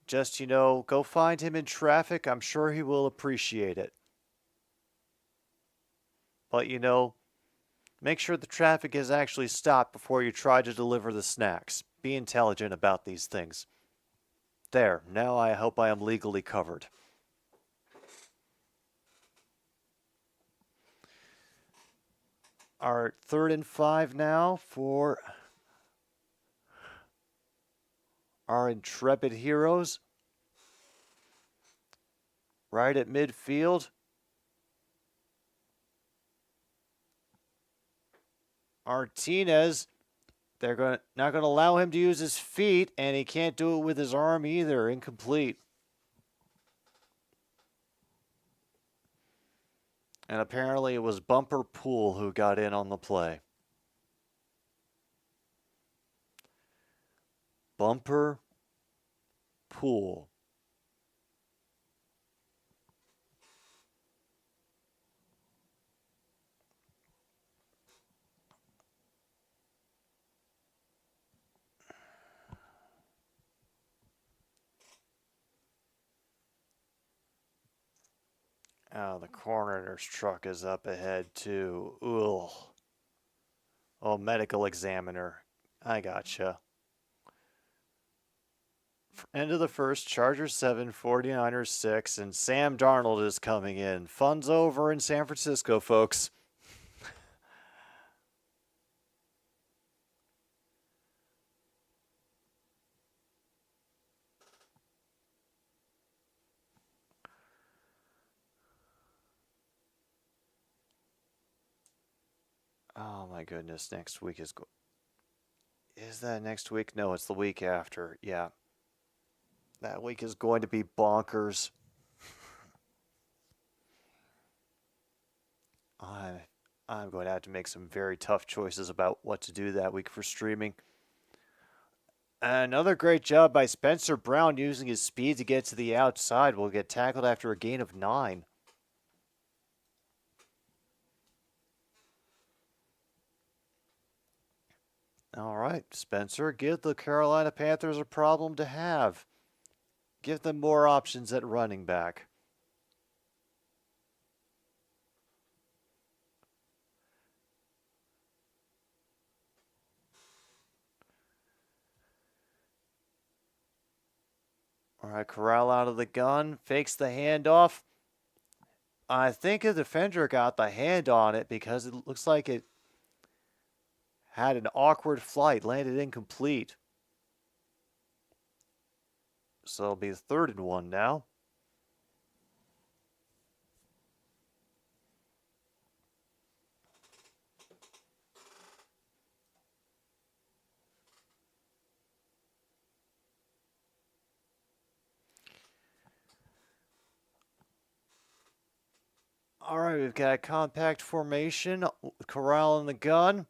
just, go find him in traffic. I'm sure he will appreciate it. But, make sure the traffic is actually stopped before you try to deliver the snacks. Be intelligent about these things. There, now I hope I am legally covered. Our 3rd and 5 now for our intrepid heroes. Right at midfield. Martinez They're not going to allow him to use his feet, and he can't do it with his arm either. Incomplete. And apparently it was Bumper Pool who got in on the play. Bumper Pool. Oh, the coroner's truck is up ahead, too. Ugh. Oh, medical examiner. I gotcha. End of the first, Chargers 7, 49ers 6, and Sam Darnold is coming in. Fun's over in San Francisco, folks. Oh my goodness, next week is Is that next week? No, it's the week after. Yeah. That week is going to be bonkers. I'm going to have to make some very tough choices about what to do that week for streaming. Another great job by Spencer Brown using his speed to get to the outside. Will get tackled after a gain of 9. All right, Spencer, give the Carolina Panthers a problem to have. Give them more options at running back. All right, Karl out of the gun, fakes the handoff. I think a defender got the hand on it because it looks like it had an awkward flight, landed incomplete. So it'll be 3rd and 1 now. All right, we've got a compact formation. Karl in the gun.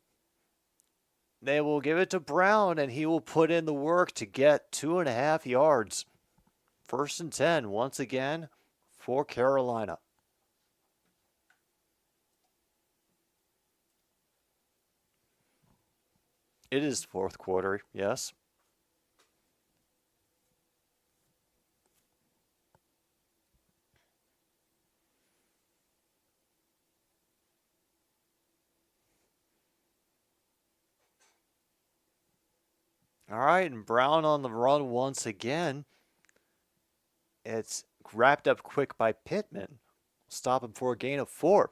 They will give it to Brown, and he will put in the work to get 2.5 yards. 1st and 10 once again for Carolina. It is 4th quarter, yes. All right, and Brown on the run once again. It's wrapped up quick by Pittman. Stop him for a gain of 4.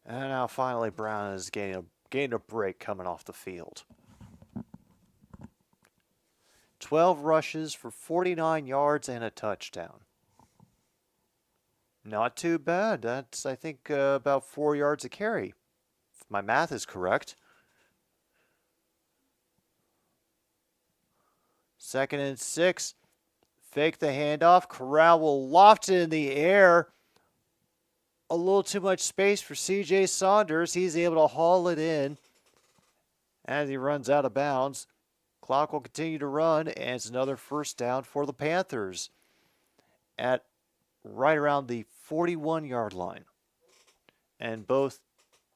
And now finally Brown is gaining a break coming off the field. 12 rushes for 49 yards and a touchdown. Not too bad. That's, I think, about 4 yards a carry. If my math is correct. 2nd and 6. Fake the handoff. Karl will loft it in the air. A little too much space for C.J. Saunders. He's able to haul it in as he runs out of bounds. Clock will continue to run, and it's another 1st down for the Panthers at right around the 41-yard line. And both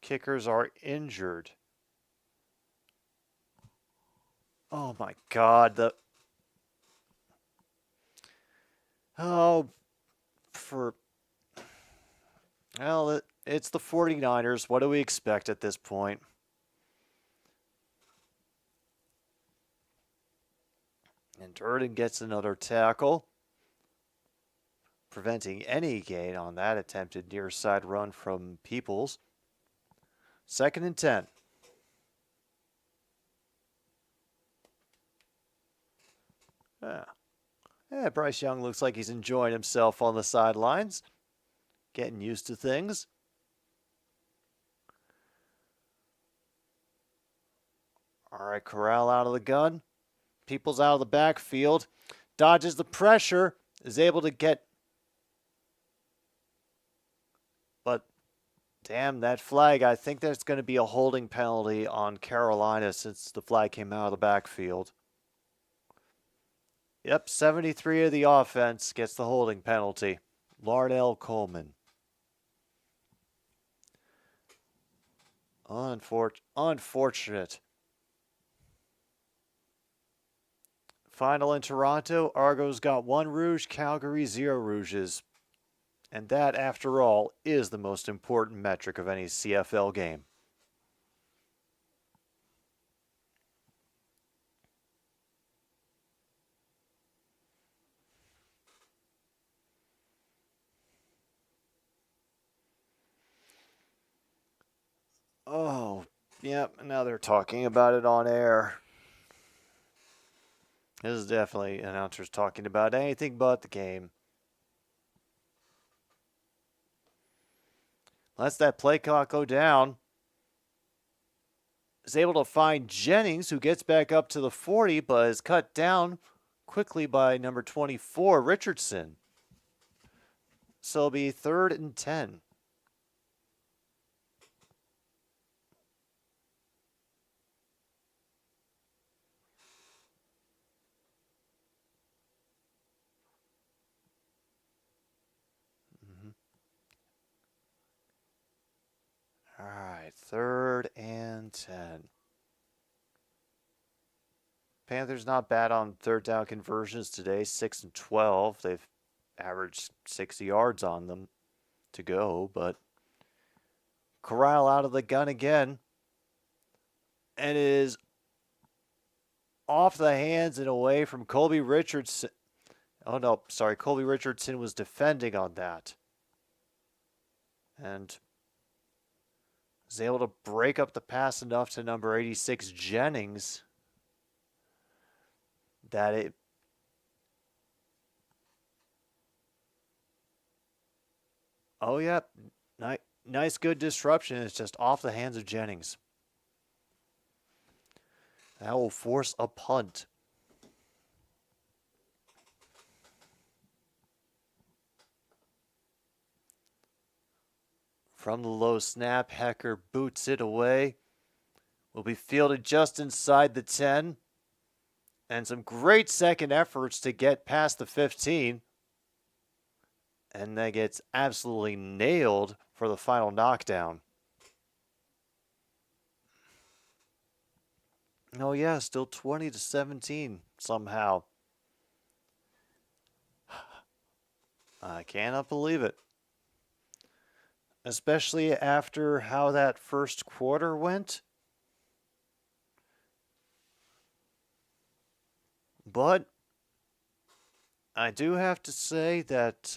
kickers are injured. Oh my God, well, it's the 49ers. What do we expect at this point? And Durden gets another tackle, preventing any gain on that attempted near side run from Peoples. 2nd and 10. Bryce Young looks like he's enjoying himself on the sidelines, getting used to things. All right, Karl out of the gun. People's out of the backfield. Dodges the pressure. Is able to get... But, damn, that flag. I think there's going to be a holding penalty on Carolina since the flag came out of the backfield. Yep, 73 of the offense gets the holding penalty. Lardell Coleman. Unfortunate. Final in Toronto, Argos got 1 rouge, Calgary 0 rouges. And that, after all, is the most important metric of any CFL game. Oh, yep, now they're talking about it on air. This is definitely announcers talking about anything but the game. Lets that play clock go down. Is able to find Jennings, who gets back up to the 40, but is cut down quickly by number 24, Richardson. So it'll be 3rd and 10. All right, 3rd and 10. Panthers not bad on 3rd down conversions today, 6 and 12. They've averaged 60 yards on them to go, but Karl out of the gun again. And it is off the hands and away from Colby Richardson. Oh, no, sorry. Colby Richardson was defending on that. And was able to break up the pass enough to number 86, Jennings, that it... Oh, yeah. Nice, good disruption. It's just off the hands of Jennings. That will force a punt. From the low snap, Hecker boots it away. Will be fielded just inside the 10. And some great second efforts to get past the 15. And that gets absolutely nailed for the final knockdown. Oh yeah, still 20-17 somehow. I cannot believe it. Especially after how that first quarter went. But I do have to say that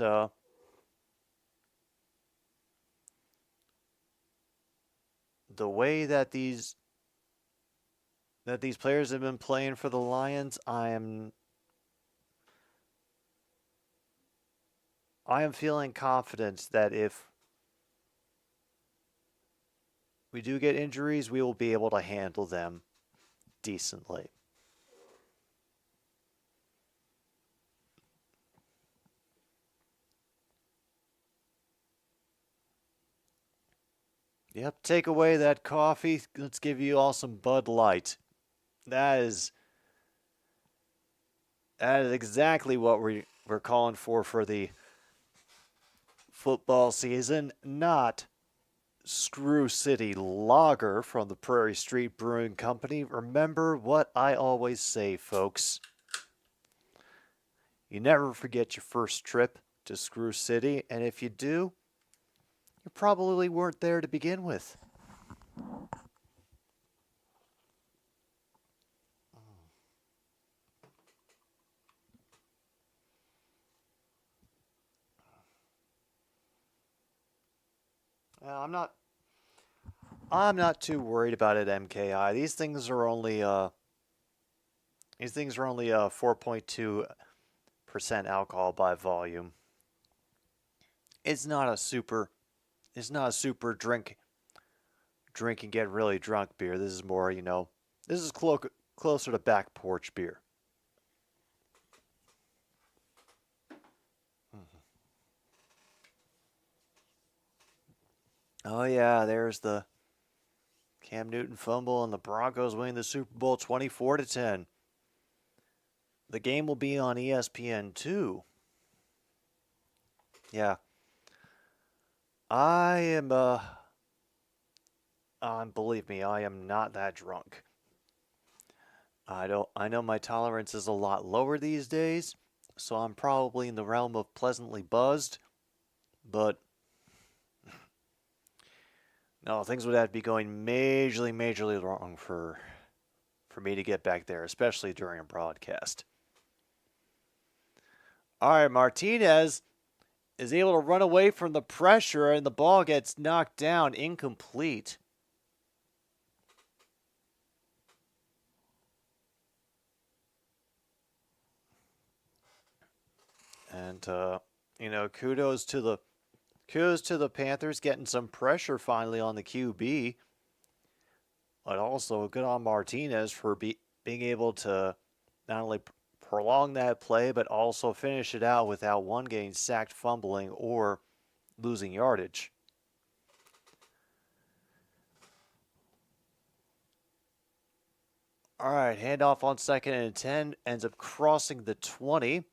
the way that these players have been playing for the Lions, I am feeling confident that if we do get injuries, we will be able to handle them decently. Yep, take away that coffee. Let's give you all some Bud Light. That is exactly what we're calling for the football season, not Screw City Lager from the Prairie Street Brewing Company. Remember what I always say, folks. You never forget your first trip to Screw City, and if you do, you probably weren't there to begin with. I'm not too worried about it, MKI. These things are only 4.2% alcohol by volume. It's not a super drink and get really drunk beer. This is more, This is closer to back porch beer. Oh yeah, there's the Cam Newton fumble and the Broncos winning the Super Bowl 24-10. The game will be on ESPN2. Yeah. Believe me, I am not that drunk. I know my tolerance is a lot lower these days, so I'm probably in the realm of pleasantly buzzed, but no, things would have to be going majorly wrong for me to get back there, especially during a broadcast. All right, Martinez is able to run away from the pressure, and the ball gets knocked down, incomplete. And kudos to the Panthers getting some pressure finally on the QB. But also good on Martinez for being able to not only prolong that play, but also finish it out without one getting sacked, fumbling, or losing yardage. All right, handoff on 2nd and 10, ends up crossing the 20.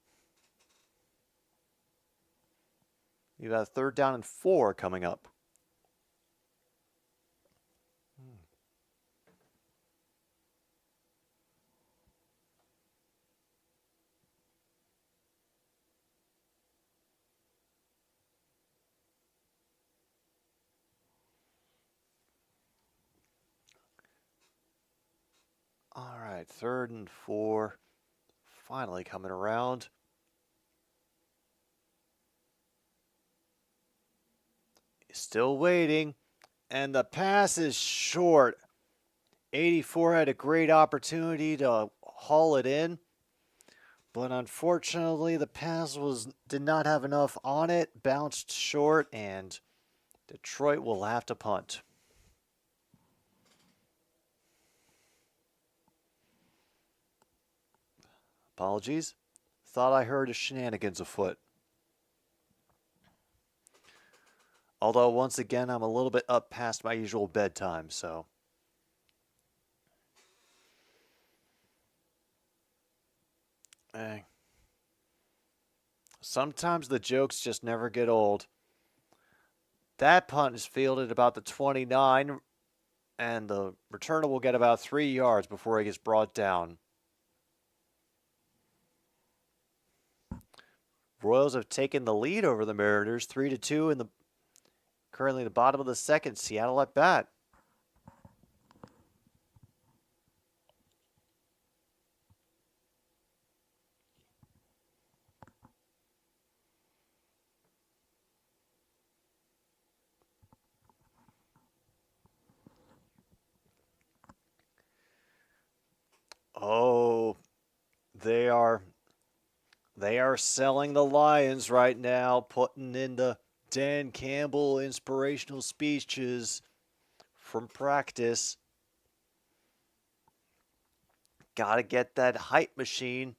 You got a 3rd down and 4 coming up. All right, 3rd and 4, finally coming around. Still waiting, and the pass is short. 84 had a great opportunity to haul it in, but unfortunately the pass did not have enough on it, bounced short, and Detroit will have to punt. Apologies. Thought I heard a shenanigans afoot. Although, once again, I'm a little bit up past my usual bedtime, so. Sometimes the jokes just never get old. That punt is fielded about the 29, and the returner will get about 3 yards before he gets brought down. Royals have taken the lead over the Mariners, 3-2 in the currently the bottom of the 2nd. Seattle at bat. Oh, they are selling the Lions right now, putting in the Dan Campbell inspirational speeches from practice. Gotta get that hype machine.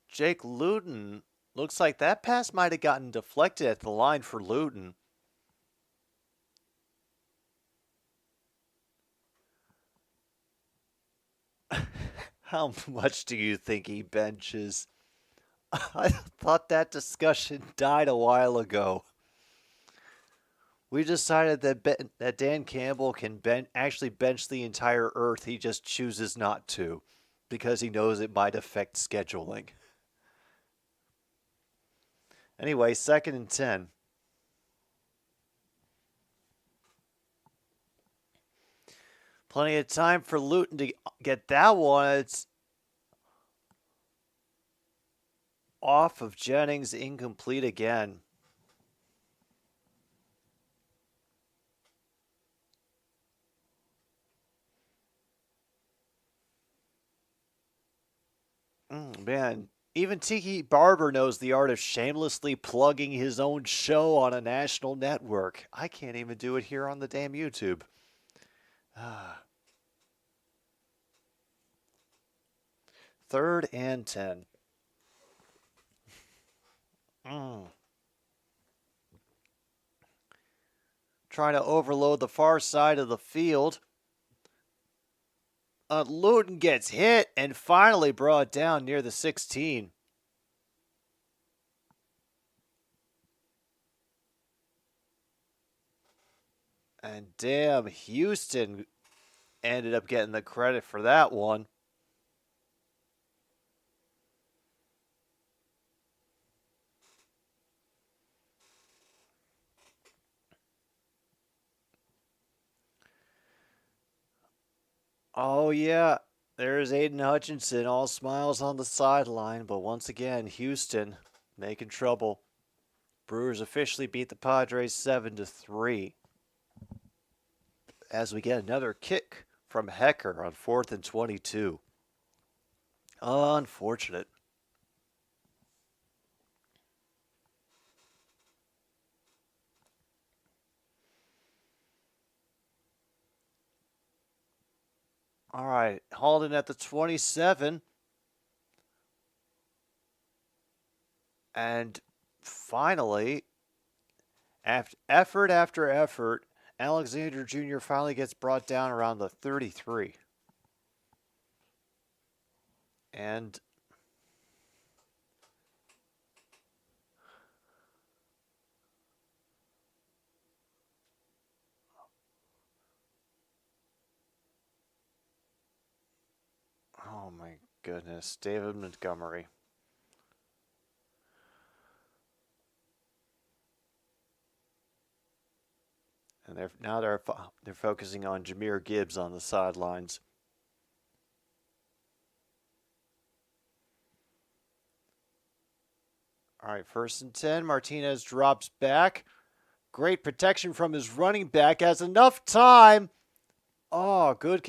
Jake Luton, looks like that pass might have gotten deflected at the line for Luton. How much do you think he benches? I thought that discussion died a while ago. We decided that Dan Campbell can actually bench the entire earth. He just chooses not to because he knows it might affect scheduling. Anyway, 2nd and 10. Plenty of time for Luton to get that one. It's off of Jennings, incomplete again. Man, even Tiki Barber knows the art of shamelessly plugging his own show on a national network. I can't even do it here on the damn YouTube. 3rd and 10. Trying to overload the far side of the field. Luton gets hit and finally brought down near the 16. And damn, Houston ended up getting the credit for that one. Oh, yeah. There's Aiden Hutchinson, all smiles on the sideline. But once again, Houston making trouble. Brewers officially beat the Padres 7-3. As we get another kick from Hecker on 4th and 22. Unfortunate. All right, Halden at the 27. And finally, after effort, Alexander Jr. finally gets brought down around the 33. And oh my goodness, David Montgomery. And they're focusing on Jahmyr Gibbs on the sidelines. All right, 1st and 10. Martinez drops back. Great protection from his running back. Has enough time. Oh, good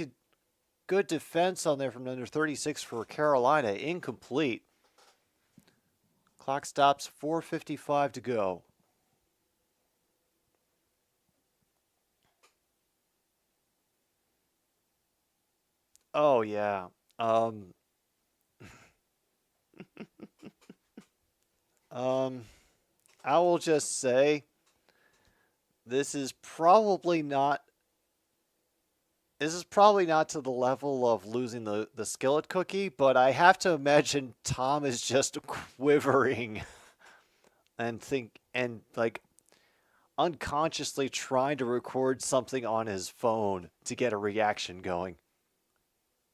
defense on there from number 36 for Carolina. Incomplete. Clock stops, 4:55 to go. Oh, yeah. I will just say this is probably not to the level of losing the skillet cookie, but I have to imagine Tom is just quivering and unconsciously trying to record something on his phone to get a reaction going.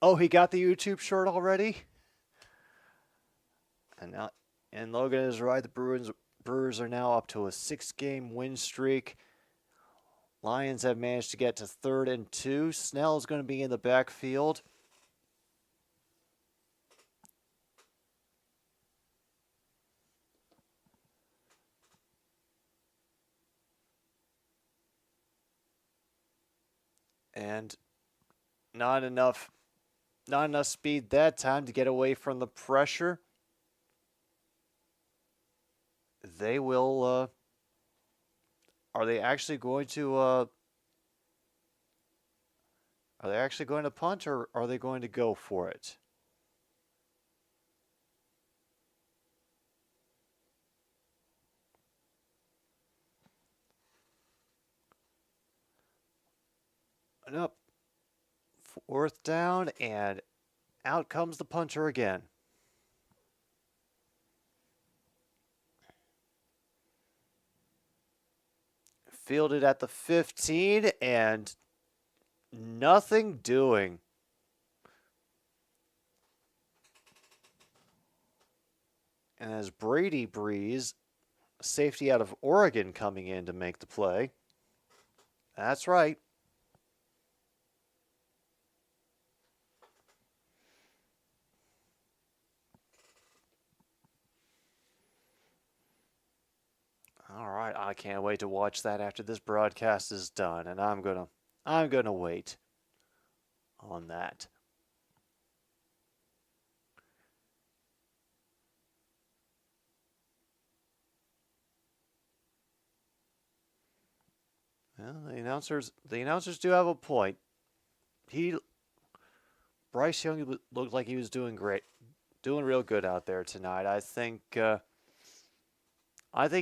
Oh, he got the YouTube short already? And Logan is right. The Brewers are now up to a 6-game win streak. Lions have managed to get to 3rd and 2. Snell is going to be in the backfield. And not enough speed that time to get away from the pressure. They will are they actually going to punt, or are they going to go for it? Nope. 4th down, and out comes the punter again. Fielded at the 15, and nothing doing. And as Brady Breeze, safety out of Oregon, coming in to make the play. That's right. All right, I can't wait to watch that after this broadcast is done, and I'm gonna wait on that. Well, the announcers do have a point. Bryce Young looked like he was doing great. Doing real good out there tonight. I think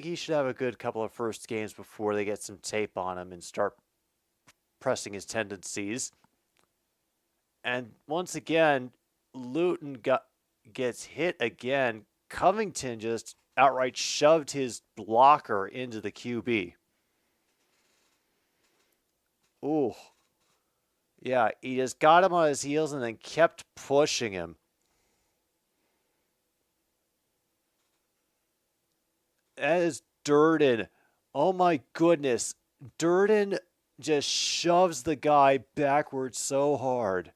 he should have a good couple of first games before they get some tape on him and start pressing his tendencies. And once again, Luton gets hit again. Covington just outright shoved his blocker into the QB. Ooh. Yeah, he just got him on his heels and then kept pushing him. That is Durden. Oh my goodness. Durden just shoves the guy backwards so hard.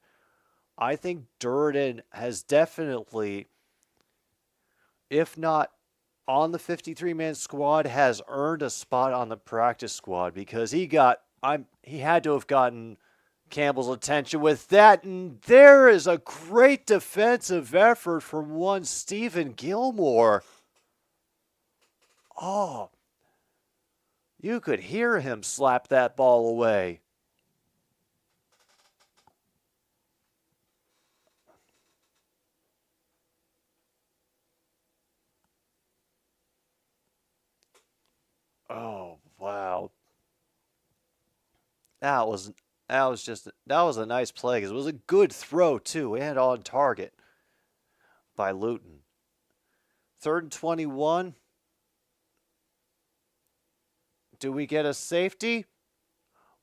I think Durden has definitely, if not on the 53-man squad, has earned a spot on the practice squad because he had to have gotten Campbell's attention with that. And there is a great defensive effort from one Stephen Gilmore. Oh, you could hear him slap that ball away. Oh, wow. That was a nice play because it was a good throw too and on target by Luton. 3rd and 21. Do we get a safety?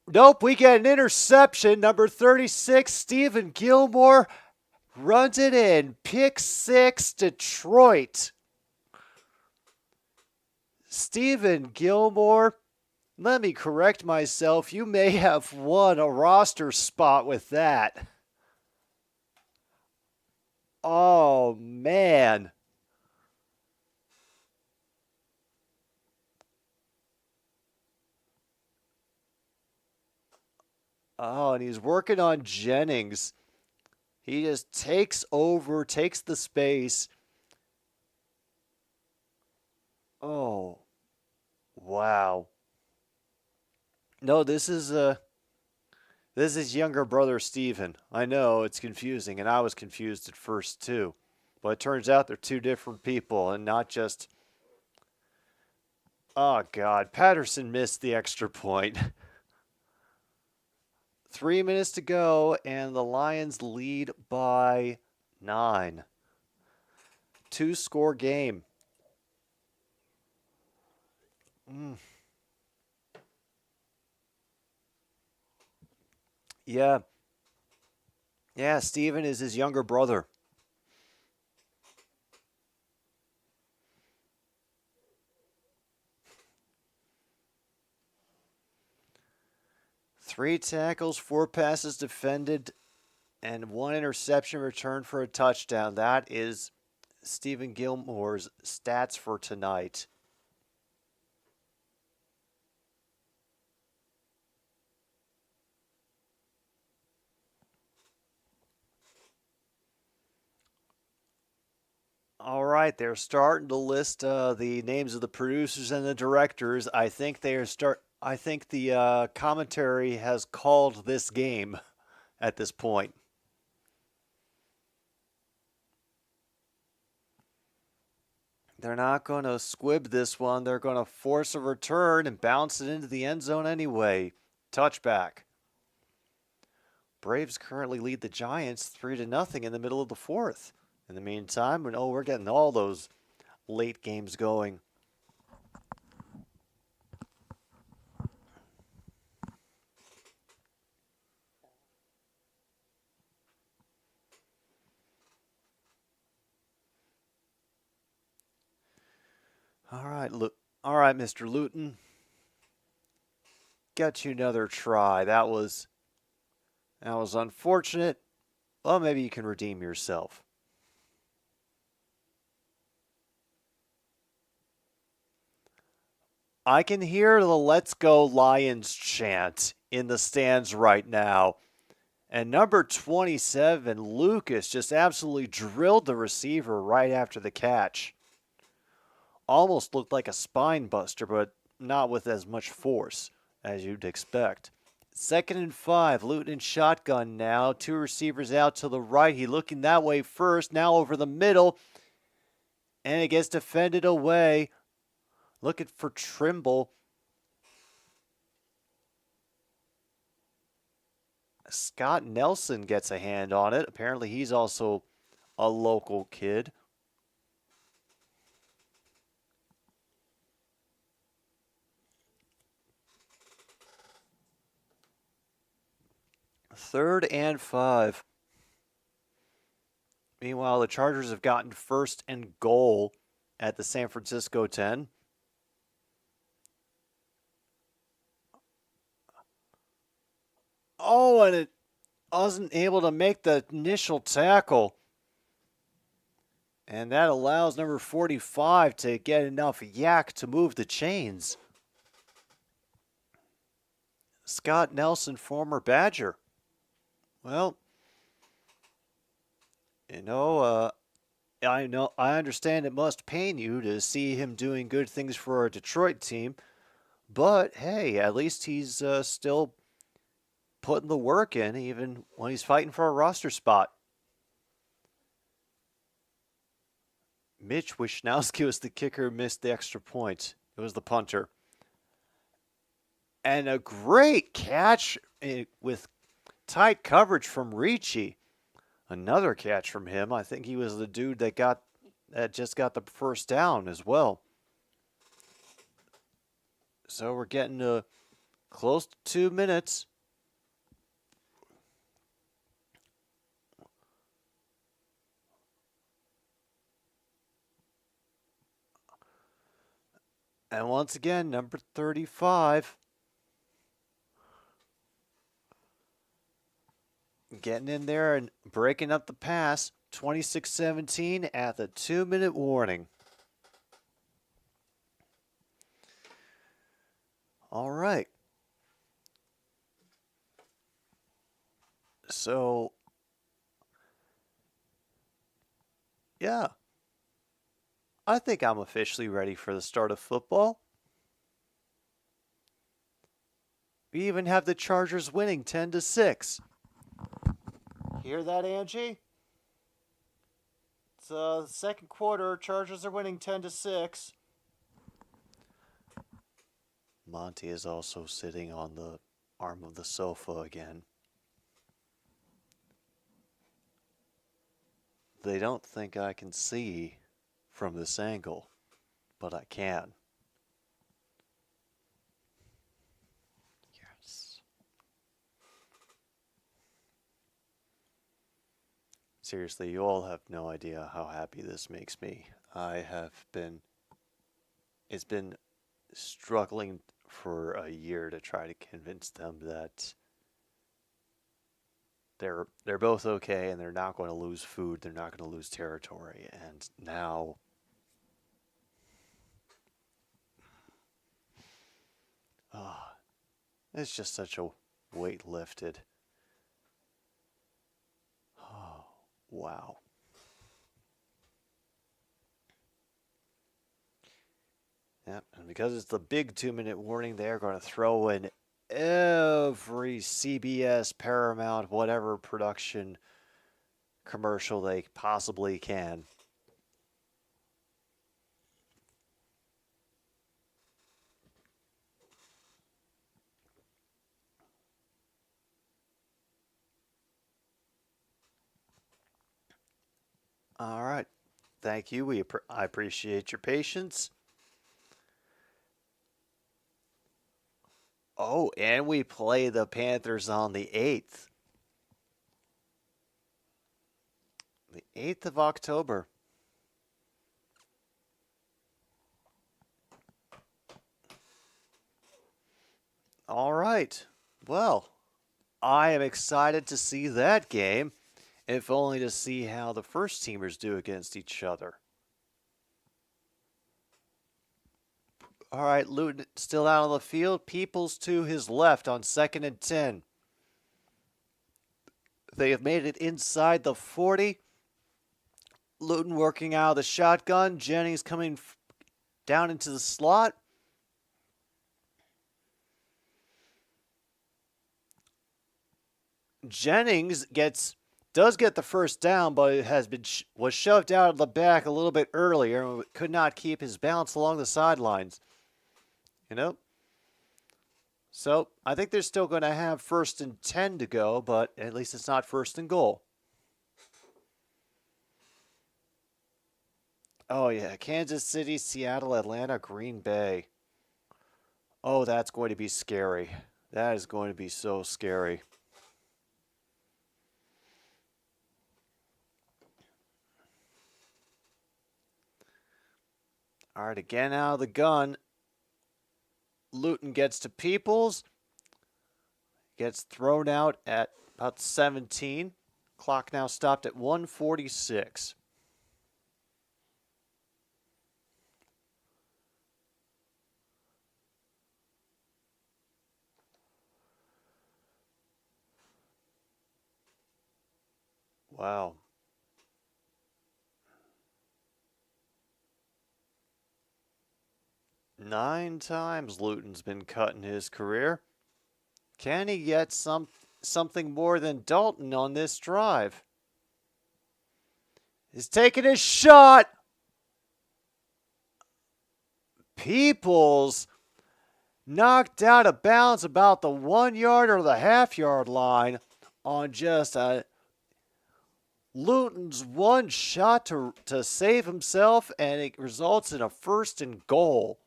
Nope, we get an interception. Number 36, Stephen Gilmore runs it in. Pick 6, Detroit. Stephen Gilmore, let me correct myself. You may have won a roster spot with that. Oh, man. Oh, and he's working on Jennings. He just takes the space. Oh, wow. No, this is younger brother Steven. I know it's confusing, and I was confused at first too. But it turns out they're two different people and not just... Oh, God. Patterson missed the extra point. 3 minutes to go, and the Lions lead by 9. 2-score game. Yeah. Yeah, Steven is his younger brother. Three tackles, 4 passes defended, and 1 interception returned for a touchdown. That is Stephen Gilmore's stats for tonight. All right, they're starting to list the names of the producers and the directors. I think the commentary has called this game at this point. They're not going to squib this one. They're going to force a return and bounce it into the end zone anyway. Touchback. Braves currently lead the Giants 3-0 in the middle of the 4th. In the meantime, we're getting all those late games going. All right, Mr. Luton. Got you another try. That was unfortunate. Well, maybe you can redeem yourself. I can hear the "Let's Go Lions" chant in the stands right now. And number 27, Lucas, just absolutely drilled the receiver right after the catch. Almost looked like a spine buster, but not with as much force as you'd expect. 2nd and 5. Luton in shotgun now. 2 receivers out to the right. He looking that way first. Now over the middle. And it gets defended away. Looking for Trimble. Scott Nelson gets a hand on it. Apparently he's also a local kid. Third and 5. Meanwhile, the Chargers have gotten 1st and goal at the San Francisco 10. Oh, and it wasn't able to make the initial tackle. And that allows number 45 to get enough yak to move the chains. Scott Nelson, former Badger. Well, I understand it must pain you to see him doing good things for a Detroit team, but hey, at least he's still putting the work in, even when he's fighting for a roster spot. Mitch Wishnowski was the kicker who missed the extra point. It was the punter. And a great catch with tight coverage from Ricci. Another catch from him. I think he was the dude that just got the first down as well. So we're getting close to 2 minutes. And once again, number 35. Getting in there and breaking up the pass. 26-17 at the 2-minute warning. All right. So, yeah. I think I'm officially ready for the start of football. We even have the Chargers winning 10-6. Hear that, Angie? It's the second quarter. Chargers are winning 10-6. Monty is also sitting on the arm of the sofa again. They don't think I can see from this angle, but I can. Yes. Seriously, you all have no idea how happy this makes me. It's been struggling for a year to try to convince them that they're both okay and they're not going to lose food, they're not going to lose territory, and now it's just such a weight lifted. Oh, wow. Yep, and because it's the big 2-minute warning, they're going to throw in every CBS, Paramount, whatever production commercial they possibly can. All right. Thank you. I appreciate your patience. Oh, and we play the Panthers on the 8th. The 8th of October. All right. Well, I am excited to see that game, if only to see how the first teamers do against each other. All right, Luton still out on the field. Peoples to his left on 2nd and 10. They have made it inside the 40. Luton working out of the shotgun. Jennings coming down into the slot. Jennings does get the first down, but it was shoved out of the back a little bit earlier and could not keep his balance along the sidelines. So I think they're still going to have 1st and 10 to go, but at least it's not 1st and goal. Oh, yeah. Kansas City, Seattle, Atlanta, Green Bay. Oh, that's going to be scary. That is going to be so scary. All right, again out of the gun. Luton gets to Peoples. Gets thrown out at about 17. Clock now stopped at 1:46. Wow. Nine times Luton's been cut in his career. Can he get something more than Dalton on this drive? He's taking a shot. Peoples knocked out of bounds about the 1 yard or the half-yard line on just Luton's one shot to save himself, and it results in a 1st and goal.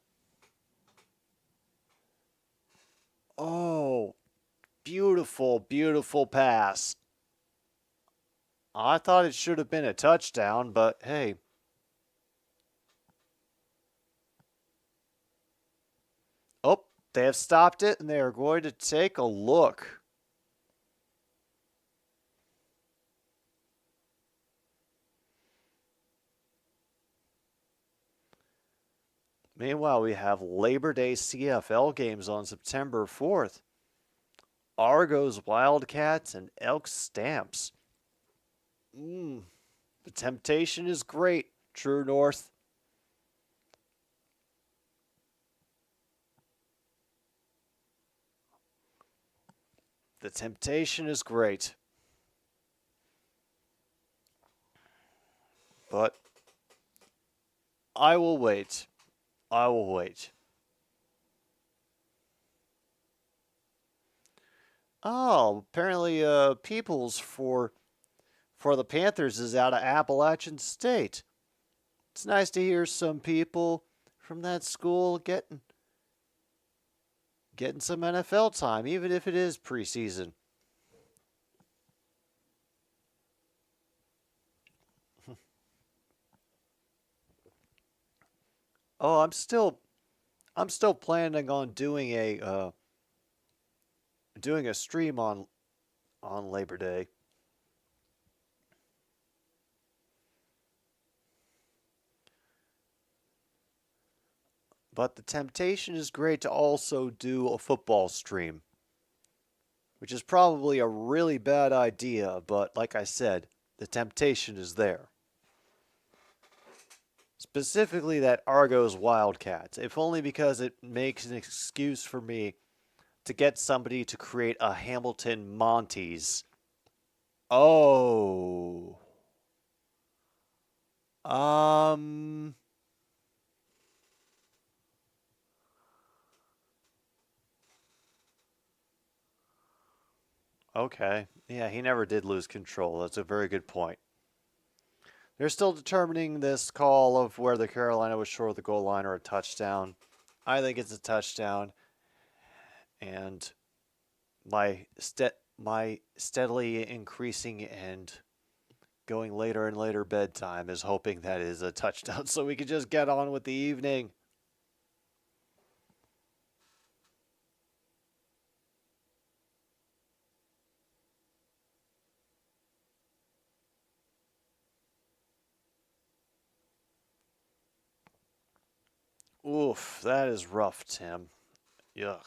Oh, beautiful, beautiful pass. I thought it should have been a touchdown, but hey. Oh, they have stopped it, and they are going to take a look. Meanwhile, we have Labor Day CFL games on September 4th. Argos Wildcats and Elks Stamps. The temptation is great, True North. The temptation is great. But I will wait. I will wait. Oh, apparently Peoples for the Panthers is out of Appalachian State. It's nice to hear some people from that school getting some NFL time, even if it is preseason. Oh, I'm still planning on doing a stream on Labor Day. But the temptation is great to also do a football stream, which is probably a really bad idea, but like I said, the temptation is there. Specifically that Argos Wildcats, if only because it makes an excuse for me to get somebody to create a Hamilton Monty's. Oh. Okay. Yeah, he never did lose control. That's a very good point. They're still determining this call of whether Carolina was short of the goal line or a touchdown. I think it's a touchdown. And my steadily increasing and going later and later bedtime is hoping that is a touchdown so we can just get on with the evening. Oof, that is rough, Tim. Yuck.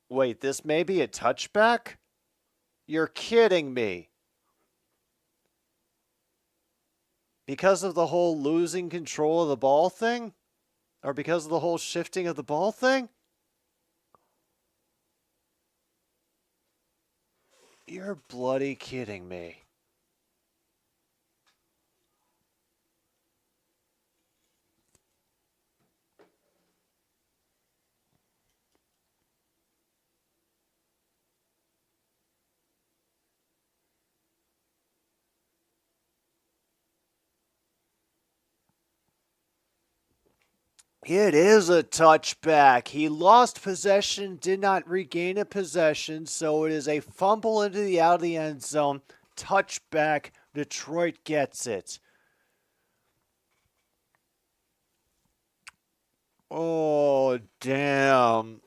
Wait, this may be a touchback? You're kidding me. Because of the whole losing control of the ball thing? Or because of the whole shifting of the ball thing? You're bloody kidding me. It is a touchback. He lost possession, did not regain a possession, so it is a fumble into the out of the end zone. Touchback. Detroit gets it. Oh, damn.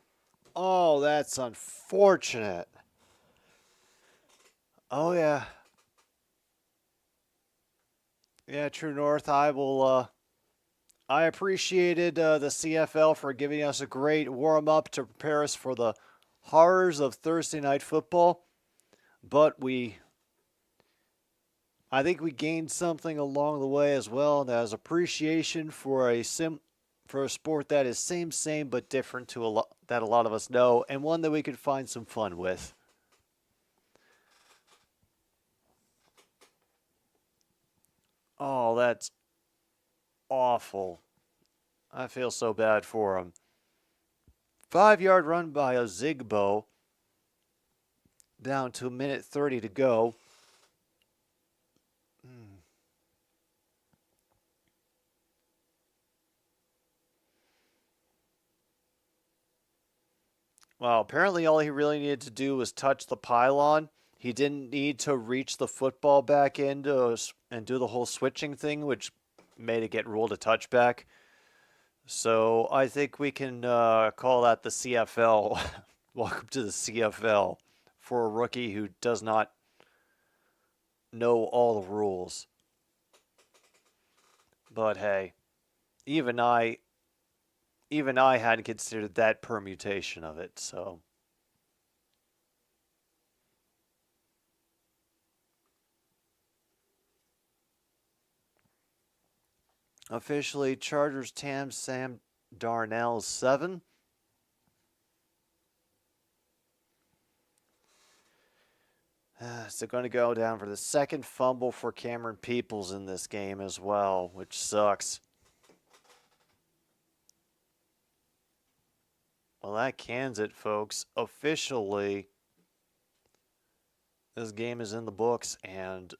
Oh, that's unfortunate. Oh, yeah. Yeah, True North, I appreciated the CFL for giving us a great warm-up to prepare us for the horrors of Thursday Night Football. But I think we gained something along the way as well. And that is appreciation for a sport that is same but different that a lot of us know, and one that we could find some fun with. Oh, that's awful. I feel so bad for him. 5-yard run by Ozigbo. Down to a minute 30 to go. Well, apparently all he really needed to do was touch the pylon. He didn't need to reach the football back into and do the whole switching thing, which made it get ruled a touchback. So I think we can call that the CFL. Welcome to the CFL for a rookie who does not know all the rules. But hey, even I hadn't considered that permutation of it, so. Officially, Chargers Sam Darnell 7. So going to go down for the second fumble for Cameron Peoples in this game as well, which sucks. Well, that cans it, folks. Officially, this game is in the books, and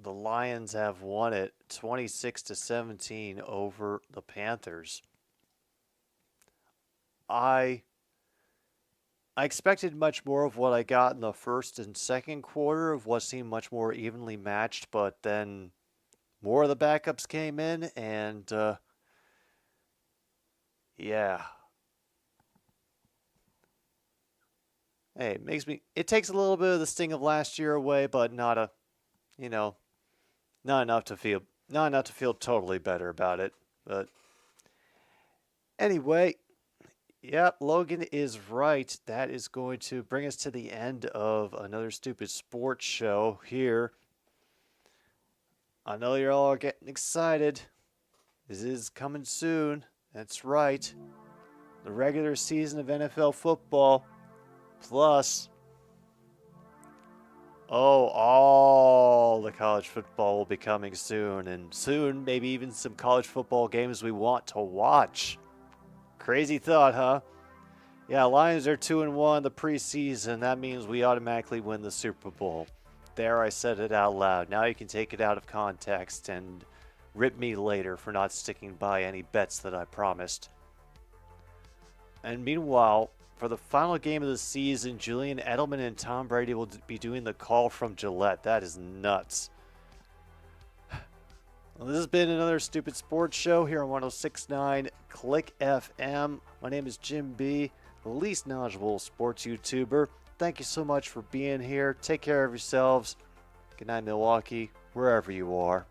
the Lions have won it 26-17 over the Panthers. I expected much more of what I got in the first and second quarter of what seemed much more evenly matched, but then more of the backups came in, and yeah. Hey, it takes a little bit of the sting of last year away, but not enough to feel totally better about it. But anyway, yep, Logan is right. That is going to bring us to the end of another stupid sports show here. I know you're all getting excited. This is coming soon. That's right. The regular season of NFL football. Plus, all the college football will be coming soon. And soon, maybe even some college football games we want to watch. Crazy thought, huh? Yeah, Lions are 2-1 the preseason. That means we automatically win the Super Bowl. There, I said it out loud. Now you can take it out of context and rip me later for not sticking by any bets that I promised. And meanwhile, for the final game of the season, Julian Edelman and Tom Brady will be doing the call from Gillette. That is nuts. Well, this has been another Stupid Sports Show here on 106.9 Click FM. My name is Jim B., the least knowledgeable sports YouTuber. Thank you so much for being here. Take care of yourselves. Good night, Milwaukee, wherever you are.